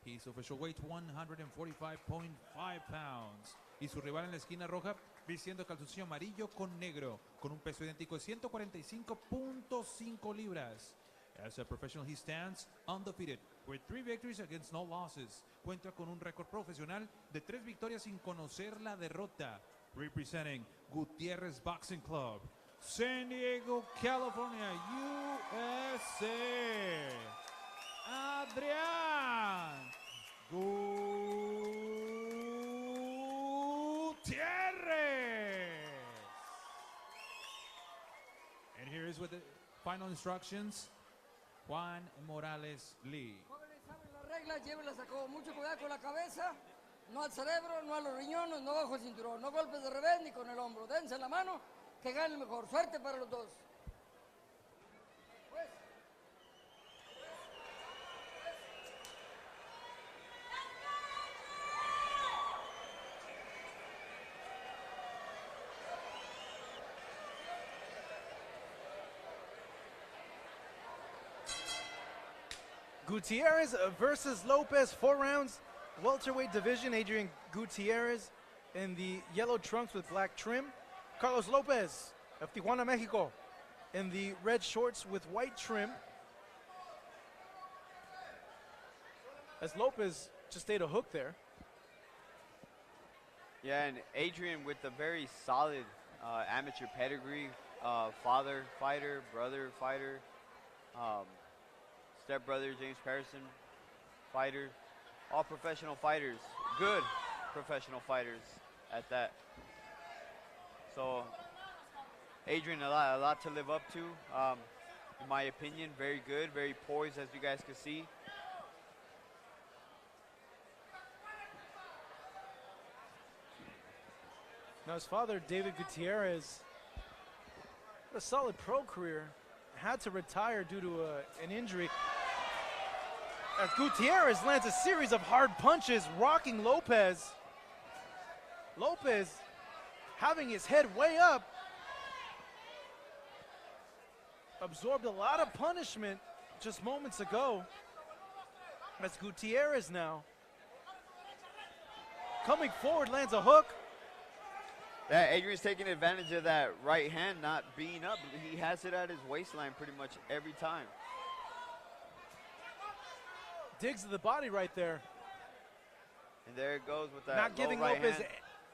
[SPEAKER 10] His official weight, 145.5 pounds. Y su rival en la esquina roja, vistiendo calzoncillo amarillo con negro, con un peso idéntico de 145.5 libras. As a professional, he stands undefeated, with 3 victories against no losses. Cuenta con un récord profesional de 3 victorias sin conocer la derrota. Representing Gutierrez Boxing Club, San Diego, California, USA, Adrian Gutierrez. And here is with the final instructions, Juan Morales Lee.
[SPEAKER 17] Jóvenes, saben las reglas, llévenlas a cabo. Mucho cuidado con la cabeza, no al cerebro, no a los riñones, no bajo el cinturón, no golpes de revés ni con el hombro. Dense la mano, que gane el mejor. Suerte para los dos. Pues.
[SPEAKER 13] Gutierrez versus Lopez, 4 rounds, welterweight division. Adrian Gutierrez in the yellow trunks with black trim. Carlos Lopez of Tijuana, Mexico, in the red shorts with white trim. As Lopez just ate a hook there.
[SPEAKER 16] Yeah, and Adrian with a very solid amateur pedigree, father fighter, brother fighter, stepbrother James Patterson fighter, all professional fighters, good professional fighters at that. So Adrian, a lot to live up to. In my opinion, very good, very poised, as you guys can see.
[SPEAKER 13] Now his father, David Gutierrez, had a solid pro career, had to retire due to an injury. As Gutierrez lands a series of hard punches, rocking Lopez. Lopez having his head way up, absorbed a lot of punishment just moments ago. As Gutierrez now coming forward, lands a hook.
[SPEAKER 16] Yeah, Adrian's taking advantage of that right hand not being up. He has it at his waistline pretty much every time.
[SPEAKER 13] Digs to the body right there.
[SPEAKER 16] And there it goes with that
[SPEAKER 13] Not giving
[SPEAKER 16] low right
[SPEAKER 13] Lopez
[SPEAKER 16] hand.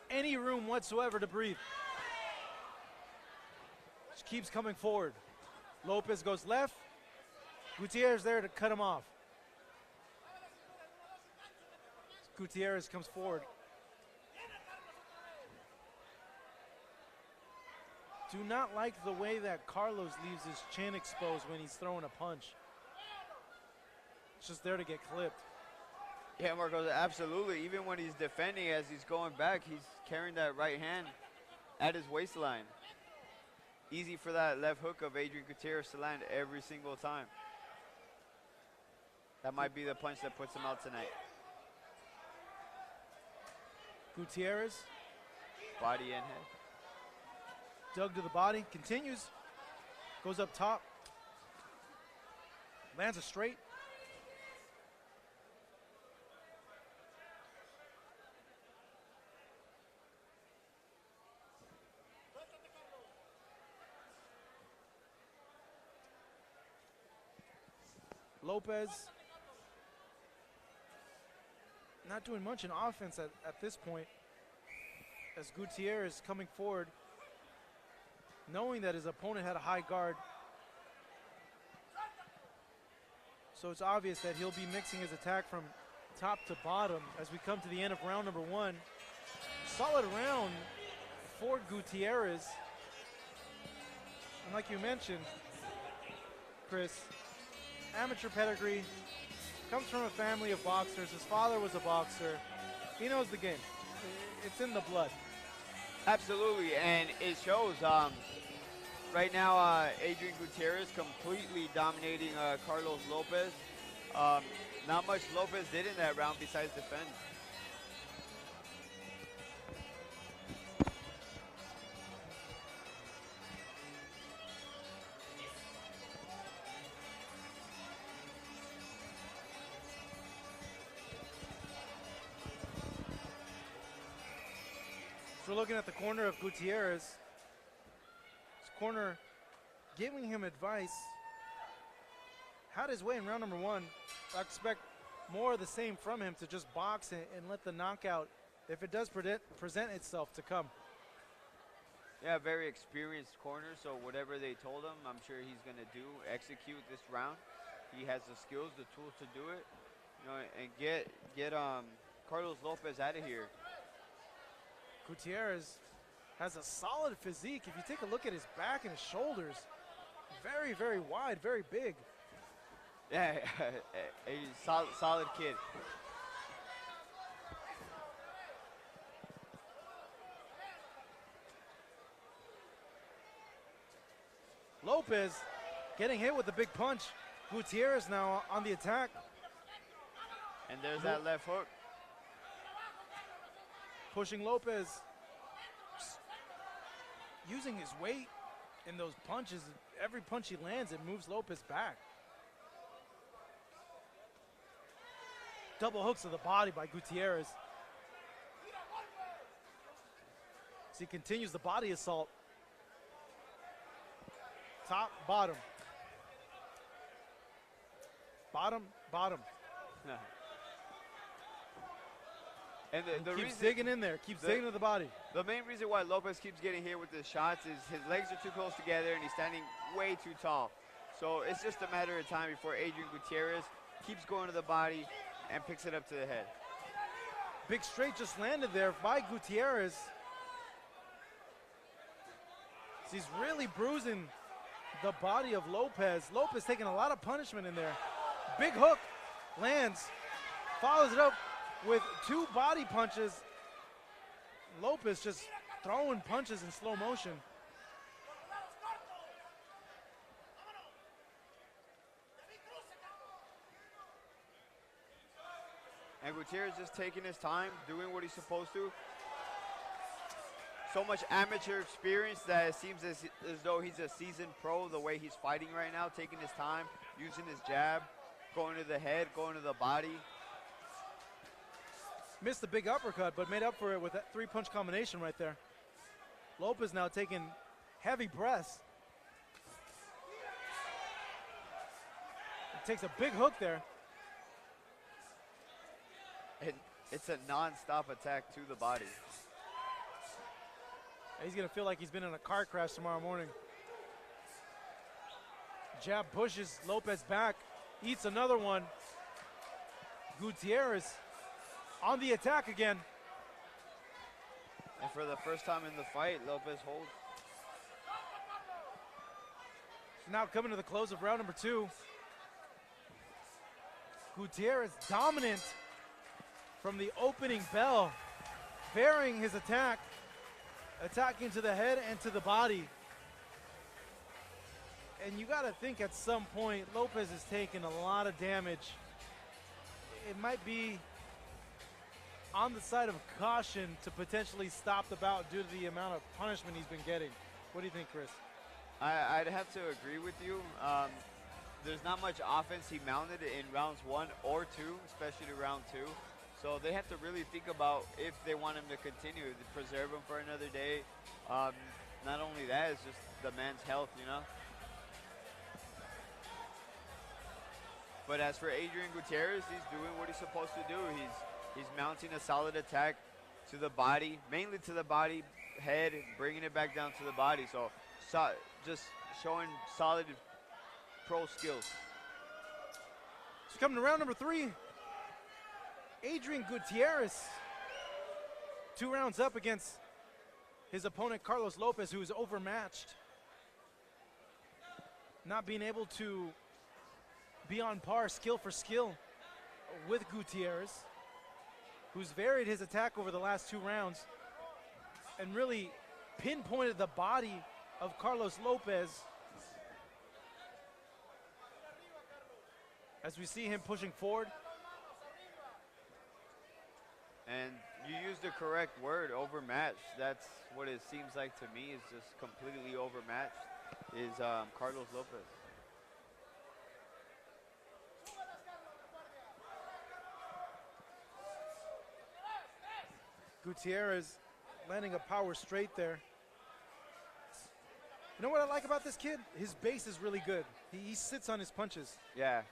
[SPEAKER 13] any room whatsoever to breathe. Just keeps coming forward. Lopez goes left. Gutierrez there to cut him off. Gutierrez comes forward. Do not like the way that Carlos leaves his chin exposed when he's throwing a punch. It's just there to get clipped.
[SPEAKER 16] Yeah, Marcos, absolutely. Even when he's defending, as he's going back, he's carrying that right hand at his waistline. Easy for that left hook of Adrian Gutierrez to land every single time. That might be the punch that puts him out tonight.
[SPEAKER 13] Gutierrez.
[SPEAKER 16] Body and head.
[SPEAKER 13] Dug to the body, continues, goes up top, lands a straight. Lopez not doing much in offense at this point, as Gutierrez coming forward, knowing that his opponent had a high guard. So it's obvious that he'll be mixing his attack from top to bottom as we come to the end of round number one. Solid round for Gutierrez. And like you mentioned, Chris, amateur pedigree, comes from a family of boxers. His father was a boxer. He knows the game. It's in the blood.
[SPEAKER 16] Absolutely, and it shows. Right now, Adrian Gutierrez completely dominating Carlos Lopez. Not much Lopez did in that round besides defend.
[SPEAKER 13] So we're looking at the corner of Gutierrez. Corner giving him advice. Had his way in round number one. I expect more of the same from him, to just box and let the knockout, if it does present itself, to come.
[SPEAKER 16] Yeah, very experienced corner, so whatever they told him, I'm sure he's going to do, execute this round. He has the skills, the tools to do it, you know, and get Carlos Lopez out of here.
[SPEAKER 13] Gutierrez has a solid physique. If you take a look at his back and his shoulders, very, very wide, very big.
[SPEAKER 16] Yeah, a solid kid.
[SPEAKER 13] Lopez getting hit with a big punch. Gutierrez now on the attack.
[SPEAKER 16] And there's that left hook.
[SPEAKER 13] Pushing Lopez. Using his weight in those punches. Every punch he lands, it moves Lopez back. Double hooks to the body by Gutierrez. As he continues the body assault. Top, bottom. Bottom, bottom.
[SPEAKER 16] And the
[SPEAKER 13] keeps
[SPEAKER 16] reason,
[SPEAKER 13] digging in there, keeps digging to the body.
[SPEAKER 16] The main reason why Lopez keeps getting hit with his shots is his legs are too close together and he's standing way too tall. So it's just a matter of time before Adrian Gutierrez keeps going to the body and picks it up to the head.
[SPEAKER 13] Big straight just landed there by Gutierrez. He's really bruising the body of Lopez. Lopez taking a lot of punishment in there. Big hook lands, follows it up with 2 body punches. Lopez just throwing punches in slow motion.
[SPEAKER 16] And Gutierrez just taking his time, doing what he's supposed to. So much amateur experience that it seems as though he's a seasoned pro the way he's fighting right now, taking his time, using his jab, going to the head, going to the body.
[SPEAKER 13] Missed the big uppercut, but made up for it with that 3-punch combination right there. Lopez now taking heavy breaths. He takes a big hook there.
[SPEAKER 16] It's a non-stop attack to the body.
[SPEAKER 13] He's gonna feel like he's been in a car crash tomorrow morning. Jab pushes Lopez back, eats another one. Gutierrez on the attack again.
[SPEAKER 16] And for the first time in the fight, Lopez holds.
[SPEAKER 13] Now coming to the close of round number 2. Gutierrez dominant from the opening bell, varying his attack, attacking to the head and to the body. And you gotta think at some point, Lopez has taken a lot of damage. It might be on the side of caution to potentially stop the bout due to the amount of punishment he's been getting. What do you think, Chris?
[SPEAKER 16] I'd have to agree with you. There's not much offense he mounted in rounds 1 or 2, especially round 2. So they have to really think about if they want him to continue, to preserve him for another day. Not only that, it's just the man's health, you know. But as for Adrian Gutierrez, he's doing what he's supposed to do. He's mounting a solid attack to the body, mainly to the body, head, bringing it back down to the body. So just showing solid pro skills.
[SPEAKER 13] So coming to round number 3. Adrian Gutierrez, 2 rounds up against his opponent Carlos Lopez, who is overmatched. Not being able to be on par skill for skill with Gutierrez, who's varied his attack over the last 2 rounds and really pinpointed the body of Carlos Lopez. As we see him pushing forward.
[SPEAKER 16] And you used the correct word, overmatched. That's what it seems like to me, is just completely overmatched, is Carlos Lopez.
[SPEAKER 13] Gutierrez landing a power straight there. You know what I like about this kid? His base is really good. He sits on his punches.
[SPEAKER 16] Yeah.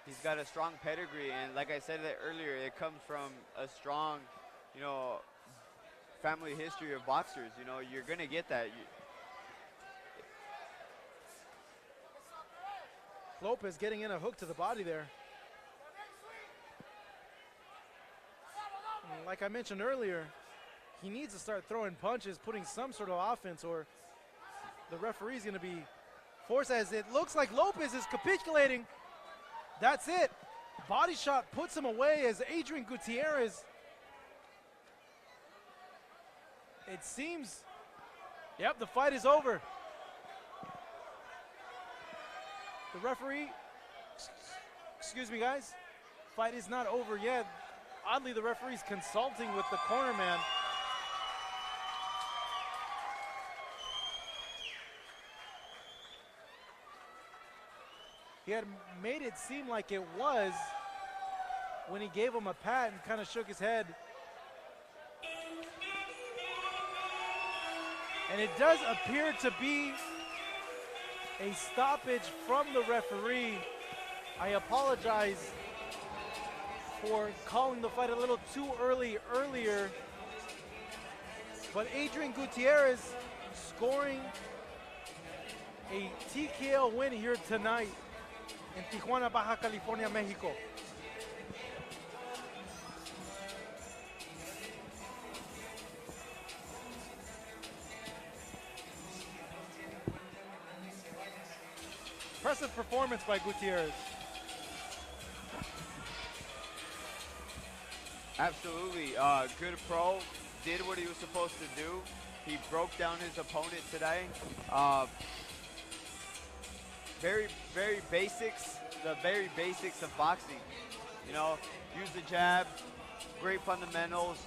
[SPEAKER 16] He's got a strong pedigree, and like I said that earlier, it comes from a strong, you know, family history of boxers. You know, you're gonna get that.
[SPEAKER 13] Lopez getting in a hook to the body there. And like I mentioned earlier, he needs to start throwing punches, putting some sort of offense, or the referee's gonna be forced, as it looks like Lopez is capitulating. That's it. Body shot puts him away as Adrian Gutierrez. It seems, yep, the fight is over. The referee, excuse me guys, fight is not over yet. Oddly, the referee's consulting with the corner man. He had made it seem like it was when he gave him a pat and kind of shook his head. And it does appear to be a stoppage from the referee. I apologize for calling the fight a little too earlier. But Adrian Gutierrez scoring a TKO win here tonight in Tijuana, Baja California, Mexico. Impressive performance by Gutierrez.
[SPEAKER 16] Absolutely. Good pro. Did what he was supposed to do. He broke down his opponent today. Very basics, the very basics of boxing. You know, use the jab, great fundamentals,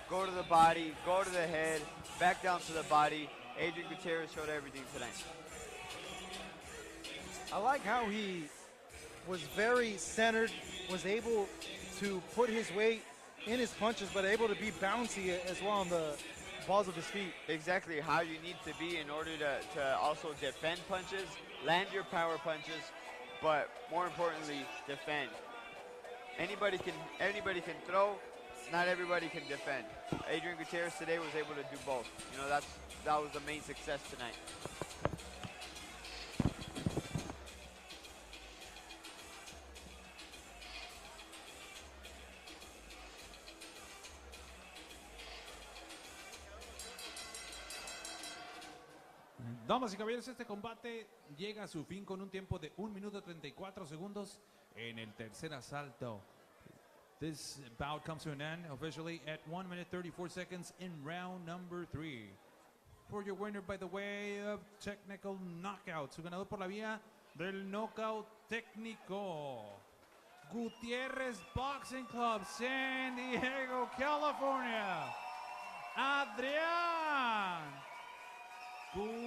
[SPEAKER 16] go to the body, go to the head, back down to the body. Adrian Gutierrez showed everything tonight.
[SPEAKER 13] I like how he was very centered, was able to put his weight in his punches, but able to be bouncy as well on the balls of his feet.
[SPEAKER 16] Exactly how you need to be in order to also defend punches, land your power punches, but more importantly, defend. Anybody can throw, not everybody can defend. Adrian Gutierrez today was able to do both. You know, that was the main success tonight.
[SPEAKER 10] Damas y caballeros, este combate llega a su fin con un tiempo de 1 minuto 34 segundos en el tercer asalto. This bout comes to an end officially at 1 minute 34 seconds in round number 3. For your winner by the way of technical knockout, su ganador por la vía del knockout técnico, Gutierrez Boxing Club, San Diego, California, Adrian Gutierrez.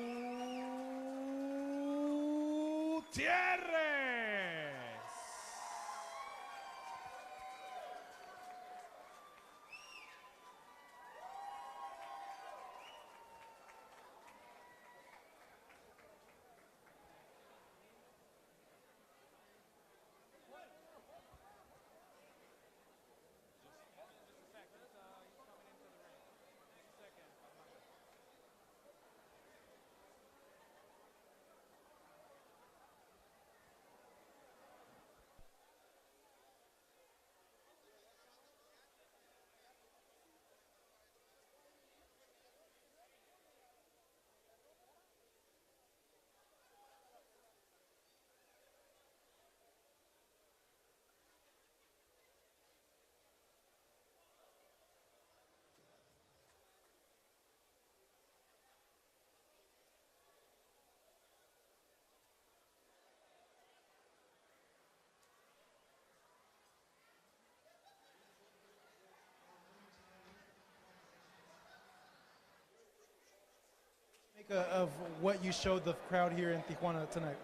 [SPEAKER 13] Of what you showed the crowd here in Tijuana tonight?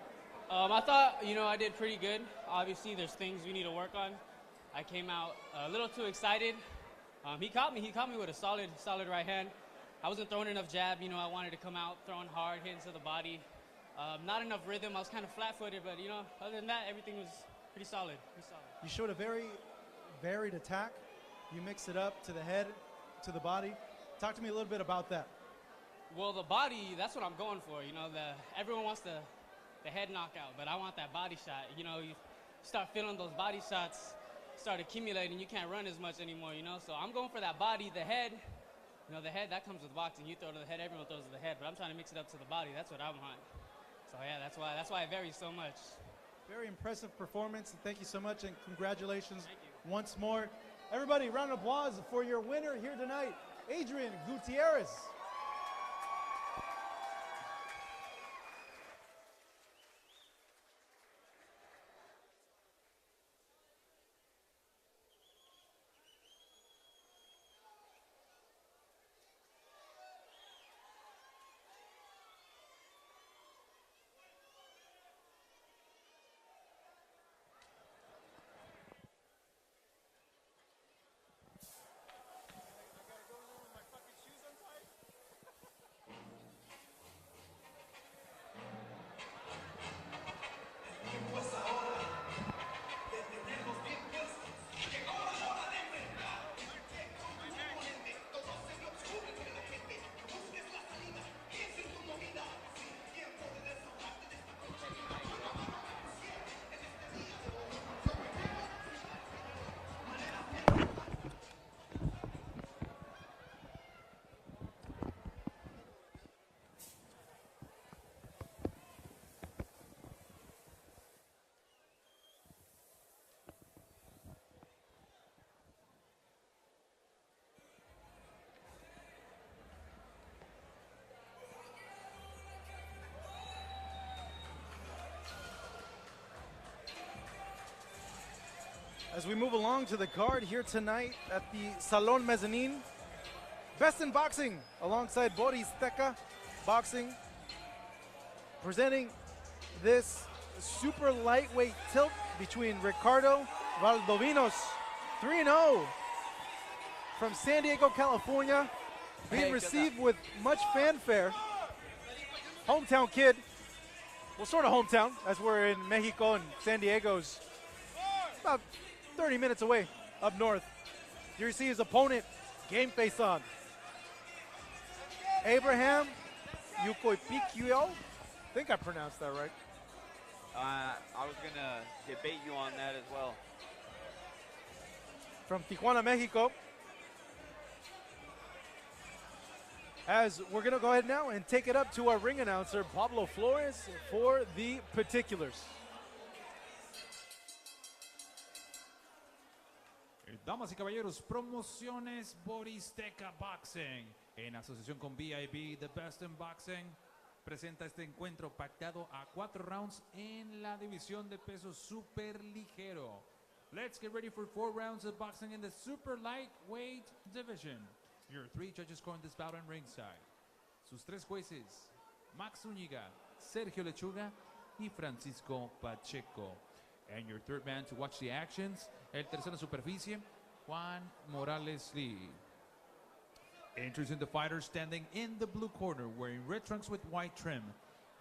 [SPEAKER 18] I thought, I did pretty good. Obviously, there's things we need to work on. I came out a little too excited. He caught me with a solid right hand. I wasn't throwing enough jab. I wanted to come out throwing hard, hitting to the body. Not enough rhythm. I was kind of flat-footed, but, other than that, everything was pretty solid.
[SPEAKER 13] You showed a very varied attack. You mix it up to the head, to the body. Talk to me a little bit about that.
[SPEAKER 18] Well, the body, that's what I'm going for. Everyone wants the head knockout, but I want that body shot. You start feeling those body shots start accumulating. You can't run as much anymore, So I'm going for that body, the head. The head, that comes with boxing. You throw to the head, everyone throws to the head, but I'm trying to mix it up to the body. That's what I want. So, yeah, that's why it varies so much.
[SPEAKER 13] Very impressive performance, and thank you so much, and congratulations once more. Everybody, round of applause for your winner here tonight, Adrian Gutierrez. As we move along to the card here tonight at the Salon Mezzanine, Best in Boxing alongside Boris Teca Boxing, presenting this super lightweight tilt between Ricardo Valdovinos, 3-0 from San Diego, California, being received with much fanfare. Hometown kid, well, sort of hometown, as we're in Mexico and San Diego's about 30 minutes away up north. Here you see his opponent, game face on. Abraham Yocupicio, I think I pronounced that right.
[SPEAKER 16] I was going to debate you on that as well.
[SPEAKER 13] From Tijuana, Mexico. As we're going to go ahead now and take it up to our ring announcer, Pablo Flores, for the particulars.
[SPEAKER 10] Damas y caballeros, promociones Boris Teca Boxing, en asociación con BIB, The Best in Boxing, presenta este encuentro pactado a 4 rounds en la división de peso super ligero. Let's get ready for 4 rounds of boxing in the super lightweight division. Your 3 judges scoring this bout on ringside. Sus 3 jueces, Max Zúñiga, Sergio Lechuga y Francisco Pacheco. And your 3rd man to watch the actions, el tercero en superficie, Juan Morales Lee. Introducing the fighter standing in the blue corner, wearing red trunks with white trim.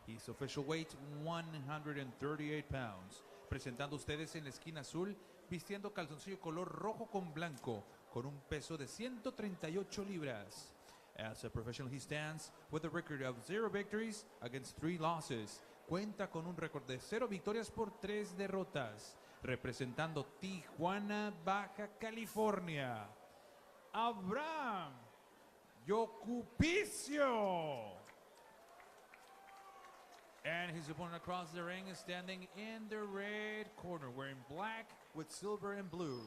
[SPEAKER 10] His official weight, 138 pounds. Presentando ustedes en la esquina azul, vistiendo calzoncillo color rojo con blanco, con un peso de 138 libras. As a professional, he stands with a record of 0 victories against 3 losses. Cuenta con un récord de 0 victorias por 3 derrotas. Representando Tijuana, Baja California, Abraham Yocupicio. And his opponent across the ring is standing in the red corner, wearing black with silver and blue.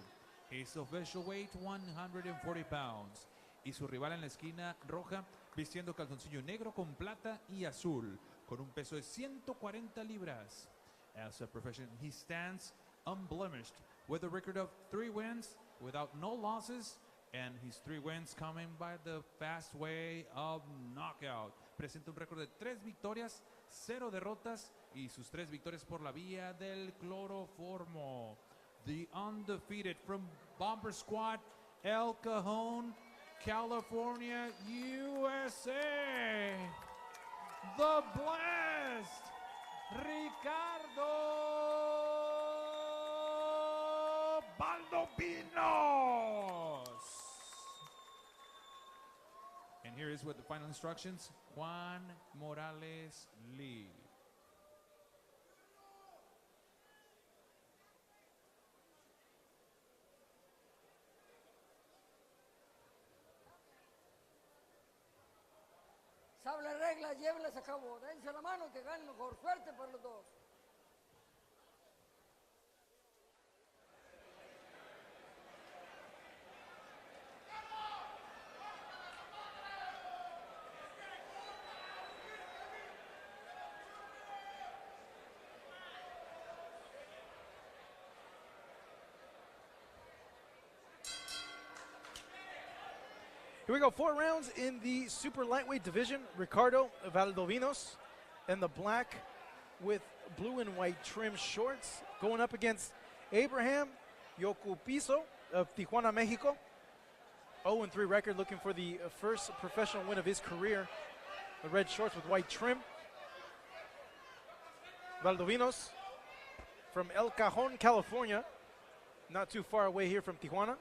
[SPEAKER 10] His official weight, 140 pounds. Y su rival en la esquina roja, vistiendo calzoncillo negro con plata y azul, con un peso de 140 libras. As a professional, he stands unblemished with a record of 3 wins without no losses, and his 3 wins coming by the fast way of knockout. Presenta un récord de 3 victorias, 0 derrotas y sus 3 victorias por la vía del cloroformo. The undefeated from Bomber Squad, El Cajon, California, USA. The blessed Ricardo Valdovinos. And here is with the final instructions, Juan Morales Lee.
[SPEAKER 17] Sabe las reglas, llévenlas a cabo. Dense la mano que gane mejor. Suerte para los dos.
[SPEAKER 13] Here we go, 4 rounds in the super lightweight division. Ricardo Valdovinos in the black with blue and white trim shorts, going up against Abraham Yocupicio of Tijuana, Mexico. 0-3 record, looking for the first professional win of his career. The red shorts with white trim. Valdovinos from El Cajon, California, not too far away here from Tijuana.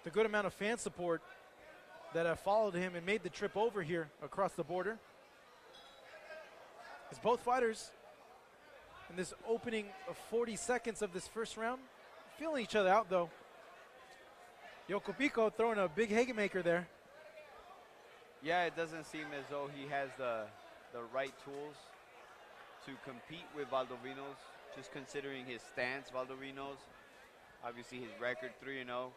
[SPEAKER 13] The good amount of fan support that have followed him and made the trip over here across the border. As both fighters in this opening of 40 seconds of this first round, feeling each other out though. Yocupicio throwing a big haymaker there.
[SPEAKER 16] Yeah, it doesn't seem as though he has the right tools to compete with Valdovinos, just considering his stance, Valdovinos. Obviously his record, 3-0.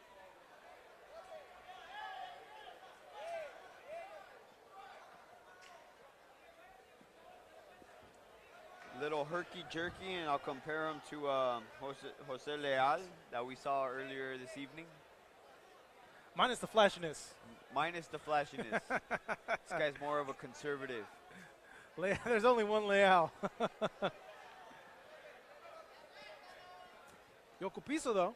[SPEAKER 16] little herky-jerky, and I'll compare him to Jose Leal that we saw earlier this evening.
[SPEAKER 13] Minus the flashiness.
[SPEAKER 16] Minus the flashiness. This guy's more of a conservative.
[SPEAKER 13] There's only one Leal. Yocupicio, though,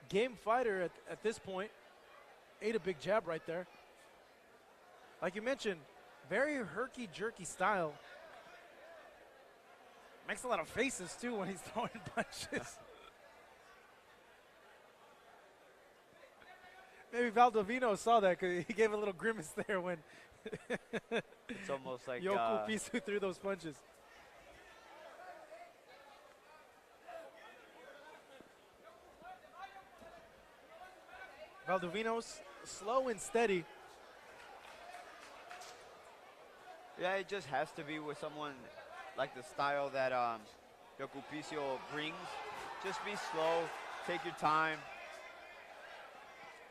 [SPEAKER 13] game fighter at this point. Ate a big jab right there. Like you mentioned, very herky-jerky style. Makes a lot of faces, too, when he's throwing punches. Maybe Valdovinos saw that because he gave a little grimace there when
[SPEAKER 16] it's almost like
[SPEAKER 13] Yocupicio threw those punches. Valdovinos, slow and steady.
[SPEAKER 16] Yeah, it just has to be with someone like the style that Yocupicio brings. Just be slow, take your time,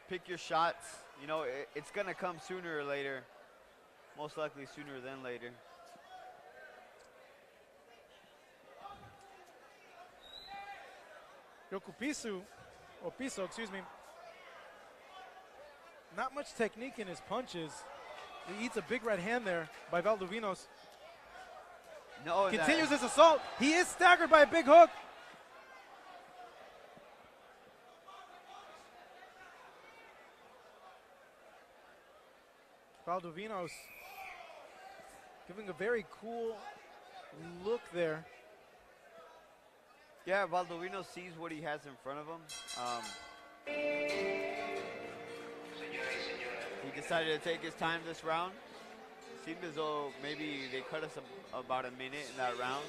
[SPEAKER 16] pick your shots. You know, it's going to come sooner or later, most likely sooner than later.
[SPEAKER 13] Yocupicio, excuse me, not much technique in his punches. He eats a big right hand there by Valdovinos.
[SPEAKER 16] No,
[SPEAKER 13] continues his assault. He is staggered by a big hook. Valdovinos giving a very cool look there.
[SPEAKER 16] Yeah, Valdovinos sees what he has in front of him. He decided to take his time this round. Seemed as though maybe they cut us about a minute in that round.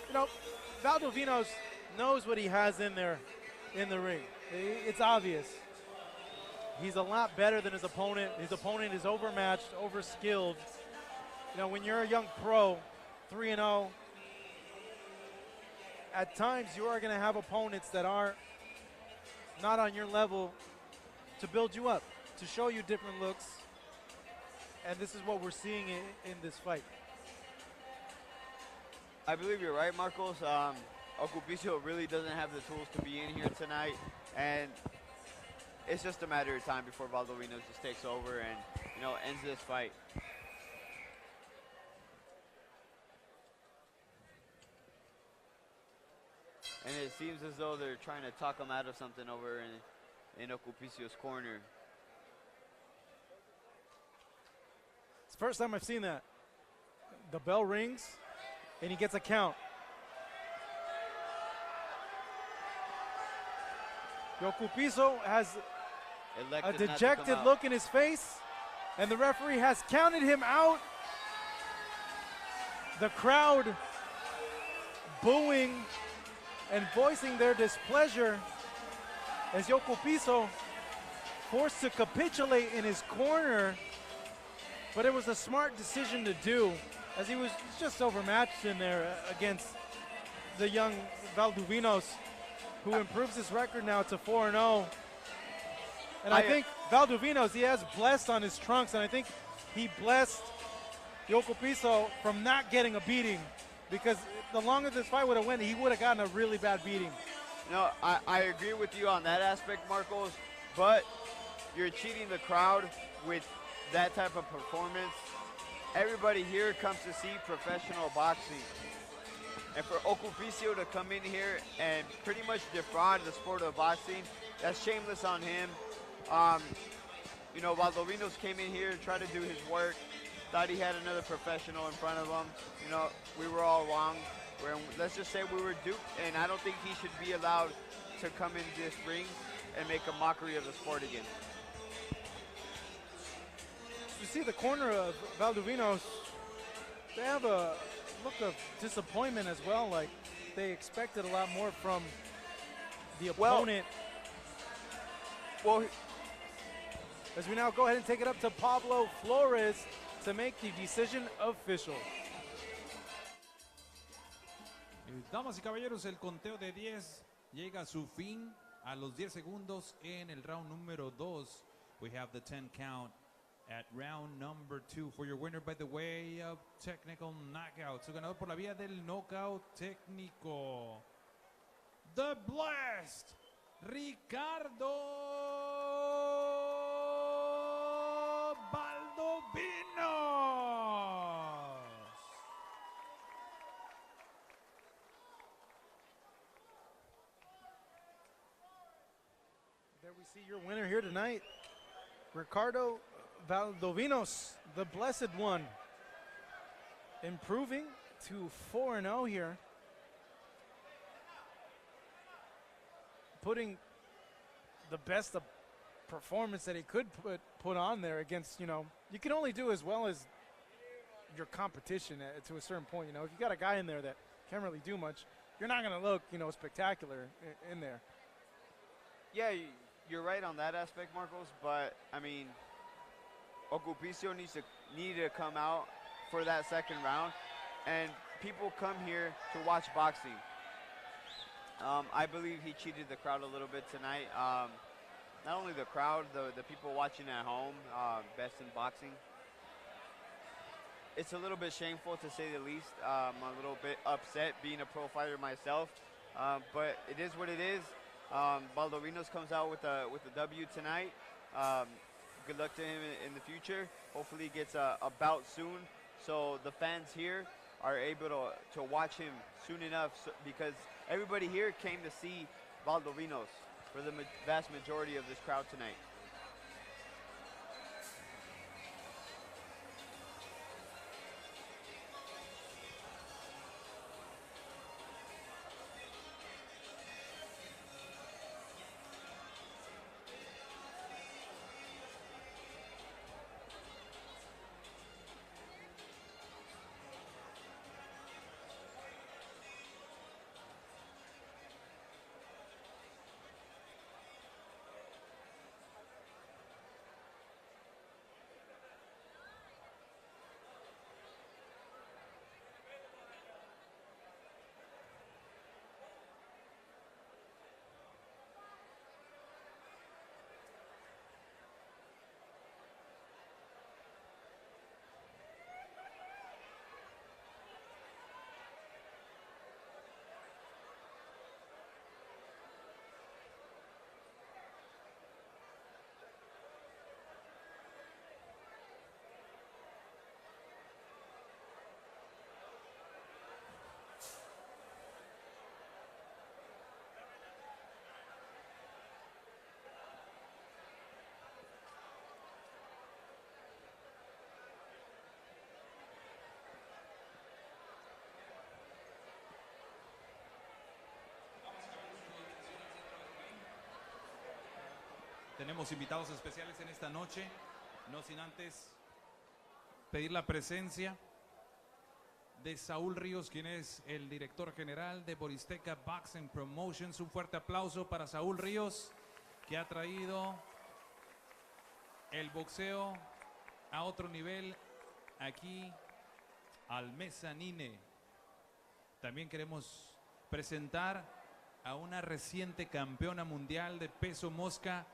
[SPEAKER 13] You know, Valdovinos knows what he has in there in the ring. It's obvious. He's a lot better than his opponent. His opponent is overmatched, overskilled. You know, when you're a young pro, 3-0, at times you are going to have opponents that are not on your level to build you up, to show you different looks. And this is what we're seeing in this fight.
[SPEAKER 16] I believe you're right, Marcos. Yocupicio really doesn't have the tools to be in here tonight. And it's just a matter of time before Valdovinos just takes over and, you know, ends this fight. And it seems as though they're trying to talk him out of something over in Yocupicio's corner.
[SPEAKER 13] It's the first time I've seen that. The bell rings, and he gets a count. Yocupicio has a dejected look in his face, and the referee has counted him out. The crowd booing and voicing their displeasure as Yocupicio forced to capitulate in his corner. But it was a smart decision to do, as he was just overmatched in there against the young Valdovinos, who improves his record now to 4-0. And I think Valdovinos, he has blessed on his trunks, and I think he blessed Yocupicio from not getting a beating, because the longer this fight would have went, he would have gotten a really bad beating.
[SPEAKER 16] No, I agree with you on that aspect, Marcos, but you're cheating the crowd with that type of performance. Everybody here comes to see professional boxing. And for Yocupicio to come in here and pretty much defraud the sport of boxing, that's shameless on him. You know, Valdovinos came in here, tried to do his work, thought he had another professional in front of him. You know, we were all wrong. Let's just say we were duped, and I don't think he should be allowed to come in this ring and make a mockery of the sport again.
[SPEAKER 13] You see the corner of Valdovinos, they have a look of disappointment as well. Like, they expected a lot more from the opponent.
[SPEAKER 16] Well,
[SPEAKER 13] as we now go ahead and take it up to Pablo Flores to make the decision official.
[SPEAKER 10] Damas y caballeros, el conteo de 10 llega a su fin a los 10 segundos en el round número 2. We have the 10 count at round number 2 for your winner by the way of technical knockout. Su ganador por la vía del knockout técnico, The Blessed Ricardo Valdovinos.
[SPEAKER 13] There we see your winner here tonight, Ricardo Valdovinos, the Blessed One, improving to 4-0 here, putting the best of performance that he could put on there against, you can only do as well as your competition to a certain point. If you got a guy in there that can't really do much, you're not going to look, spectacular in there.
[SPEAKER 16] Yeah, you're right on that aspect, Marcos, but I mean, Yocupicio needed to come out for that second round, and people come here to watch boxing. I believe he cheated the crowd a little bit tonight. Not only the crowd, the people watching at home, best in boxing. It's a little bit shameful, to say the least. I'm a little bit upset being a pro fighter myself, but it is what it is. Valdovinos comes out with a W tonight. Good luck to him in the future. Hopefully he gets a bout soon, so the fans here are able to watch him soon enough, because everybody here came to see Valdovinos for the vast majority of this crowd tonight.
[SPEAKER 10] Tenemos invitados especiales en esta noche, no sin antes pedir la presencia de Saúl Ríos, quien es el director general de Boristeca Boxing Promotions. Un fuerte aplauso para Saúl Ríos, que ha traído el boxeo a otro nivel aquí al mezanine. También queremos presentar a una reciente campeona mundial de peso mosca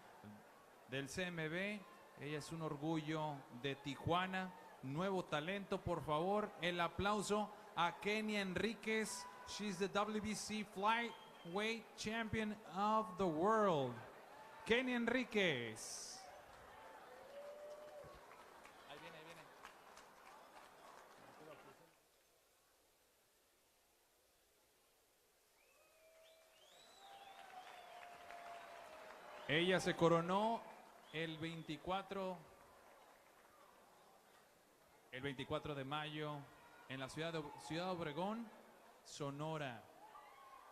[SPEAKER 10] del CMB. Ella es un orgullo de Tijuana, nuevo talento. Por favor, el aplauso a Kenia Enríquez. She's the WBC Flyweight Champion of the World. Kenia Enríquez. Ahí viene, ahí viene. Ella se coronó el 24 de mayo en la ciudad de Obregón, Sonora.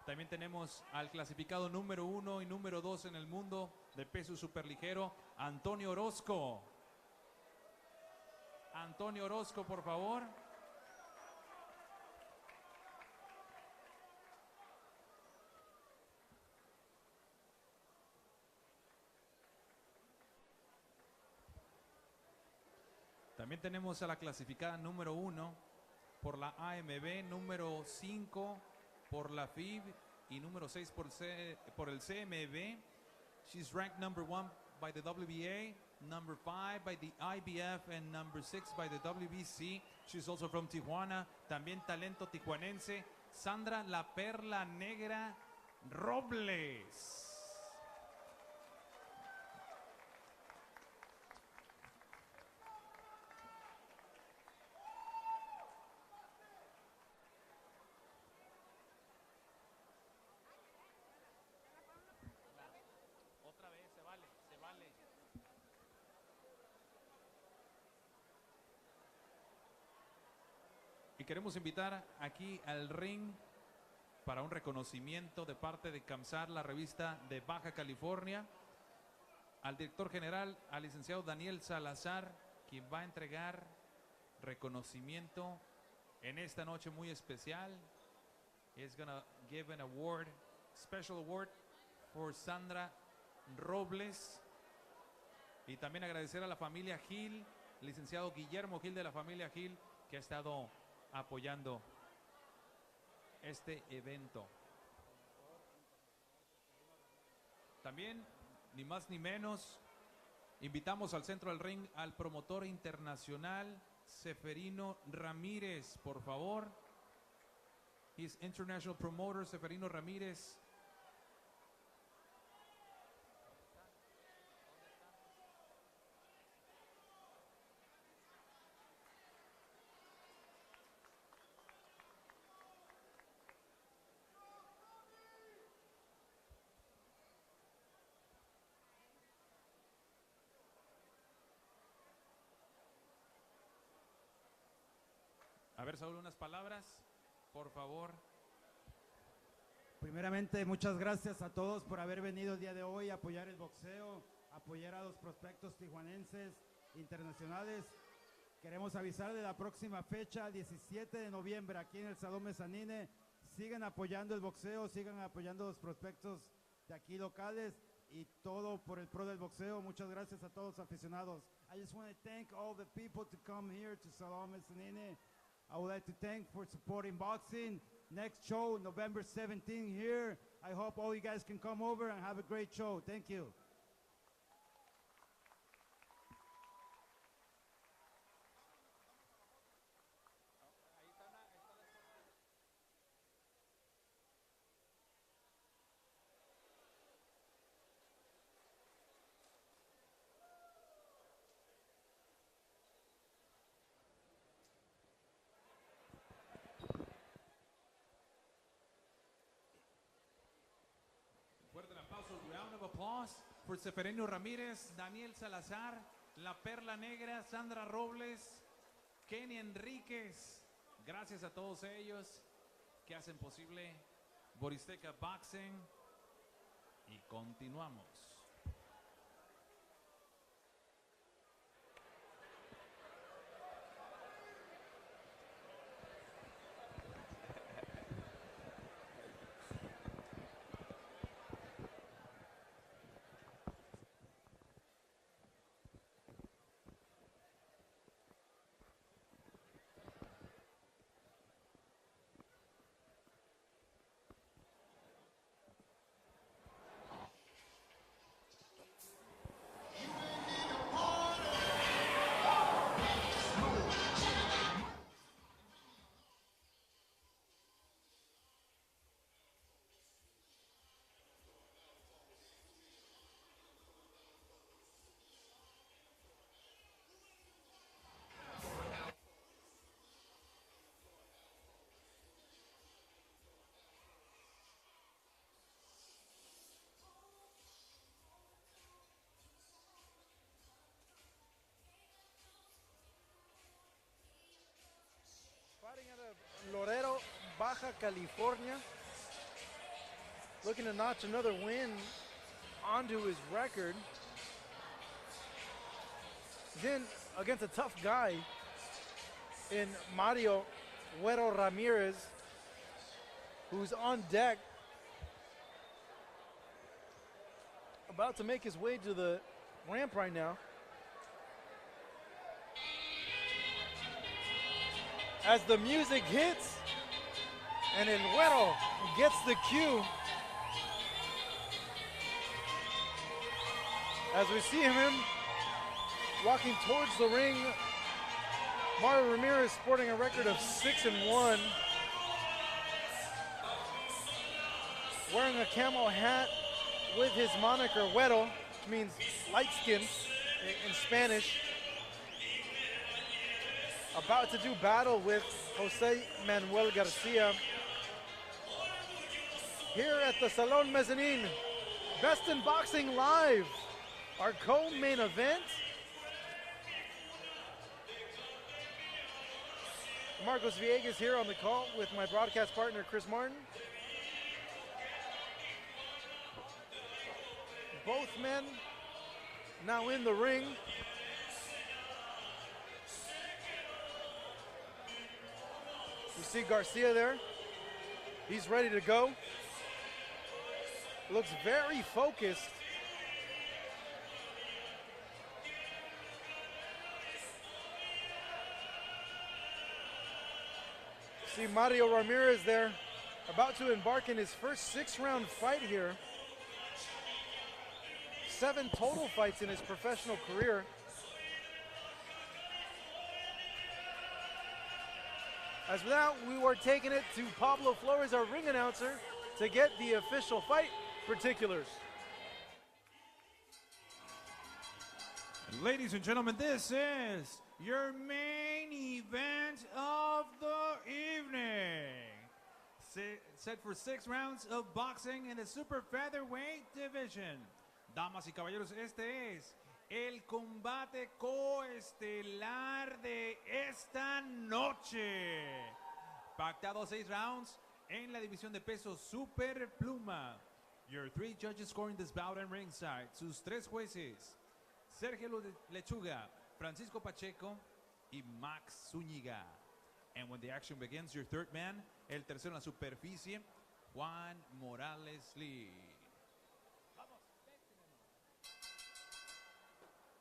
[SPEAKER 10] También tenemos al clasificado número 1 y número 2 en el mundo de peso superligero, Antonio Orozco. Antonio Orozco, por favor. También tenemos a la clasificada número 1 por la AMB, número 5 por la FIB y número 6 por el CMB. She's ranked number 1 by the WBA, number 5 by the IBF, and number 6 by the WBC. She's also from Tijuana. También talento tijuanense, Sandra La Perla Negra Robles. Y queremos invitar aquí al ring para un reconocimiento de parte de CAMSAR, la revista de Baja California, al director general, al licenciado Daniel Salazar, quien va a entregar reconocimiento en esta noche muy especial. He's gonna give an award, special award for Sandra Robles. Y también agradecer a la familia Gil, licenciado Guillermo Gil de la familia Gil, que ha estado apoyando este evento. También, ni más ni menos, invitamos al centro del ring al promotor internacional Seferino Ramírez, por favor. He's international promoter Seferino Ramírez. A ver, Saúl, unas palabras, por favor.
[SPEAKER 19] Primeramente, muchas gracias a todos por haber venido el día de hoy a apoyar el boxeo, apoyar a los prospectos tijuanenses internacionales. Queremos avisar de la próxima fecha, 17 de noviembre, aquí en el Salón Mezzanine. Sigan apoyando el boxeo, sigan apoyando a los prospectos de aquí locales y todo por el pro del boxeo. Muchas gracias a todos los aficionados. I just want to thank all the people to come here to Salón Mezzanine. I would like to thank for supporting boxing. Next show, November 17 here. I hope all you guys can come over and have a great show. Thank you.
[SPEAKER 10] Round of applause for Seferino Ramírez, Daniel Salazar, La Perla Negra, Sandra Robles, Kenny Enríquez. Gracias a todos ellos que hacen posible Boristeca Boxing. Y continuamos.
[SPEAKER 13] Fighting out of Laredo, Baja California, looking to notch another win onto his record. Then against a tough guy in Mario Güero Ramirez, who's on deck, about to make his way to the ramp right now. As the music hits and El Güero gets the cue, as we see him walking towards the ring, Mario Ramirez sporting a record of 6-1. Wearing a camo hat with his moniker Güero, which means light skin in Spanish. About to do battle with Jose Manuel Garcia. Here at the Salon Mezzanine, Best in Boxing Live, our co-main event. Marcos Villegas here on the call with my broadcast partner, Chris Martin. Both men now in the ring. You see Garcia there. He's ready to go. Looks very focused. See Mario Ramirez there, about to embark in his first 6-round fight here. 7 total fights in his professional career. As of now, we were taking it to Pablo Flores, our ring announcer, to get the official fight particulars.
[SPEAKER 10] Ladies and gentlemen, this is your main event of the evening. Set for 6 rounds of boxing in the super featherweight division. Damas y caballeros, este es el combate coestelar de esta noche. Pactado 6 rounds en la división de peso super pluma. Your 3 judges scoring this bout and ringside. Sus 3 jueces, Sergio Lechuga, Francisco Pacheco y Max Zúñiga. And when the action begins, your 3rd man, el tercero en la superficie, Juan Morales Lee.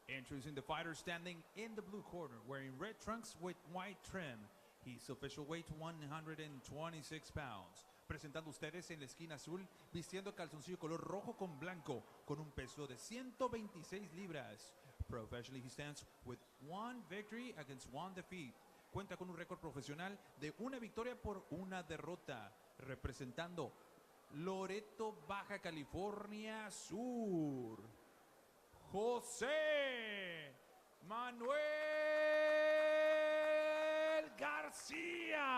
[SPEAKER 10] Introducing the fighter standing in the blue corner, wearing red trunks with white trim. His official weight 126 pounds. Presentando ustedes en la esquina azul, vistiendo calzoncillo color rojo con blanco, con un peso de 126 libras. Professionally, he stands with 1 victory against 1 defeat. Cuenta con un récord profesional de 1 victoria por 1 derrota. Representando Loreto, Baja California Sur, José Manuel Garcia.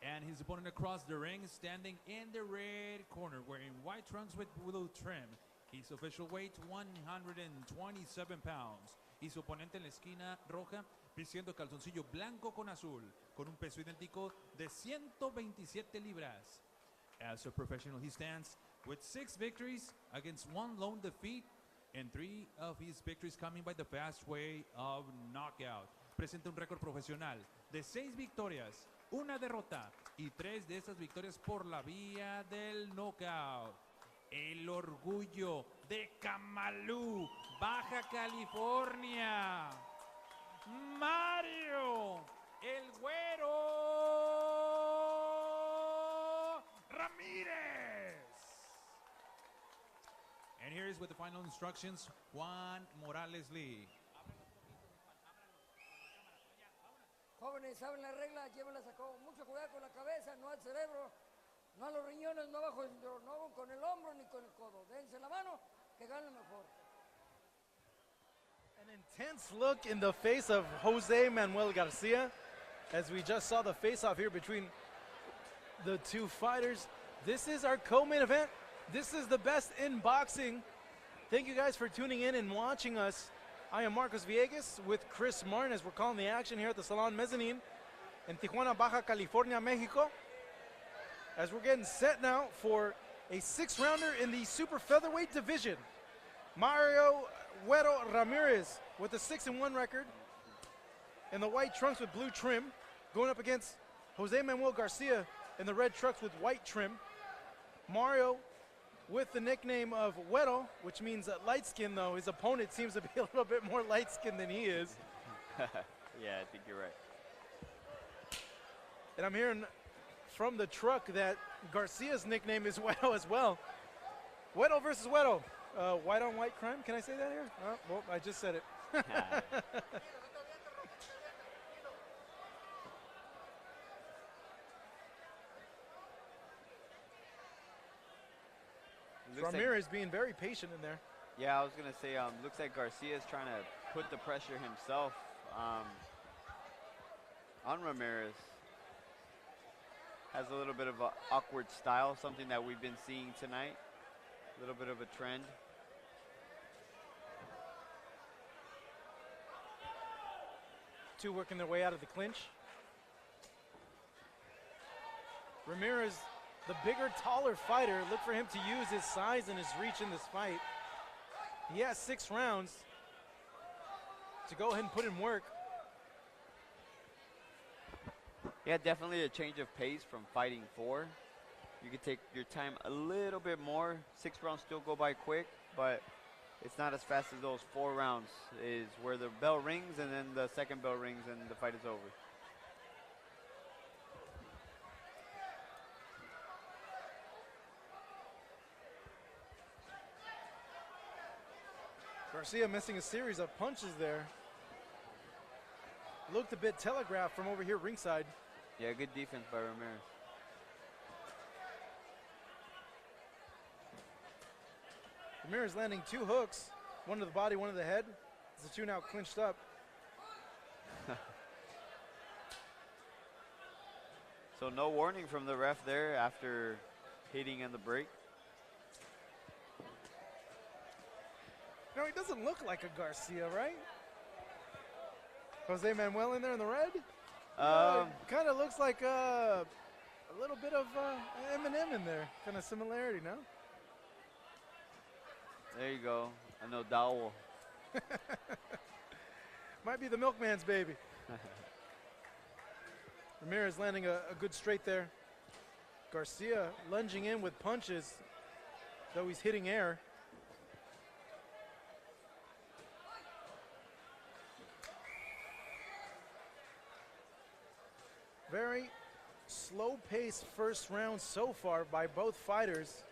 [SPEAKER 10] And his opponent across the ring, standing in the red corner, wearing white trunks with blue trim. His official weight, 127 pounds. Y su oponente en la esquina roja, vistiendo calzoncillo blanco con azul, con un peso idéntico de 127 libras. As a professional, he stands with 6 victories against 1 lone defeat, and 3 of his victories coming by the fast way of knockout. Presenta un récord profesional de 6 victorias, 1 derrota y 3 de esas victorias por la vía del knockout. El orgullo de Camalú, Baja California, Mario el Güero Ramirez. And here is with the final instructions, Juan Morales Lee.
[SPEAKER 17] Jóvenes, saben la regla, llévenlas a cabo. Mucho cuidado con la cabeza, no al cerebro, no a los riñones, no bajo el cinturón, no con el hombro ni con el codo. Dense la mano, que gane mejor.
[SPEAKER 13] An intense look in the face of Jose Manuel Garcia, as we just saw the face-off here between the 2 fighters. This is our co-main event. This is the best in boxing. Thank you guys for tuning in and watching us. I am Marcos Villegas with Chris Martin as we're calling the action here at the Salon Mezzanine in Tijuana, Baja California, Mexico. As we're getting set now for a 6-rounder in the super featherweight division. Mario Güero Ramirez with a 6-1 record in the white trunks with blue trim, going up against Jose Manuel Garcia in the red trunks with white trim. Mario with the nickname of Güero, which means light skin, though his opponent seems to be a little bit more light skinned than he is.
[SPEAKER 16] Yeah, I think you're right.
[SPEAKER 13] And I'm hearing from the truck that Garcia's nickname is Güero as well. Güero versus Güero. White on white crime. Can I say that here? Well, I just said it. Ramirez being very patient in there.
[SPEAKER 16] Yeah, I was going to say, looks like Garcia is trying to put the pressure himself on Ramirez. Has a little bit of an awkward style, something that we've been seeing tonight. A little bit of a trend.
[SPEAKER 13] Two working their way out of the clinch. Ramirez, the bigger, taller fighter, look for him to use his size and his reach in this fight. He has 6 rounds to go ahead and put in work.
[SPEAKER 16] Yeah, definitely a change of pace from fighting 4. You can take your time a little bit more. 6 rounds still go by quick, but it's not as fast as those 4 rounds is where the bell rings and then the second bell rings and the fight is over.
[SPEAKER 13] Garcia missing a series of punches there. Looked a bit telegraphed from over here ringside.
[SPEAKER 16] Yeah, good defense by Ramirez.
[SPEAKER 13] Ramirez landing 2 hooks, one to the body, one to the head. The 2 now clinched up.
[SPEAKER 16] So no warning from the ref there after hitting in the break.
[SPEAKER 13] No, he doesn't look like a Garcia, right? Jose Manuel in there in the red? Kind of looks like a little bit of Eminem in there. Kind of similarity, no?
[SPEAKER 16] There you go. I know Dowell.
[SPEAKER 13] Might be the milkman's baby. Ramirez landing a good straight there. Garcia lunging in with punches, though he's hitting air. Very slow-paced first round so far by both fighters.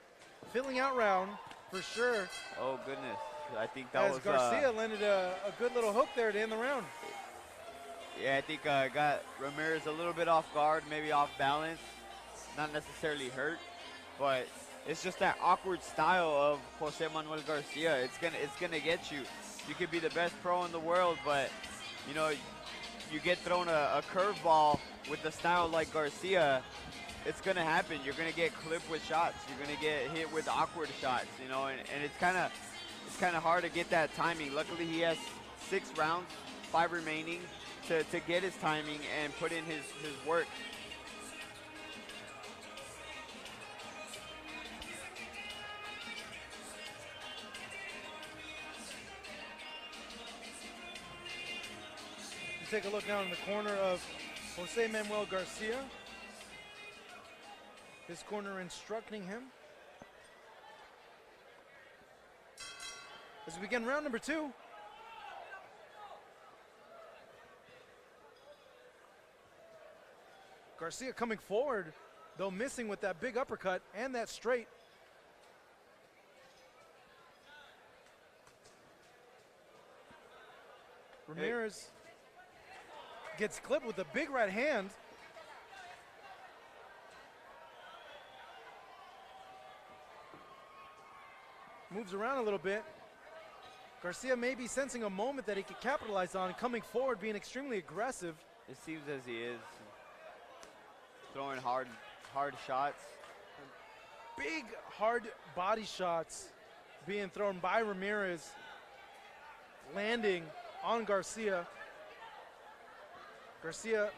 [SPEAKER 13] Filling out round for sure.
[SPEAKER 16] Oh, goodness. I think that was...
[SPEAKER 13] Garcia landed a good little hook there to end the round.
[SPEAKER 16] Yeah, I think got Ramirez a little bit off guard, maybe off balance. Not necessarily hurt, but it's just that awkward style of Jose Manuel Garcia. It's gonna get you. You could be the best pro in the world, but you know, you get thrown a curveball with the style like Garcia, it's gonna happen. You're gonna get clipped with shots. You're gonna get hit with awkward shots, you know, and it's kind of hard to get that timing. Luckily, he has 6 rounds, 5 remaining to get his timing and put in his work.
[SPEAKER 13] Take a look now in the corner of Jose Manuel Garcia. His corner instructing him. As we begin round number 2. Garcia coming forward, though missing with that big uppercut and that straight. Ramirez gets clipped with a big right hand. Moves around a little bit. Garcia may be sensing a moment that he could capitalize on, coming forward, being extremely aggressive.
[SPEAKER 16] It seems as he is. Throwing hard shots.
[SPEAKER 13] Big, hard body shots being thrown by Ramirez, landing on Garcia. Garcia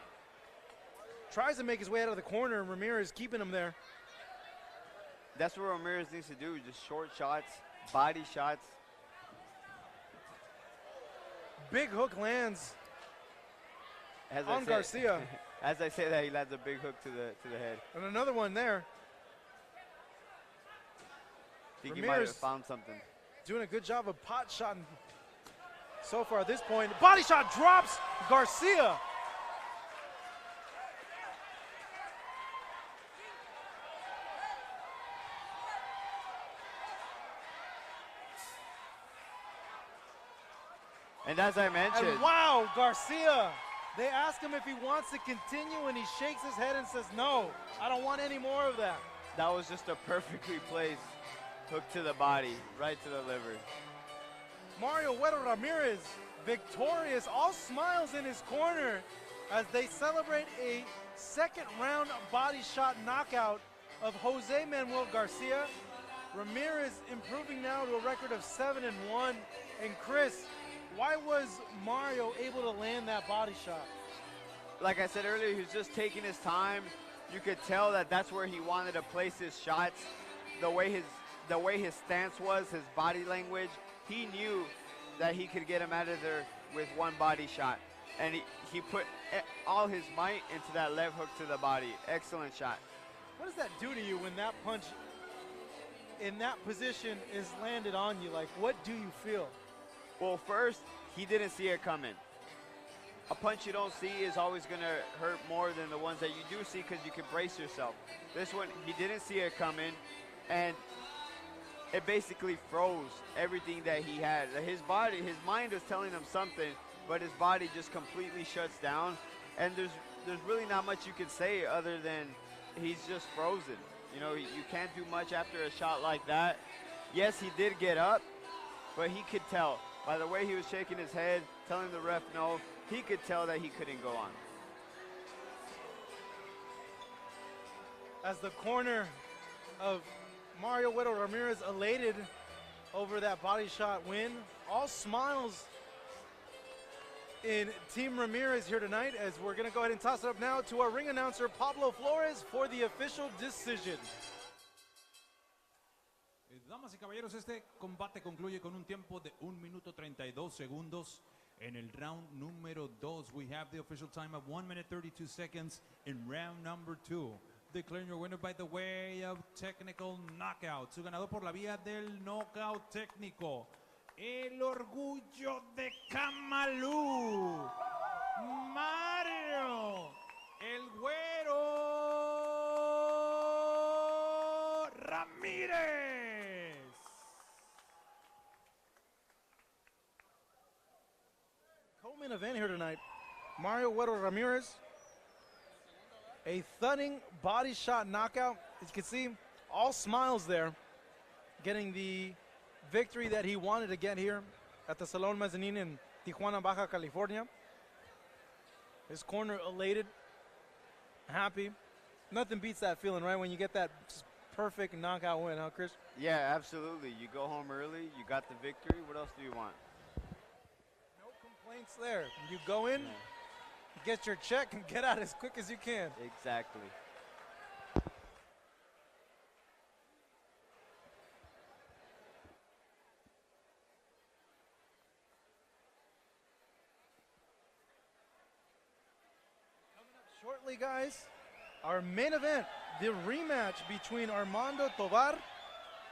[SPEAKER 13] tries to make his way out of the corner, and Ramirez keeping him there.
[SPEAKER 16] That's what Ramirez needs to do, just short shots, body shots.
[SPEAKER 13] Big hook lands on Garcia.
[SPEAKER 16] As I say that, he lands a big hook to the head.
[SPEAKER 13] And another one there.
[SPEAKER 16] I think he might have found something.
[SPEAKER 13] Doing a good job of pot shotting so far at this point. Body shot drops Garcia.
[SPEAKER 16] And as I mentioned,
[SPEAKER 13] And wow, Garcia, they ask him if he wants to continue, and he shakes his head and says, no, I don't want any more of that.
[SPEAKER 16] that was just a perfectly placed hook to the body, right to the liver.
[SPEAKER 13] Mario Güero Ramirez, victorious, all smiles in his corner as they celebrate a second round body shot knockout of Jose Manuel Garcia. Ramirez improving now to a record of 7-1. And Chris, why was Mario able to land that body shot?
[SPEAKER 16] Like I said earlier, he was just taking his time. You could tell that that's where he wanted to place his shots. The way his stance was, his body language, he knew that he could get him out of there with one body shot. And he put all his might into that left hook to the body. Excellent shot.
[SPEAKER 13] What does that do to you when that punch in that position is landed on you? Like, what do you feel?
[SPEAKER 16] Well, first, he didn't see it coming. A punch you don't see is always going to hurt more than the ones that you do see because you can brace yourself. This one, he didn't see it coming, and it basically froze everything that he had. His body, his mind was telling him something, but his body just completely shuts down, and there's really not much you can say other than he's just frozen. You know, you can't do much after a shot like that. Yes, he did get up, but he could tell by the way he was shaking his head, telling the ref no, he could tell that he couldn't go on.
[SPEAKER 13] As the corner of Mario Güero Ramirez elated over that body shot win, all smiles in Team Ramirez here tonight, as we're going to go ahead and toss it up now to our ring announcer, Pablo Flores, for the official decision.
[SPEAKER 10] Damas y caballeros, este combate concluye con un tiempo de 1 minuto 32 segundos. En el round número 2, we have the official time of 1 minute 32 seconds in round number 2. Declaring your winner by the way of technical knockout. Su ganador por la vía del knockout técnico. El orgullo de Camalú, Mario, el Güero Ramírez.
[SPEAKER 13] Co-main event here tonight, Mario Güero Ramirez, a thudding body shot knockout. As you can see, all smiles there, getting the victory that he wanted to get here at the Salon Mezzanine in Tijuana, Baja California. His corner elated, happy. Nothing beats that feeling, right? When you get that perfect knockout win, huh, Chris?
[SPEAKER 16] Yeah, absolutely. You go home early, you got the victory. What else do you want?
[SPEAKER 13] No complaints there. You go in, get your check, and get out as quick as you can.
[SPEAKER 16] Exactly.
[SPEAKER 13] Shortly, guys, our main event, the rematch between Armando Tovar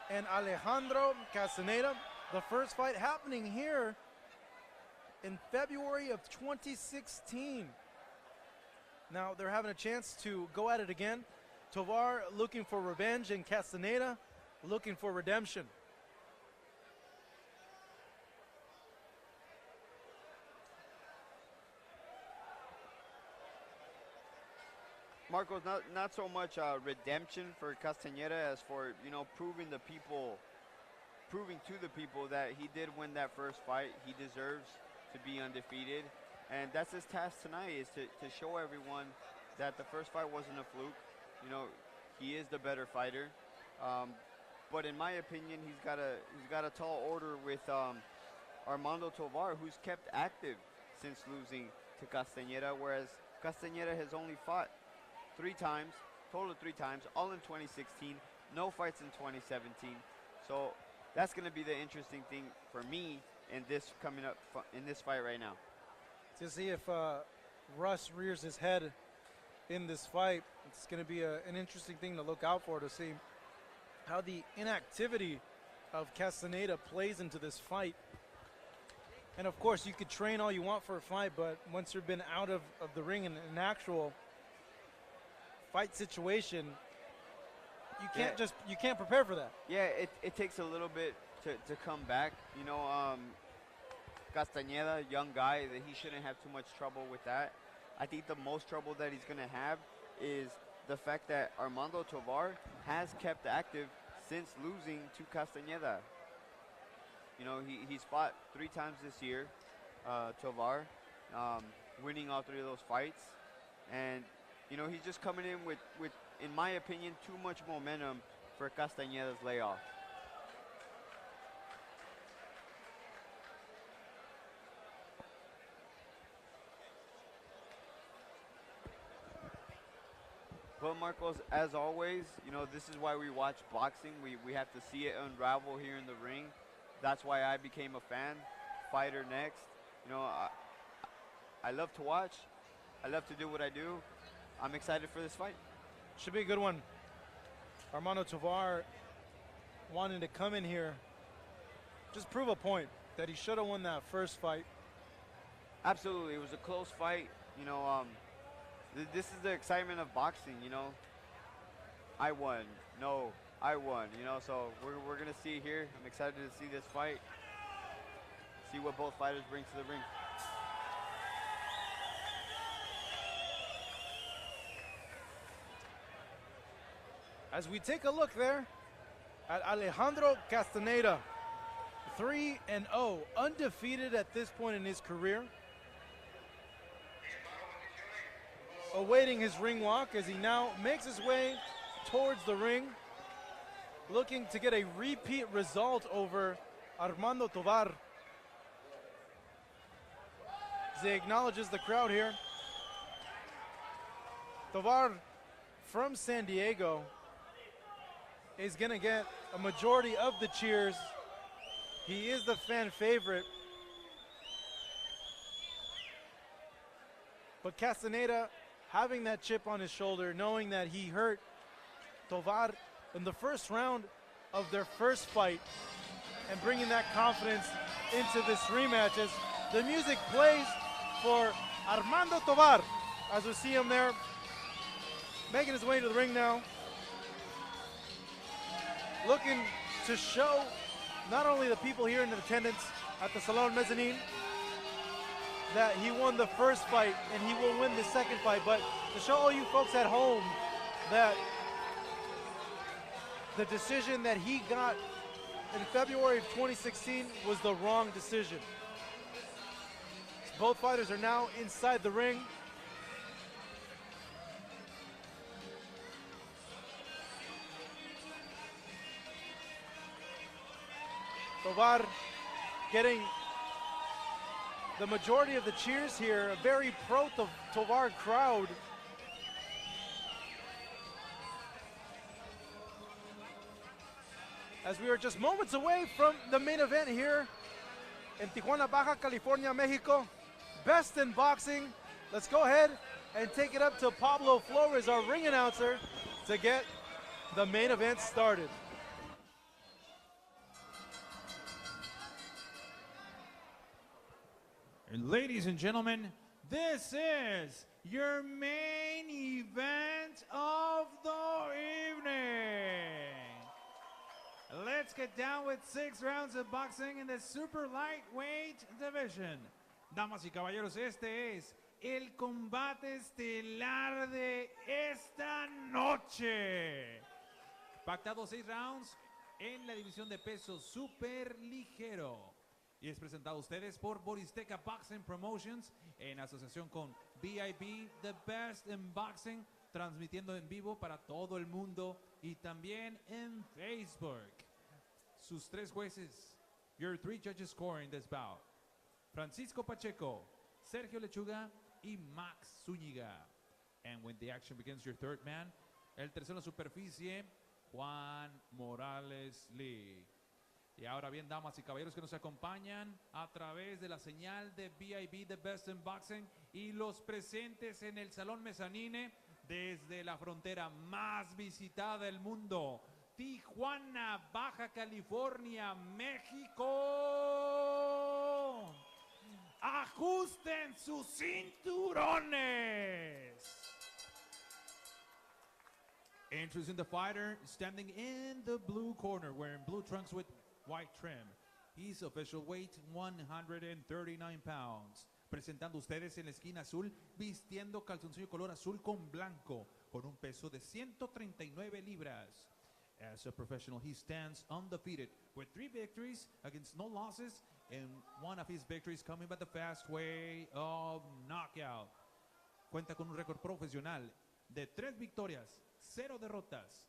[SPEAKER 13] and Alejandro Castañeda. The first fight happening here in February of 2016. Now they're having a chance to go at it again. Tovar looking for revenge and Castañeda looking for redemption.
[SPEAKER 16] Marcos, not so much redemption for Castañeda as for, you know, proving to the people that he did win that first fight. He deserves to be undefeated, and that's his task tonight, is to show everyone that the first fight wasn't a fluke. You know, he is the better fighter, but in my opinion, he's got a tall order with Armando Tovar, who's kept active since losing to Castañeda, whereas Castañeda has only fought 3 times, total of 3 times, all in 2016, no fights in 2017. So that's going to be the interesting thing for me in this coming up in this fight right now.
[SPEAKER 13] To see if Russ rears his head in this fight. It's going to be an interesting thing to look out for, to see how the inactivity of Castañeda plays into this fight. And of course, you could train all you want for a fight, but once you've been out of the ring in an actual fight situation, you can't you can't prepare for that.
[SPEAKER 16] Yeah, it takes a little bit to come back. You know, Castañeda, young guy, that he shouldn't have too much trouble with that. I think the most trouble that he's going to have is the fact that Armando Tovar has kept active since losing to Castañeda. You know, he's fought 3 times this year, Tovar, winning all 3 of those fights. And, you know, he's just coming in with, in my opinion, too much momentum for Castañeda's layoff. Well, Marcos, as always, you know, this is why we watch boxing. We have to see it unravel here in the ring. That's why I became a fan. Fighter next. You know, I love to watch. I love to do what I do. I'm excited for this fight.
[SPEAKER 13] Should be a good one. Armando Tovar wanting to come in here, just prove a point that he should have won that first fight.
[SPEAKER 16] Absolutely. It was a close fight. You know, this is the excitement of boxing, you know. I won. No, I won, you know. So we're going to see here. I'm excited to see this fight. See what both fighters bring to the ring.
[SPEAKER 13] As we take a look there at Alejandro Castañeda, 3-0, undefeated at this point in his career. Awaiting his ring walk as he now makes his way towards the ring, looking to get a repeat result over Armando Tovar. As he acknowledges the crowd here. Tovar from San Diego is going to get a majority of the cheers. He is the fan favorite. But Castañeda having that chip on his shoulder, knowing that he hurt Tovar in the first round of their first fight, and bringing that confidence into this rematch as the music plays for Armando Tovar, as we see him there making his way to the ring now, looking to show not only the people here in attendance at the Salon Mezzanine that he won the first fight and he will win the second fight, but to show all you folks at home that the decision that he got in February of 2016 was the wrong decision. Both fighters are now inside the ring. Tovar getting the majority of the cheers here, a very pro-Tovar crowd. As we are just moments away from the main event here in Tijuana, Baja California, Mexico. Best in boxing. Let's go ahead and take it up to Pablo Flores, our ring announcer, to get the main event started.
[SPEAKER 10] And ladies and gentlemen, this is your main event of the evening. Let's get down with 6 rounds of boxing in the super lightweight division. Damas y caballeros, este es el combate estelar de esta noche. Pactado 6 rounds en la división de peso super ligero. Y es presentado a ustedes por Boristeca Boxing Promotions en asociación con BIB, The Best in Boxing, transmitiendo en vivo para todo el mundo y también en Facebook. Sus 3 jueces, your 3 judges scoring this bout: Francisco Pacheco, Sergio Lechuga y Max Zúñiga. And when the action begins, your 3rd man, el tercero en la superficie, Juan Morales Lee. Y ahora bien, damas y caballeros que nos acompañan a través de la señal de BIB, The Best in Boxing, y los presentes en el Salón Mezzanine desde la frontera más visitada del mundo, Tijuana, Baja California, México. Ajusten sus cinturones. Introducing the fighter standing in the blue corner, wearing blue trunks with white trim. His official weight, 139 pounds. Presentando ustedes en la esquina azul, vistiendo calzoncillo color azul con blanco, con un peso de 139 libras. As a professional, he stands undefeated with 3 victories against no losses, and one of his victories coming by the fast way of knockout. Cuenta con un récord profesional de 3 victorias, 0 derrotas,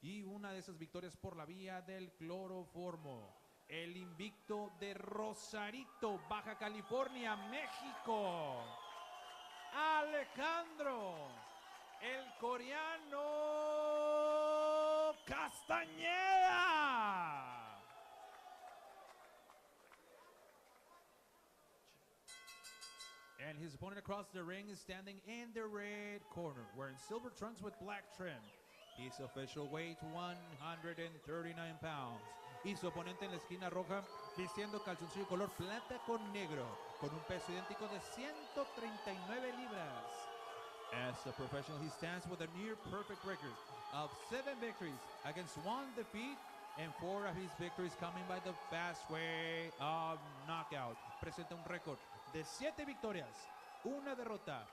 [SPEAKER 10] y una de esas victorias por la vía del cloroformo. El invicto de Rosarito, Baja California, México, Alejandro, el coreano Castañeda. And his opponent across the ring is standing in the red corner, wearing silver trunks with black trim. His official weight, 139 pounds. Y su oponente en la esquina roja, vistiendo calzoncillo color plata con negro, con un peso idéntico de 139 libras. As a professional, he stands with a near-perfect record of 7 victories against 1 defeat, and 4 of his victories coming by the fast way of knockout. Presenta un récord de 7 victorias, 1 derrota,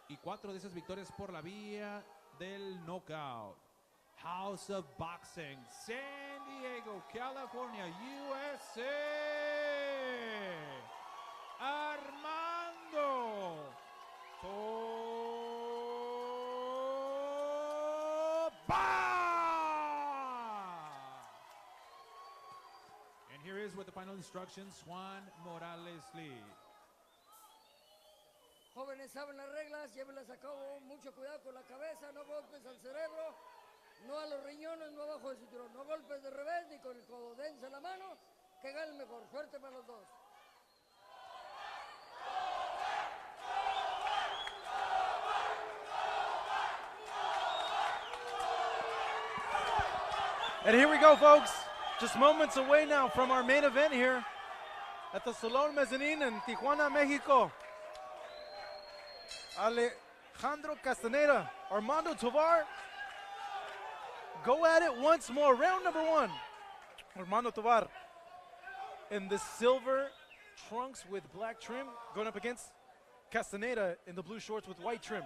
[SPEAKER 10] y 4 de esas victorias por la vía del knockout. House of Boxing, San Diego, California, USA. Armando Tovar. And here is with the final instructions, Juan Morales Lee.
[SPEAKER 17] Jóvenes saben las reglas, llévenlas a cabo, mucho cuidado con la cabeza, no golpes al cerebro, no a los riñones, no abajo del cinturón, no golpes de revés ni con el codo, dense la mano, que gane el mejor, suerte para los dos.
[SPEAKER 13] And here we go, folks. Just moments away now from our main event here at the Salón Mezzanine in Tijuana, Mexico. Alejandro Castañeda, Armando Tovar, go at it once more. Round number 1. Armando Tovar in the silver trunks with black trim, going up against Castañeda in the blue shorts with white trim.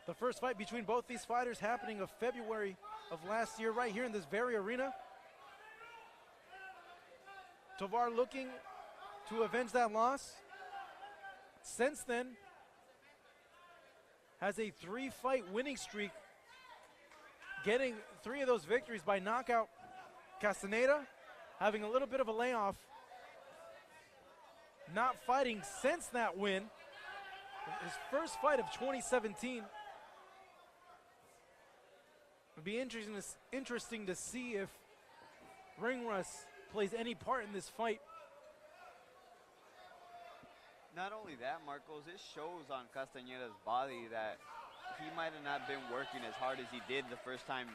[SPEAKER 13] The first fight between both these fighters happening of February of last year right here in this very arena. Tovar looking to avenge that loss. Since then, has a 3-fight winning streak, getting 3 of those victories by knockout. Castañeda having a little bit of a layoff, not fighting since that win. His first fight of 2017. It'll be interesting to see if ring rust plays any part in this fight.
[SPEAKER 16] Not only that, Marcos, it shows on Castañeda's body that he might have not been working as hard as he did the first time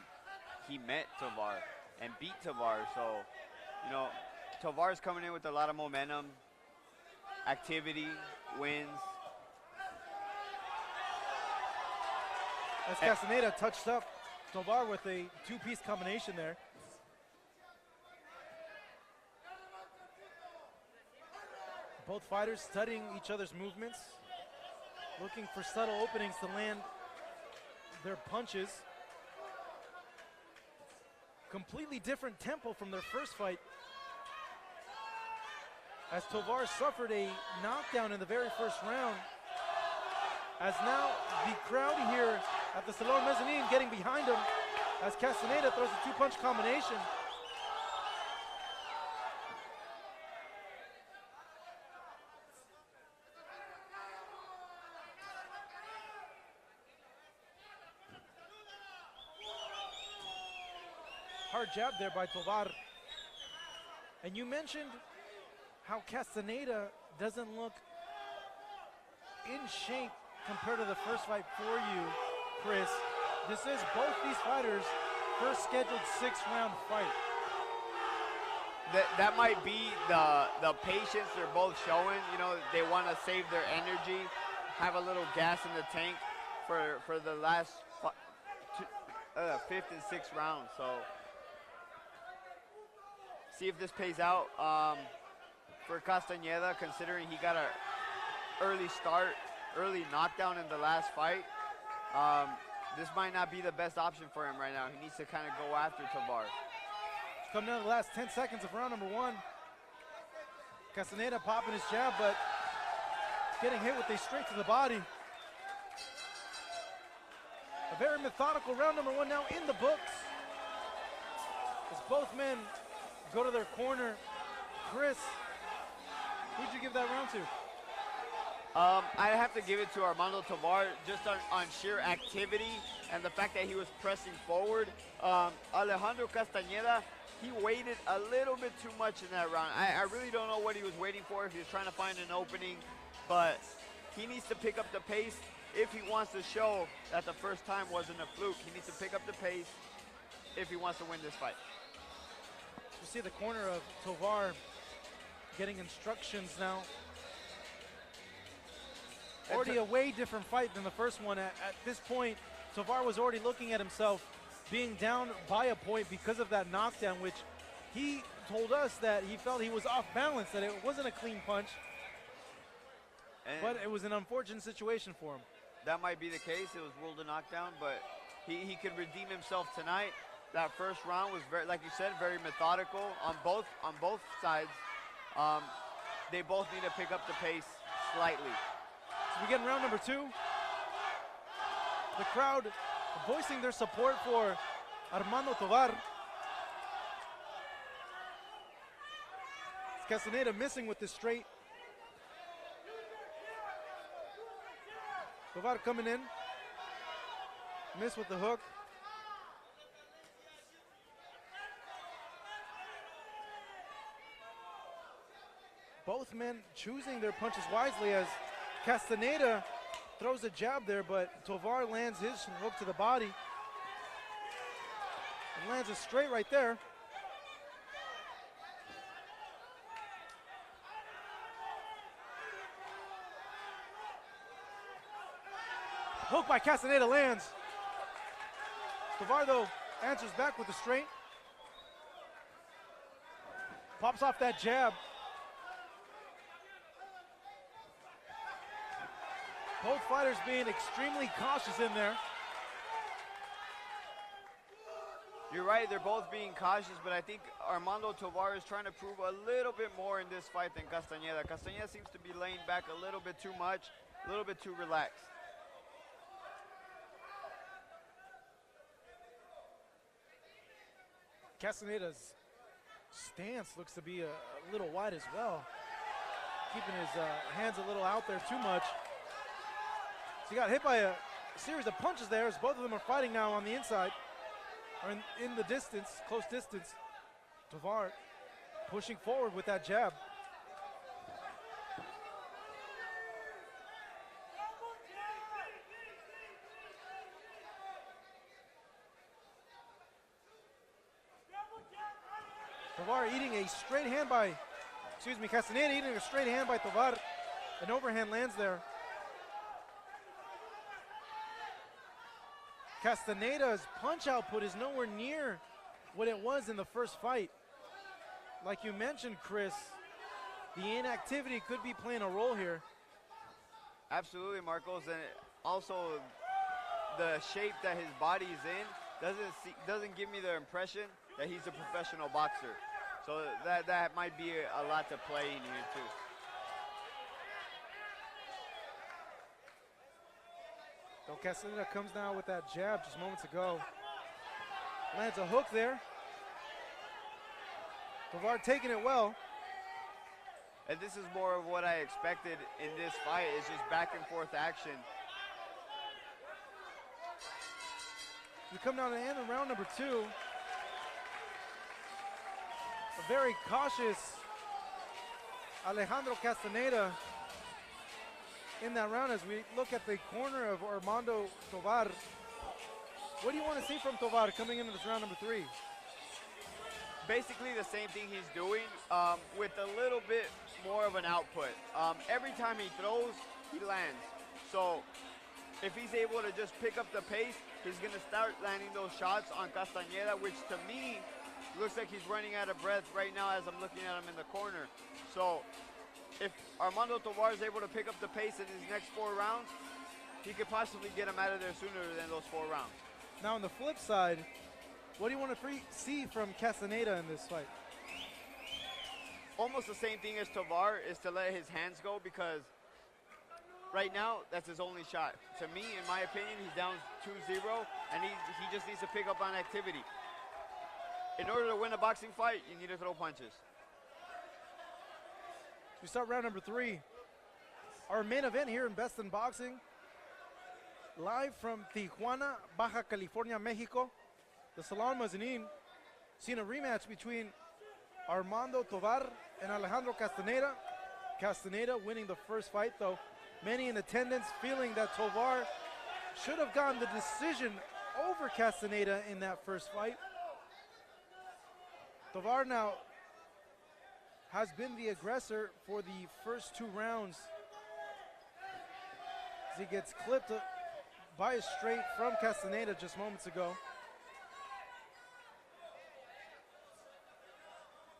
[SPEAKER 16] he met Tovar and beat Tovar. So, you know, Tovar's coming in with a lot of momentum, activity, wins.
[SPEAKER 13] As Castañeda touched up Tovar with a 2-piece combination there. Both fighters studying each other's movements, looking for subtle openings to land their punches. Completely different tempo from their first fight, as Tovar suffered a knockdown in the very first round. As now the crowd here at the Salón Mezzanine getting behind him as Castañeda throws a 2-punch combination. Hard jab there by Tovar. And you mentioned how Castañeda doesn't look in shape compared to the first fight for you, Chris. This is both these fighters' first scheduled 6-round fight.
[SPEAKER 16] That might be the patience they're both showing. You know, they want to save their energy, have a little gas in the tank for the last 5th and 6th rounds. So see if this pays out for Castañeda, considering he got a early start, early knockdown in the last fight. This might not be the best option for him right now. He needs to kind of go after Tovar.
[SPEAKER 13] Coming down to the last 10 seconds of round number 1. Castañeda popping his jab, but getting hit with a straight to the body. A very methodical round number 1 now in the books. As both men go to their corner. Chris, who'd you give that round to?
[SPEAKER 16] I have to give it to Armando Tovar just on sheer activity and the fact that he was pressing forward. Alejandro Castañeda, he waited a little bit too much in that round. I really don't know what he was waiting for, if he was trying to find an opening, but he needs to pick up the pace if he wants to show that the first time wasn't a fluke. He needs to pick up the pace if he wants to win this fight.
[SPEAKER 13] You see the corner of Tovar getting instructions now. Already a way different fight than the first one. At this point, Tovar was already looking at himself being down by a point because of that knockdown, which he told us that he felt he was off balance, that it wasn't a clean punch. But it was an unfortunate situation for him.
[SPEAKER 16] That might be the case. It was ruled a knockdown, but he could redeem himself tonight. That first round was very, like you said, very methodical on both sides. They both need to pick up the pace slightly.
[SPEAKER 13] So we get in round number 2. The crowd voicing their support for Armando Tovar. Castañeda missing with this straight. Tovar coming in. Miss with the hook. Both men choosing their punches wisely as Castañeda throws a jab there, but Tovar lands his hook to the body. And lands a straight right there. Hook by Castañeda lands. Tovar, though, answers back with a straight. Pops off that jab. Both fighters being extremely cautious in there.
[SPEAKER 16] You're right, they're both being cautious, but I think Armando Tovar is trying to prove a little bit more in this fight than Castañeda. Castañeda seems to be laying back a little bit too much, a little bit too relaxed.
[SPEAKER 13] Castañeda's stance looks to be a little wide as well. Keeping his hands a little out there too much. So he got hit by a series of punches there as both of them are fighting now on the inside. Or in the distance, close distance. Tovar pushing forward with that jab. Tovar eating a straight hand by, Castañeda eating a straight hand by Tovar. An overhand lands there. Castañeda's punch output is nowhere near what it was in the first fight. Like you mentioned, Chris, the inactivity could be playing a role here.
[SPEAKER 16] Absolutely, Marcos, and also the shape that his body is in doesn't give me the impression that he's a professional boxer. So that might be a lot to play in here too.
[SPEAKER 13] So Castañeda comes now with that jab just moments ago. Lands a hook there. Tovar taking it well.
[SPEAKER 16] And this is more of what I expected in this fight, is just back and forth action.
[SPEAKER 13] We come down to the end of round number 2. A very cautious Alejandro Castañeda in that round as we look at the corner of Armando Tovar. What do you want to see from Tovar coming into this round number 3?
[SPEAKER 16] Basically the same thing he's doing with a little bit more of an output. Every time he throws, he lands. So if he's able to just pick up the pace, he's going to start landing those shots on Castañeda, which to me looks like he's running out of breath right now as I'm looking at him in the corner. So if Armando Tovar is able to pick up the pace in his next 4 rounds, he could possibly get him out of there sooner than those 4 rounds.
[SPEAKER 13] Now on the flip side, what do you want to see from Castañeda in this fight?
[SPEAKER 16] Almost the same thing as Tovar, is to let his hands go, because right now that's his only shot. To me, in my opinion, he's down 2-0, and he just needs to pick up on activity. In order to win a boxing fight, you need to throw punches.
[SPEAKER 13] We start round number 3. Our main event here in Best in Boxing, live from Tijuana, Baja California, Mexico. The Salon Mezzanine, seeing a rematch between Armando Tovar and Alejandro Castañeda. Castañeda winning the first fight, though many in attendance feeling that Tovar should have gotten the decision over Castañeda in that first fight. Tovar now has been the aggressor for the first 2 rounds, as he gets clipped by a straight from Castañeda just moments ago.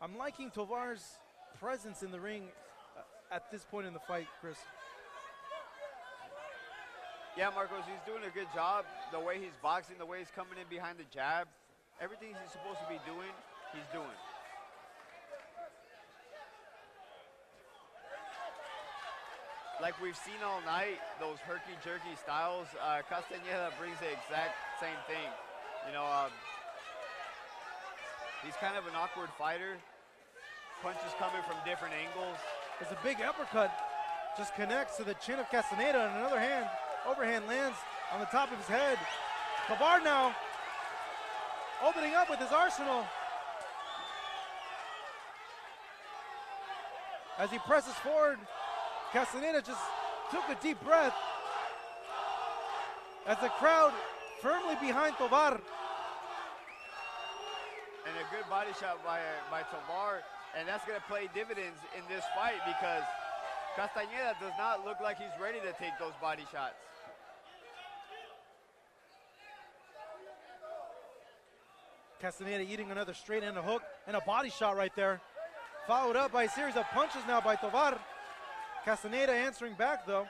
[SPEAKER 13] I'm liking Tovar's presence in the ring at this point in the fight, Chris.
[SPEAKER 16] Yeah, Marcos, he's doing a good job. The way he's boxing, the way he's coming in behind the jab, everything he's supposed to be doing, he's doing. Like we've seen all night, those herky-jerky styles, Castañeda brings the exact same thing. You know, he's kind of an awkward fighter. Punches coming from different angles.
[SPEAKER 13] There's a big uppercut, just connects to the chin of Castañeda, and another overhand lands on the top of his head. Tovar now opening up with his arsenal. As he presses forward, Castañeda just took a deep breath as the crowd firmly behind Tovar.
[SPEAKER 16] And a good body shot by Tovar, and that's going to play dividends in this fight, because Castañeda does not look like he's ready to take those body shots.
[SPEAKER 13] Castañeda eating another straight and a hook and a body shot right there. Followed up by a series of punches now by Tovar. Castañeda answering back, though.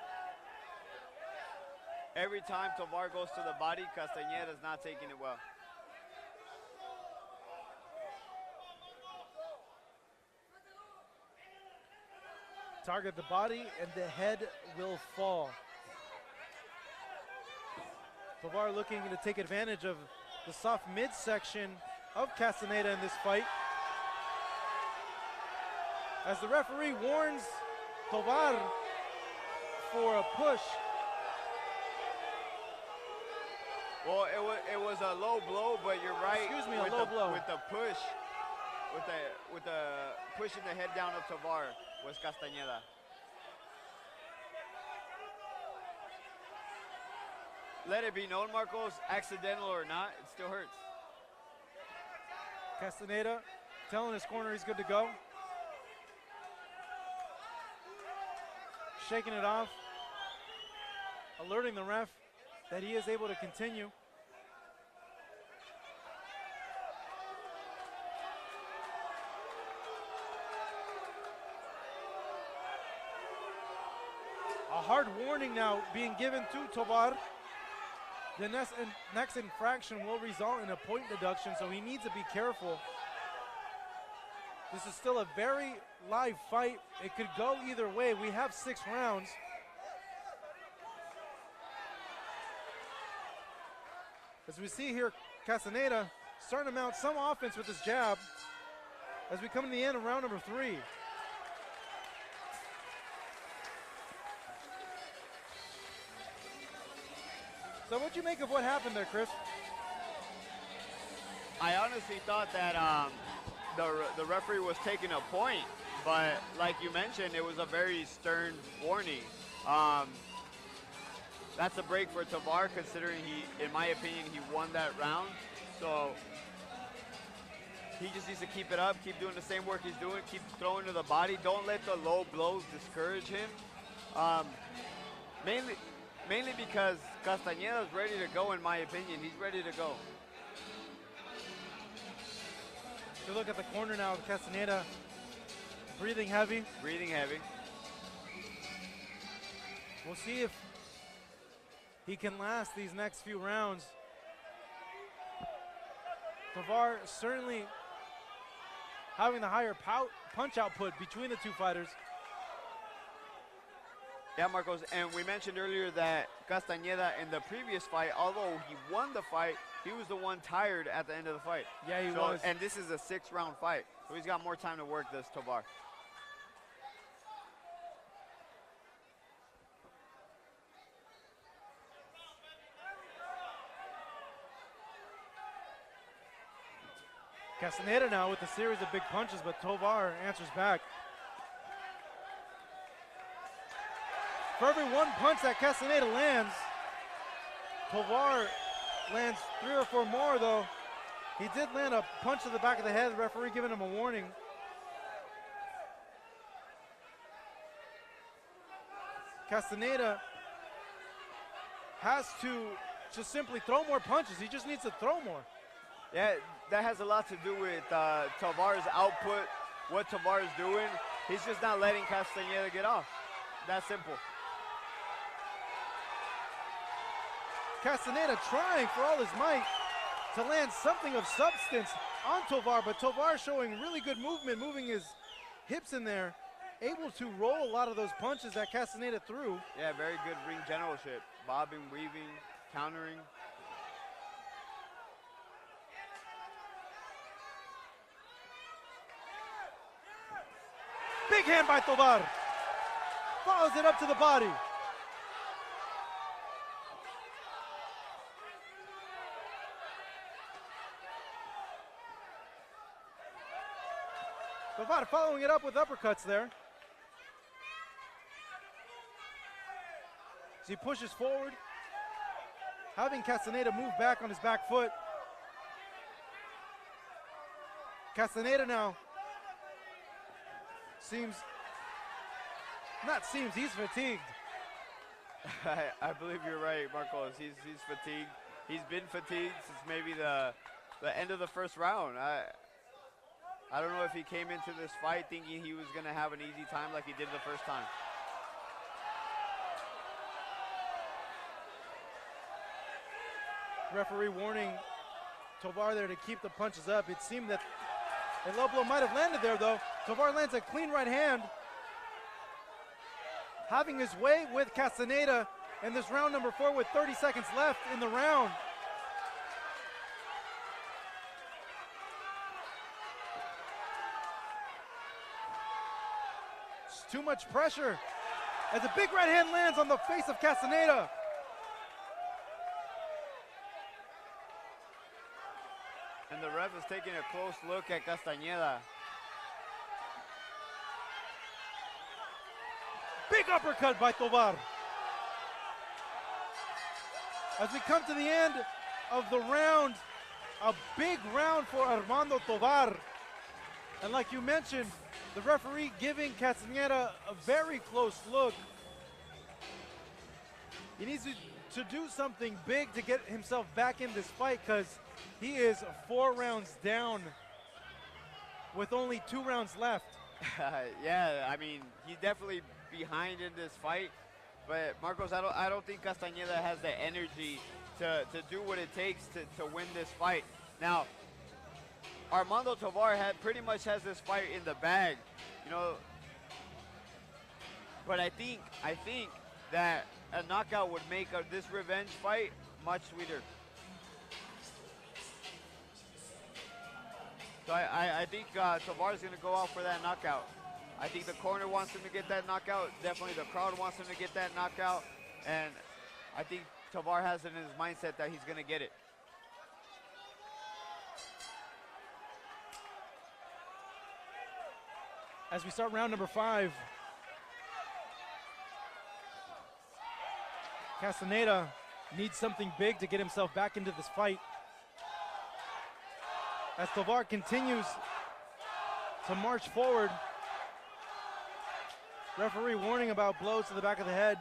[SPEAKER 16] Every time Tovar goes to the body, Castañeda's not taking it well.
[SPEAKER 13] Target the body and the head will fall. Tovar looking to take advantage of the soft midsection of Castañeda in this fight, as the referee warns Tovar for a push.
[SPEAKER 16] Well, it was a low blow, but you're right.
[SPEAKER 13] Excuse me, a low blow.
[SPEAKER 16] With the push, with the pushing the head down of Tovar was Castañeda. Let it be known, Marcos, accidental or not, it still hurts.
[SPEAKER 13] Castañeda telling his corner he's good to go. Shaking it off, alerting the ref that he is able to continue. A hard warning now being given to Tovar. The next infraction will result in a point deduction, so he needs to be careful. This is still a very live fight. It could go either way. We have 6 rounds. As we see here, Castañeda starting to mount some offense with his jab as we come to the end of round number 3. So what'd you make of what happened there, Chris?
[SPEAKER 16] I honestly thought that the referee was taking a point, but like you mentioned, it was a very stern warning. That's a break for Tovar, considering he, in my opinion, he won that round. So he just needs to keep it up, keep doing the same work he's doing, keep throwing to the body. Don't let the low blows discourage him. Mainly because Castañeda's ready to go, in my opinion. He's ready to go.
[SPEAKER 13] Good look at the corner now of Castañeda. Breathing heavy.
[SPEAKER 16] Breathing heavy.
[SPEAKER 13] We'll see if he can last these next few rounds. Tovar certainly having the higher punch output between the two fighters.
[SPEAKER 16] Yeah, Marcos, and we mentioned earlier that Castañeda in the previous fight, although he won the fight, he was the one tired at the end of the fight.
[SPEAKER 13] Yeah, he was.
[SPEAKER 16] And this is a 6-round fight, so he's got more time to work this, Tovar.
[SPEAKER 13] Castañeda now with a series of big punches, but Tovar answers back. For every one punch that Castañeda lands, Tovar lands 3 or 4 more, though. He did land a punch to the back of the head, the referee giving him a warning. Castañeda has to just simply throw more punches. He just needs to throw more.
[SPEAKER 16] Yeah, that has a lot to do with Tovar's output, what Tovar is doing. He's just not letting Castañeda get off. That simple.
[SPEAKER 13] Castañeda trying for all his might to land something of substance on Tovar, but Tovar showing really good movement, moving his hips in there, able to roll a lot of those punches that Castañeda threw.
[SPEAKER 16] Yeah, very good ring generalship. Bobbing, weaving, countering.
[SPEAKER 13] Big hand by Tovar. Follows it up to the body. Tovar following it up with uppercuts there. As he pushes forward, having Castañeda move back on his back foot. Castañeda now he's fatigued.
[SPEAKER 16] I believe you're right, Marcos. He's fatigued. He's been fatigued since maybe the end of the first round. I don't know if he came into this fight thinking he was going to have an easy time like he did the first time.
[SPEAKER 13] Referee warning Tovar there to keep the punches up. It seemed that a low blow might have landed there, though. Tovar lands a clean right hand. Having his way with Castañeda in this round number 4 with 30 seconds left in the round. It's too much pressure as a big right hand lands on the face of Castañeda.
[SPEAKER 16] And the ref is taking a close look at Castañeda.
[SPEAKER 13] Big uppercut by Tovar. As we come to the end of the round, a big round for Armando Tovar. And like you mentioned, the referee giving Castañeda a very close look. He needs to do something big to get himself back in this fight because he is 4 rounds down with only 2 rounds left.
[SPEAKER 16] Yeah, I mean, he's definitely behind in this fight, but Marcos, I don't think Castañeda has the energy to do what it takes to win this fight. Now, Armando Tovar pretty much has this fight in the bag, you know, but I think that a knockout would make this revenge fight much sweeter. So I think Tovar is going to go out for that knockout. I think the corner wants him to get that knockout. Definitely the crowd wants him to get that knockout. And I think Tovar has it in his mindset that he's going to get it.
[SPEAKER 13] As we start round number 5, Castañeda needs something big to get himself back into this fight. As Tovar continues to march forward, referee warning about blows to the back of the head.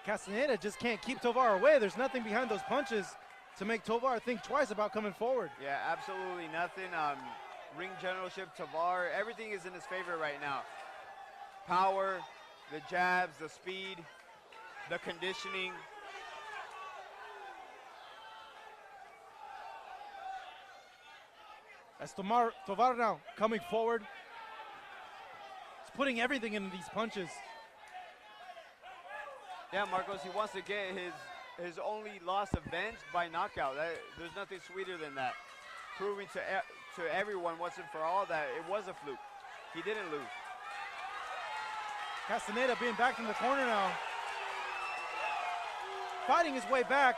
[SPEAKER 13] Castañeda just can't keep Tovar away. There's nothing behind those punches to make Tovar think twice about coming forward.
[SPEAKER 16] Yeah, absolutely nothing. Ring generalship, Tovar, everything is in his favor right now. Power, the jabs, the speed, the conditioning.
[SPEAKER 13] As Tovar now coming forward. He's putting everything into these punches.
[SPEAKER 16] Yeah, Marcos, he wants to get his only loss avenged by knockout. There's nothing sweeter than that. Proving to everyone once and for all that it was a fluke. He didn't lose.
[SPEAKER 13] Castañeda being backed in the corner now. Fighting his way back.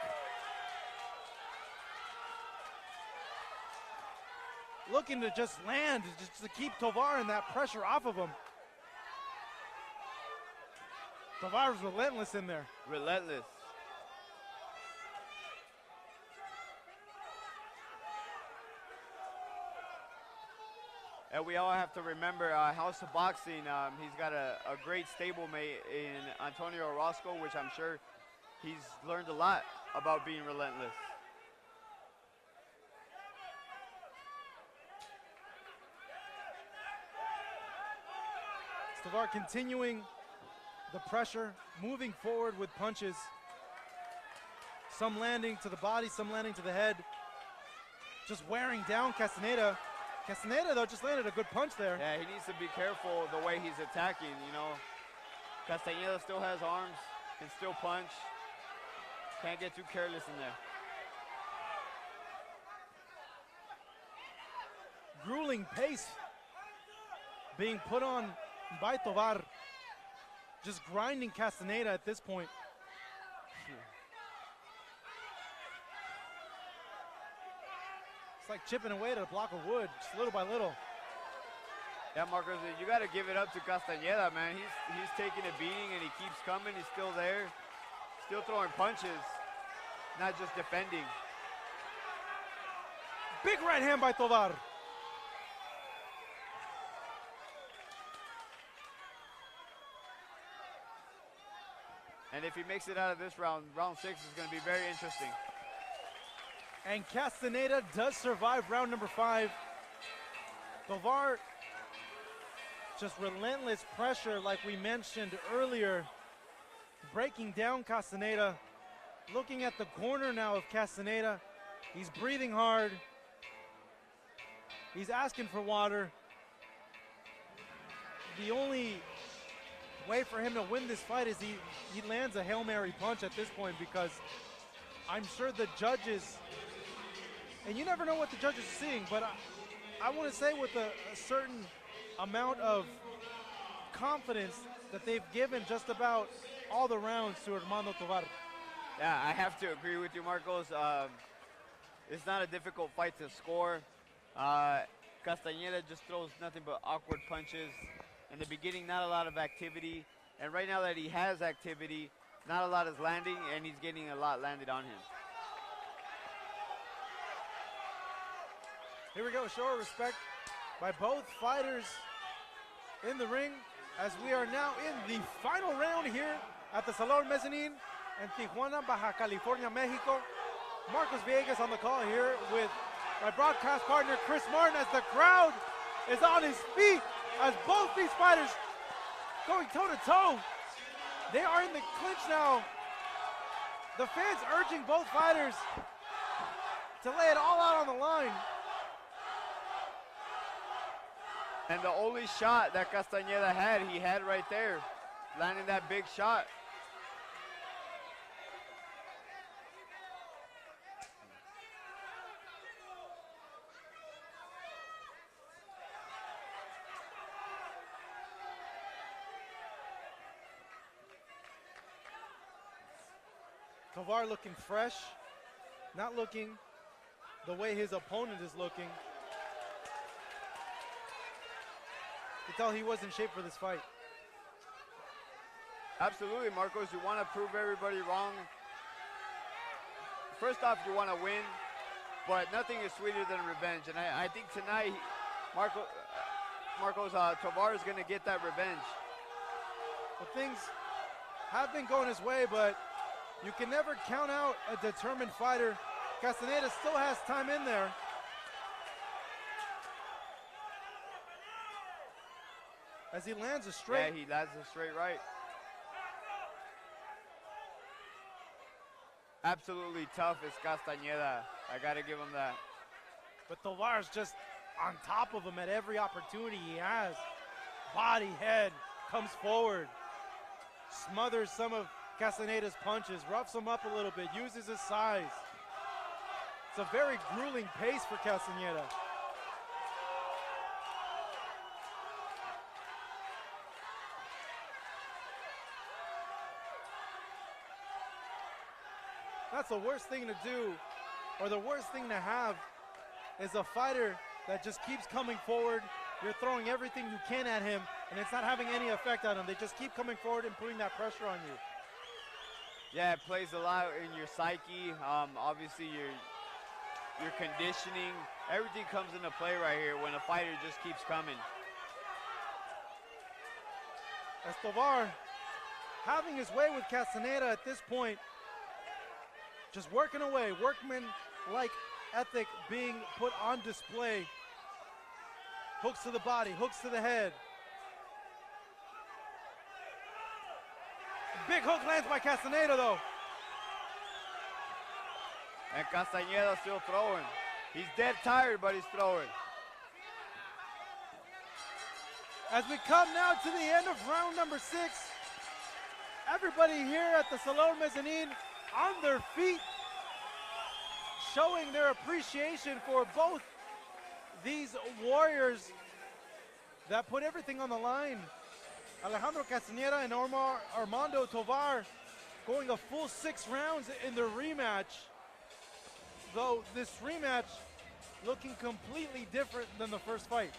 [SPEAKER 13] Looking to just land, just to keep Tovar and that pressure off of him. Tovar's relentless in there.
[SPEAKER 16] Relentless. And we all have to remember House of Boxing, he's got a great stablemate in Antonio Orozco, which I'm sure he's learned a lot about being relentless.
[SPEAKER 13] Tovar continuing the pressure, moving forward with punches. Some landing to the body, some landing to the head. Just wearing down Castañeda. Castañeda, though, just landed a good punch there.
[SPEAKER 16] Yeah, he needs to be careful the way he's attacking, you know. Castañeda still has arms, can still punch. Can't get too careless in there.
[SPEAKER 13] Grueling pace being put on by Tovar. Just grinding Castañeda at this point. It's like chipping away at a block of wood, just little by little.
[SPEAKER 16] Yeah, Marcos, you got to give it up to Castañeda, man. He's taking a beating and he keeps coming. He's still there, still throwing punches, not just defending.
[SPEAKER 13] Big right hand by Tovar.
[SPEAKER 16] And if he makes it out of this round, round 6 is going to be very interesting.
[SPEAKER 13] And Castañeda does survive round number 5. Tovar, just relentless pressure like we mentioned earlier. Breaking down Castañeda. Looking at the corner now of Castañeda. He's breathing hard. He's asking for water. The only way for him to win this fight is he lands a Hail Mary punch at this point, because I'm sure the judges, and you never know what the judges are seeing, but I want to say with a certain amount of confidence that they've given just about all the rounds to Armando Tovar.
[SPEAKER 16] Yeah, I have to agree with you, Marcos. It's not a difficult fight to score. Castañeda just throws nothing but awkward punches. In the beginning, not a lot of activity. And right now that he has activity, not a lot is landing, and he's getting a lot landed on him.
[SPEAKER 13] Here we go, show of respect by both fighters in the ring, as we are now in the final round here at the Salón Mezzanine in Tijuana, Baja California, Mexico. Marcos Villegas on the call here with my broadcast partner, Chris Martin, as the crowd is on his feet, as both these fighters going toe-to-toe. They are in the clinch now. The fans urging both fighters to lay it all out on the line.
[SPEAKER 16] And the only shot that Castañeda had, he had right there, landing that big shot.
[SPEAKER 13] Tovar looking fresh, not looking the way his opponent is looking. You can tell he was in shape for this fight.
[SPEAKER 16] Absolutely, Marcos. You want to prove everybody wrong. First off, you want to win, but nothing is sweeter than revenge. And I think tonight, Marcos Tovar is going to get that revenge.
[SPEAKER 13] Well, things have been going his way, but you can never count out a determined fighter. Castañeda still has time in there. As he lands a straight.
[SPEAKER 16] Yeah, he lands a straight right. Absolutely tough is Castañeda. I got to give him that.
[SPEAKER 13] But Tovar's just on top of him at every opportunity he has. Body, head, comes forward. Smothers some of Castañeda's punches, roughs him up a little bit, uses his size. It's a very grueling pace for Castañeda. That's the worst thing to do, or the worst thing to have, is a fighter that just keeps coming forward. You're throwing everything you can at him, and it's not having any effect on him. They just keep coming forward and putting that pressure on you.
[SPEAKER 16] Yeah, it plays a lot in your psyche. Obviously, your conditioning, everything comes into play right here when a fighter just keeps coming.
[SPEAKER 13] As Tovar having his way with Castañeda at this point, just working away, workman-like ethic being put on display. Hooks to the body, hooks to the head. Big hook lands by Castañeda though.
[SPEAKER 16] And Castañeda still throwing. He's dead tired, but he's throwing.
[SPEAKER 13] As we come now to the end of round number 6, everybody here at the Salon Mezzanine on their feet, showing their appreciation for both these warriors that put everything on the line. Alejandro Castañeda and Armando Tovar going a full 6 rounds in their rematch. Though this rematch looking completely different than the first fight.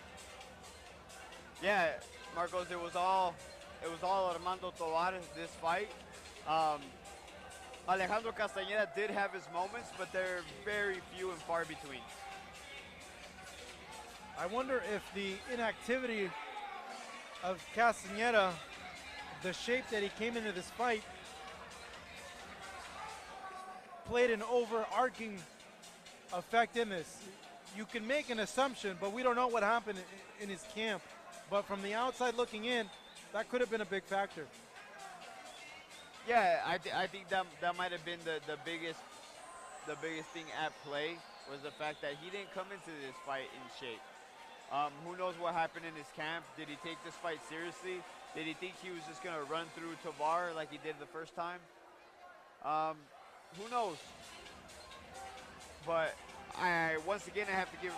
[SPEAKER 16] Yeah, Marcos, it was all Armando Tovar this fight. Alejandro Castañeda did have his moments, but they're very few and far between.
[SPEAKER 13] I wonder if the inactivity of Castañeda, the shape that he came into this fight, played an overarching effect in this. You can make an assumption, but we don't know what happened in his camp. But from the outside looking in, that could have been a big factor.
[SPEAKER 16] Yeah, I think that might have been the biggest thing at play, was the fact that he didn't come into this fight in shape. Who knows what happened in his camp? Did he take this fight seriously? Did he think he was just going to run through Tovar like he did the first time? Who knows? But once again, I have to give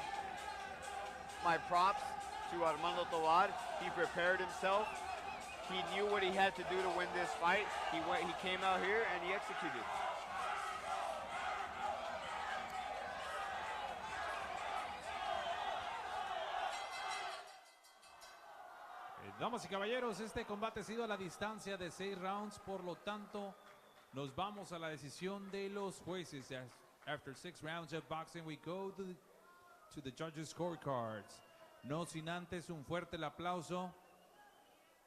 [SPEAKER 16] my props to Armando Tovar. He prepared himself. He knew what he had to do to win this fight. He came out here and he executed.
[SPEAKER 10] Damas y caballeros, este combate ha sido a la distancia de 6 rounds, por lo tanto, nos vamos a la decisión de los jueces. After 6 rounds of boxing, we go to the judges' scorecards. No sin antes un fuerte el aplauso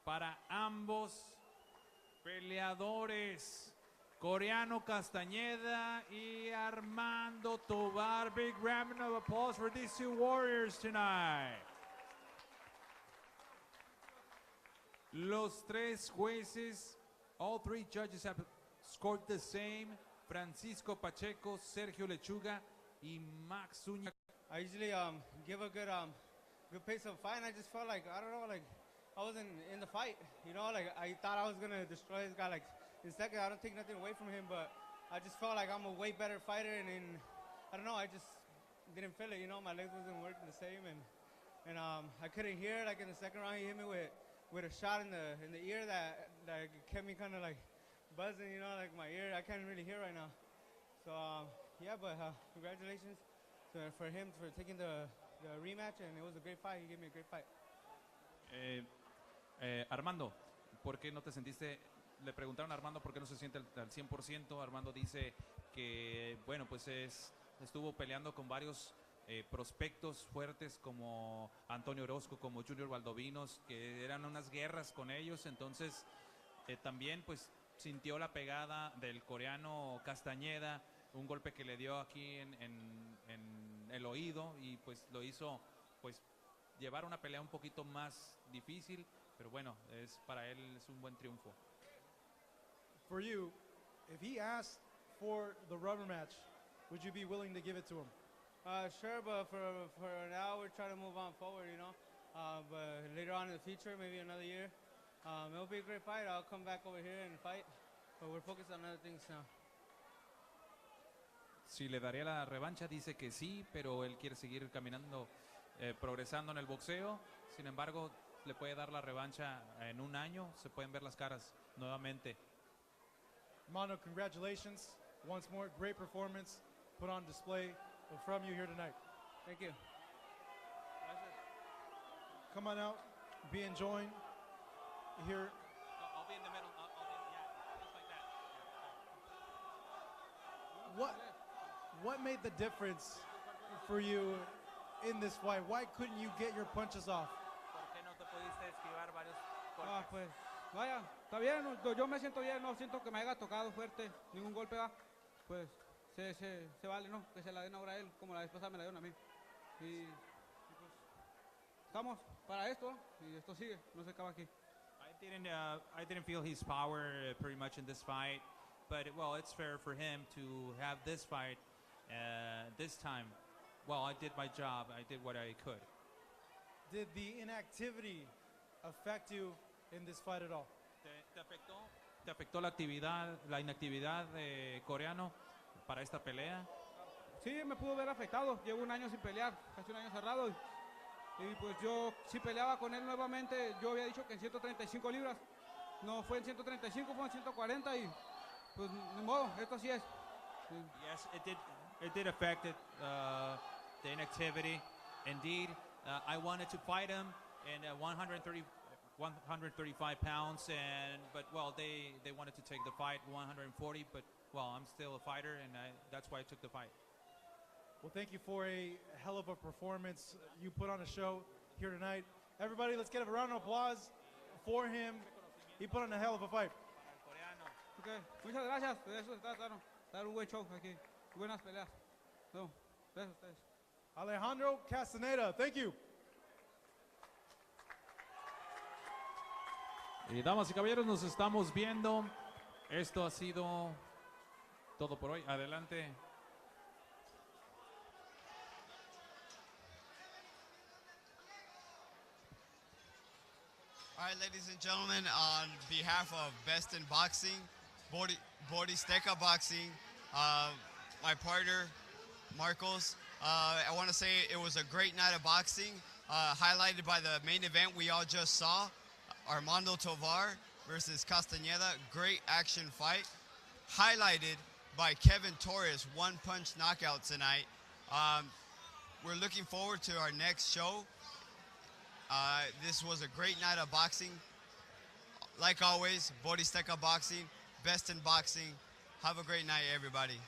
[SPEAKER 10] para ambos peleadores, Coreano Castañeda y Armando Tovar. Big round of applause for these 2 warriors tonight. Los 3 jueces, all 3 judges have scored the same. Francisco Pacheco, Sergio Lechuga y Max Zúñiga.
[SPEAKER 2] I usually give a good pace of fight, and I just felt like, I don't know, like I wasn't in the fight, you know, like I thought I was gonna destroy this guy. Like in second, I don't take nothing away from him, but I just felt like I'm a way better fighter, and I don't know, I just didn't feel it, you know, my legs wasn't working the same, and I couldn't hear. Like in the second round, he hit me with a shot in the ear that kept me kind of like buzzing, you know, like my ear. I can't really hear right now. So yeah, but congratulations for him for taking the rematch, and it was a great fight. He gave me a great fight.
[SPEAKER 10] Armando, ¿por qué no te sentiste? Le preguntaron a Armando por qué no se siente al 100%. Armando dice que, bueno, pues estuvo peleando con varios prospectos fuertes como Antonio Orozco, como Junior Valdovinos, que eran unas guerras con ellos. Entonces, también, pues, sintió la pegada del coreano Castañeda, un golpe que le dio aquí en el oído y pues lo hizo pues llevar una pelea un poquito más difícil, pero bueno, para él es un buen triunfo.
[SPEAKER 13] For you, if he asked for the rubber match, would you be willing to give it to him?
[SPEAKER 2] Sure, but for now, we're trying to move on forward, you know. But later on in the future, maybe another year, it'll be a great fight. I'll come back over here and fight, but we're focused on other things now.
[SPEAKER 10] Si le daría la revancha, dice que sí, pero él quiere seguir caminando, progresando en el boxeo. Sin embargo, le puede dar la revancha en un año. Se pueden ver las caras nuevamente.
[SPEAKER 13] Armando, congratulations. Once more, great performance put on display from you here tonight.
[SPEAKER 2] Thank you.
[SPEAKER 13] Come on out, be enjoying here.
[SPEAKER 10] I'll be in the middle. Just like that.
[SPEAKER 13] What made the difference for you in this fight? Why couldn't you get your punches off?
[SPEAKER 7] Pues, vaya, está bien, yo me siento bien, no siento que me haya tocado fuerte, ningún golpe va, pues se vale, ¿no? Que se la den ahora a él, como la vez pasada me la dieron a mí. Y pues, estamos para esto, y esto sigue, no se acaba aquí.
[SPEAKER 10] I didn't feel his power pretty much in this fight, but well, it's fair for him to have this fight this time. Well, I did my job. I did what I could.
[SPEAKER 13] Did the inactivity affect you in this fight at all?
[SPEAKER 10] ¿Te afectó la inactividad de coreano para esta pelea?
[SPEAKER 7] Sí, me pudo ver afectado. Llevo un año sin pelear, casi un año cerrado. Y pues yo, si peleaba con él nuevamente, yo había dicho que en 135 libras. No fue en 135, fue en 140 y pues ni modo, esto así es.
[SPEAKER 10] Yes, it did affect it, the inactivity. Indeed, I wanted to fight him in 135 pounds, but well, they wanted to take the fight 140, but well, I'm still a fighter, and that's why I took the fight.
[SPEAKER 13] Well, thank you for a hell of a performance. You put on a show here tonight. Everybody, let's give a round of applause for him. He put on a hell of a fight.
[SPEAKER 7] Okay. Muchas gracias. Eso está claro. Dar un buen show aquí. Buenas peleas. No, gracias a ustedes.
[SPEAKER 13] Alejandro Castañeda, thank you.
[SPEAKER 10] Y damas y caballeros, nos estamos viendo. Esto ha sido todo por hoy. Adelante.
[SPEAKER 9] All right, ladies and gentlemen, on behalf of Best in Boxing, Boristeca Boxing, my partner, Marcos, I want to say it was a great night of boxing, highlighted by the main event we all just saw, Armando Tovar versus Castañeda. Great action fight, highlighted by Kevin Torres, one-punch knockout tonight. We're looking forward to our next show. This was a great night of boxing. Like always, Boristeca Boxing, Best in Boxing. Have a great night, everybody.